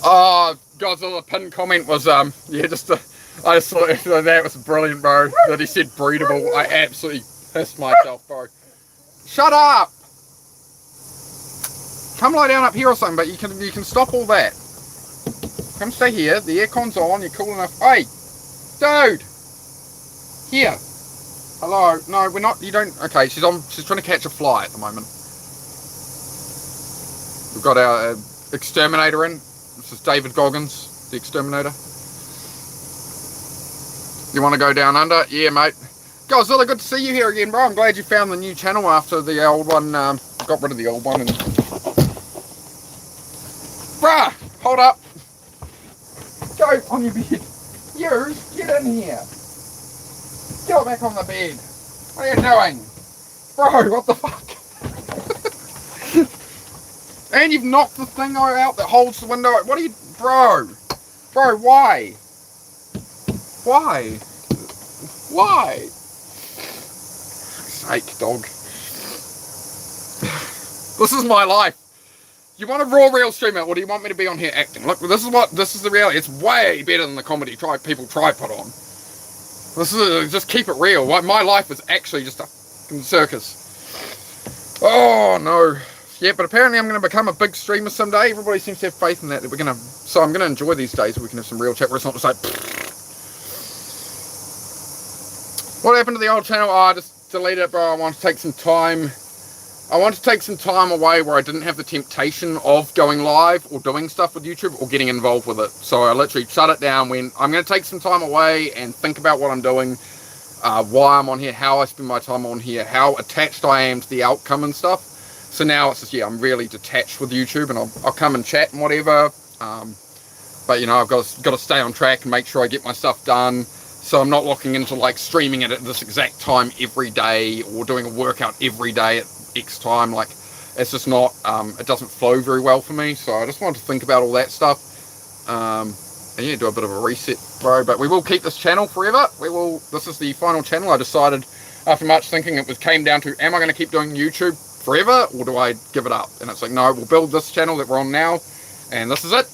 Oh, Godzilla pin comment was, yeah, I just thought that was brilliant, bro. That he said breedable. I absolutely pissed myself, bro. Shut up! Come lie down up here or something, but you can stop all that. Come stay here. The aircon's on. You're cool enough. Hey, dude. Here. Hello. No, we're not. You don't. Okay, she's trying to catch a fly at the moment. We've got our exterminator in. This is David Goggins, the exterminator. You want to go down under? Yeah, mate. Godzilla, good to see you here again, bro. I'm glad you found the new channel after the old one. Got rid of the old one. And bruh, hold up. Go on your bed. You, get in here. Get back on the bed. What are you doing? Bro, what the fuck? And you've knocked the thing out that holds the window. What are you... Bro, why? Why? Why? Sake, dog. This is my life. You want a raw real stream out, or do you want me to be on here acting? Look, this is the reality. It's way better than the comedy people try put on. This is just keep it real. My life is actually just a fucking circus. Oh no. Yeah, but apparently I'm going to become a big streamer someday. Everybody seems to have faith in that we're going to. So I'm going to enjoy these days where we can have some real chat where it's not just like. What happened to the old channel? Oh, I just deleted it, bro. I want to take some time. I want to take some time away where I didn't have the temptation of going live or doing stuff with YouTube or getting involved with it. So I literally shut it down when I'm going to take some time away and think about what I'm doing, why I'm on here, how I spend my time on here, how attached I am to the outcome and stuff. So now it's just, yeah, I'm really detached with YouTube, and I'll come and chat and whatever. But, you know, I've got to stay on track and make sure I get my stuff done. So I'm not looking into, like, streaming it at this exact time every day or doing a workout every day at X time. Like, it's just not, it doesn't flow very well for me. So I just wanted to think about all that stuff. And, yeah, do a bit of a reset, bro. But we will keep this channel forever. This is the final channel. I decided, after much thinking, it came down to, am I going to keep doing YouTube forever, or do I give it up? And it's like, no, we'll build this channel that we're on now, and this is it,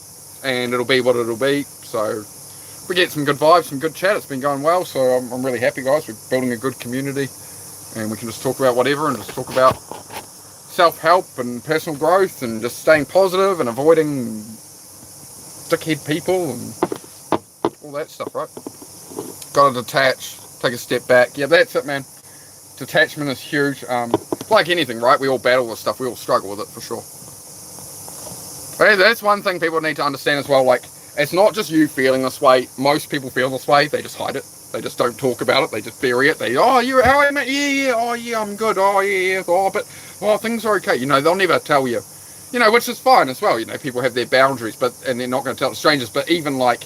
and it'll be what it'll be. So we get some good vibes, some good chat. It's been going well, so I'm really happy, guys. We're building a good community, and we can just talk about whatever, and just talk about self-help and personal growth, and just staying positive and avoiding dickhead people and all that stuff, right? Gotta detach, take a step back. Yeah, that's it, man. Detachment is huge. Like anything, right? We all battle with stuff. We all struggle with it, for sure. But that's one thing people need to understand as well. Like, it's not just you feeling this way. Most people feel this way. They just hide it. They just don't talk about it. They just bury it. Oh, you, how are you, mate? Yeah. Oh, yeah, I'm good. Oh, yeah. Oh, but, things are okay. You know, they'll never tell you. You know, which is fine as well. You know, people have their boundaries, and they're not going to tell strangers. But even, like,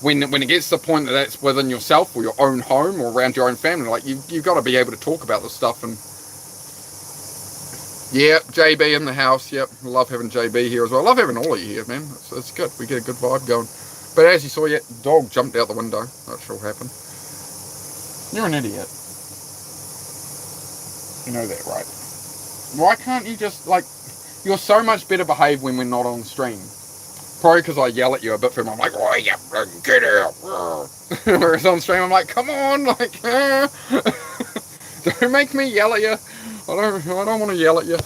when it gets to the point that that's within yourself or your own home or around your own family, like, you've got to be able to talk about this stuff. And yeah, JB in the house. Yep, love having JB here as well. Love having all of you here, man. It's good. We get a good vibe going. But as you saw, yeah, dog jumped out the window. That sure happened. You're an idiot. You know that, right? Why can't you just, like, you're so much better behaved when we're not on stream. Probably because I yell at you a bit for him. I'm like, oh, yeah, get out. Whereas on stream, I'm like, come on, like, don't make me yell at you. I don't want to yell at you.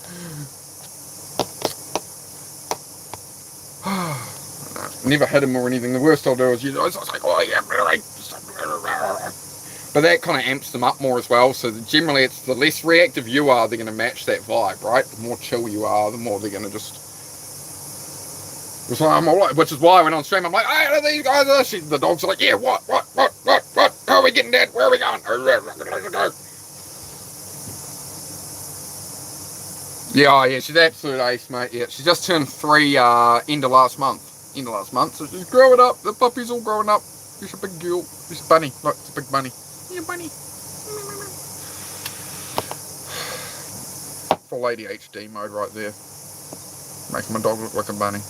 Never hit him or anything. The worst I'll do is I was like, oh yeah, but that kind of amps them up more as well. So generally, it's the less reactive you are, they're going to match that vibe, right? The more chill you are, the more they're going to just. So I'm all right, which is why when on stream I'm like, hey, these guys are. The dogs are like, yeah, what? How are we getting dead? Where are we going? Yeah, she's absolute ace, mate. Yeah, she just turned 3 end of last month. So she's growing up. The puppy's all growing up. She's a big girl. She's a bunny. Look, it's a big bunny. Yeah, bunny. Full ADHD mode right there. Making my dog look like a bunny.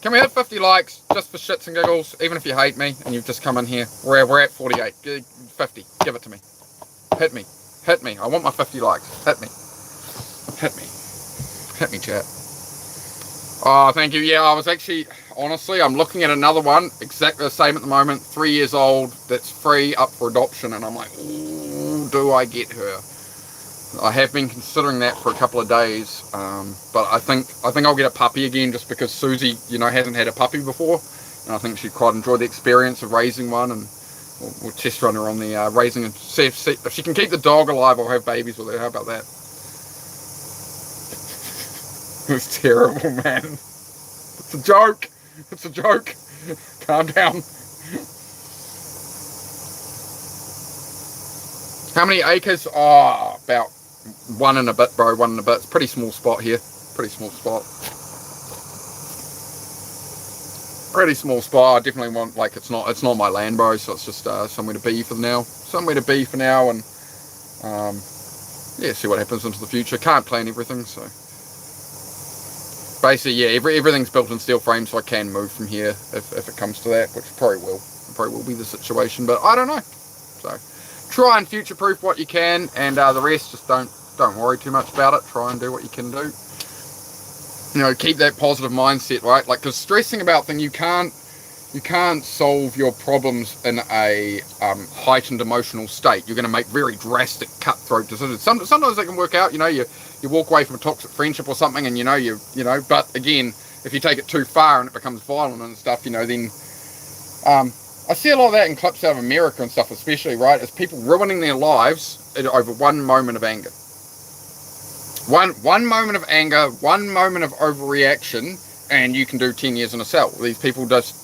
Can we hit 50 likes just for shits and giggles? Even if you hate me and you've just come in here. We're at 48. 50. Give it to me. Hit me. I want my 50 likes. Hit me. Hit me, chat. Oh, thank you. Yeah, I was actually, honestly, I'm looking at another one, exactly the same at the moment, 3 years old, that's free, up for adoption, and I'm like, ooh, do I get her? I have been considering that for a couple of days, but I think I'll get a puppy again, just because Susie, you know, hasn't had a puppy before, and I think she'd quite enjoy the experience of raising one, and we'll test run her on the raising, and see if she can keep the dog alive or have babies with her. How about that? It's terrible, man. It's a joke. Calm down. How many acres? Oh, about 1 and a bit, bro. 1 and a bit. It's a pretty small spot here. Pretty small spot. I definitely want, like, it's not my land, bro, so it's just somewhere to be for now. And yeah, see what happens into the future. Can't plan everything, so basically, yeah, everything's built in steel frame, so I can move from here if it comes to that, which probably will be the situation, but I don't know. So try and future-proof what you can, and the rest, just don't worry too much about it. Try and do what you can do. You know, keep that positive mindset, right? Like, because stressing about things, you can't you can't solve your problems in a heightened emotional state. You're going to make very drastic, cutthroat decisions. Sometimes they can work out. You walk away from a toxic friendship or something, and But again, if you take it too far and it becomes violent and stuff, then I see a lot of that in clips out of America and stuff, especially, right? Is people ruining their lives over one moment of anger. One moment of anger, one moment of overreaction, and you can do 10 years in a cell. These people just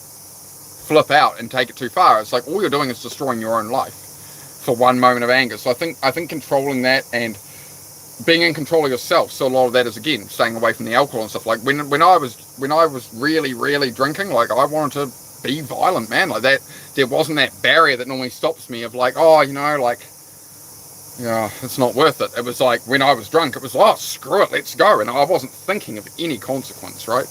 flip out and take it too far. It's like all you're doing is destroying your own life for one moment of anger. So I think controlling that and being in control of yourself. So a lot of that is, again, staying away from the alcohol and stuff. Like when I was really drinking, like I wanted to be violent, man. Like that, there wasn't that barrier that normally stops me of like, it's not worth it. It was like when I was drunk, it was, oh, screw it, let's go. And I wasn't thinking of any consequence, right?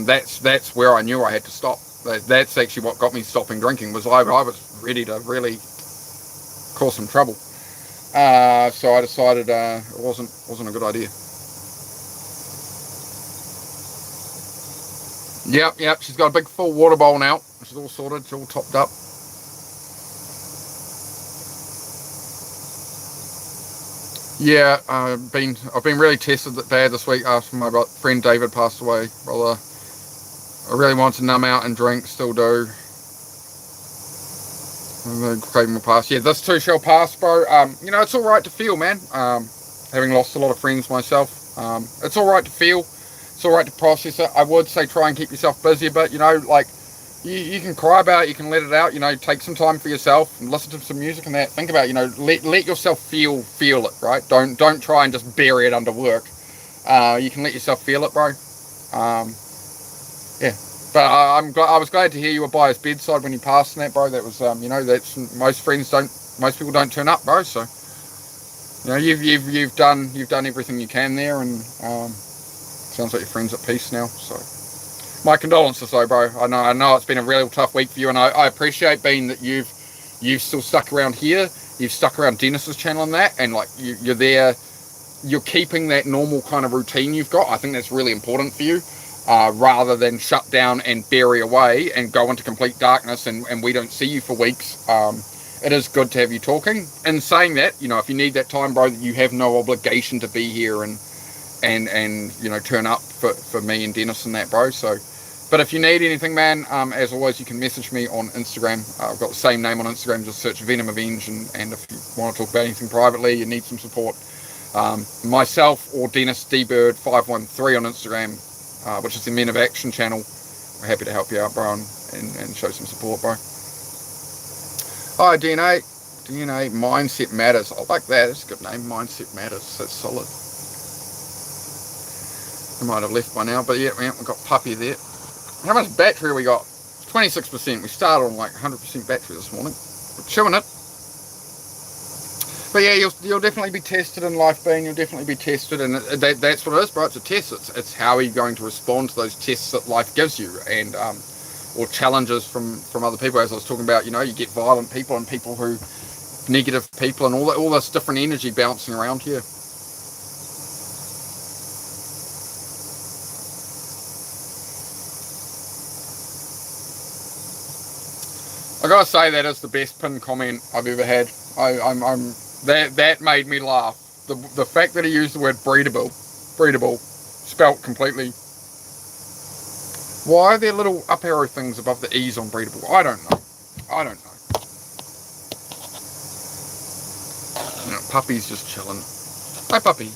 That's where I knew I had to stop. That's actually what got me stopping drinking, was I was ready to really cause some trouble. So I decided it wasn't a good idea. Yep, she's got a big full water bowl now. She's all sorted, she's all topped up. Yeah, I've been really tested bad this week after my friend David passed away, brother. I really want to numb out and drink, still do. I'm craving my past. Yeah, this too shall pass, bro. It's alright to feel, man. Having lost a lot of friends myself, it's alright to feel. It's alright to process it. I would say try and keep yourself busy, but you can cry about it, you can let it out, take some time for yourself and listen to some music and that. Think about it, let yourself feel it, right? Don't try and just bury it under work. You can let yourself feel it, bro. Yeah. But I was glad to hear you were by his bedside when he passed and that, bro. That was, that's most people don't turn up, bro. So, you've done everything you can there, and sounds like your friend's at peace now. So, my condolences, though, bro. I know it's been a real tough week for you, and I appreciate being that you've still stuck around here. You've stuck around Dennis's channel and that, and like you're there. You're keeping that normal kind of routine you've got. I think that's really important for you. Rather than shut down and bury away and go into complete darkness and we don't see you for weeks. It is good to have you talking. And saying that, if you need that time, bro, you have no obligation to be here and turn up for me and Dennis and that, bro. So, but if you need anything, man, as always, you can message me on Instagram. I've got the same name on Instagram, just search Venom Avenge, and if you want to talk about anything privately, you need some support, myself or Dennis DBird513 on Instagram, which is the Men of Action channel. We're happy to help you out, bro, and show some support, bro. Hi, DNA Mindset Matters. I like that. It's a good name, Mindset Matters. That's solid. I might have left by now, but yeah, we've got Puppy there. How much battery we got? 26%. We started on like 100% battery this morning. We're chewing it. But yeah, you'll definitely be tested in life, Bean. You'll definitely be tested, and that's what it is, bro. It's a test. It's how are you going to respond to those tests that life gives you, and or challenges from other people. As I was talking about, you get violent people and people who negative people and all this different energy bouncing around here. I gotta say that is the best pinned comment I've ever had. That made me laugh. The fact that he used the word breedable, spelt completely. Why are there little up arrow things above the E's on breedable? I don't know. Puppy's just chilling. Hi, Puppy.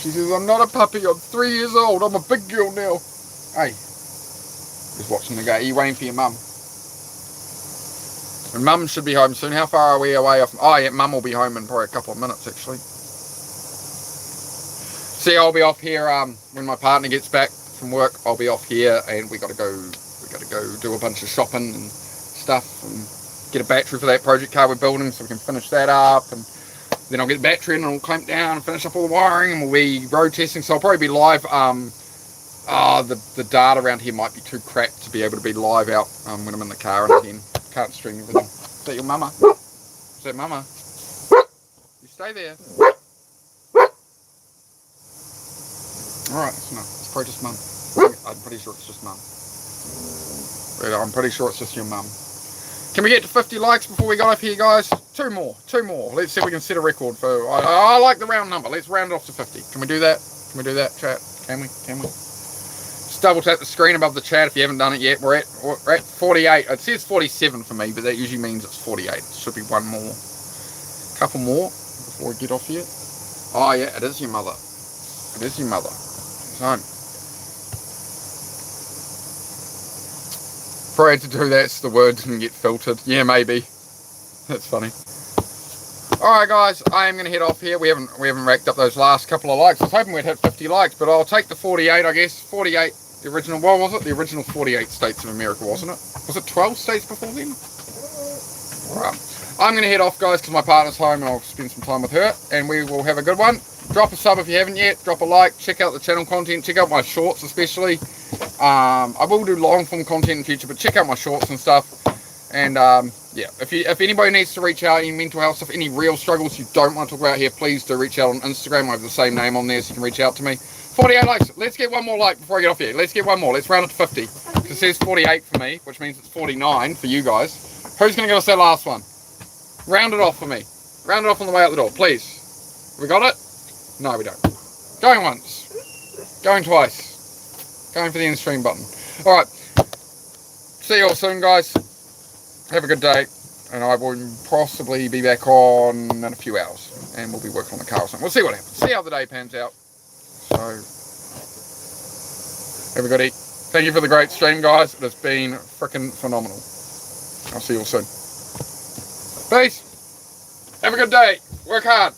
She says, I'm not a puppy, I'm 3 years old, I'm a big girl now. Hey. He's watching the guy. Are you waiting for your mum? And Mum should be home soon. How far are we away off? Oh yeah, Mum will be home in probably a couple of minutes actually. See, I'll be off here when my partner gets back from work. I'll be off here, and we got to go do a bunch of shopping and stuff, and get a battery for that project car we're building, so we can finish that up. And then I'll get the battery in, and I'll clamp down and finish up all the wiring, and we'll be road testing. So I'll probably be live. The data around here might be too crap to be able to be live out when I'm in the car, and again, can't stream everything. Is that your mama? Is that mama? You stay there. Alright, it's probably just mum. I'm pretty sure it's just mum. But I'm pretty sure it's just your mum. Can we get to 50 likes before we go up here, guys? Two more. Let's see if we can set a record for... I like the round number. Let's round it off to 50. Can we do that? Chat? Can we? Just double tap the screen above the chat if you haven't done it yet. We're at 48. It says 47 for me, but that usually means it's 48. It should be one more. Couple more before we get off here. Oh, yeah, it is your mother. So... afraid to do that so the word didn't get filtered. Yeah, maybe. That's funny. Alright guys, I am going to head off here. We haven't racked up those last couple of likes. I was hoping we'd hit 50 likes, but I'll take the 48, I guess. 48, the original, what was it? The original 48 states of America, wasn't it? Was it 12 states before then? Alright. I'm going to head off, guys, because my partner's home and I'll spend some time with her, and we will have a good one. Drop a sub if you haven't yet. Drop a like. Check out the channel content. Check out my shorts especially. I will do long form content in the future, but check out my shorts and stuff. And yeah, if anybody needs to reach out, any mental health stuff, any real struggles you don't want to talk about here, please do reach out on Instagram. I have the same name on there, so you can reach out to me. 48 likes. Let's get one more like before I get off here. Let's get one more. Let's round it to 50. It says 48 for me, which means it's 49 for you guys. Who's going to give us that last one? Round it off for me. Round it off on the way out the door, please. We got it? No, we don't. Going once. Going twice. Going for the end stream button. Alright. See you all soon, guys. Have a good day. And I will possibly be back on in a few hours. And we'll be working on the car or something. We'll see what happens. See how the day pans out. So, everybody, thank you for the great stream, guys. It has been freaking phenomenal. I'll see you all soon. Peace. Have a good day. Work hard.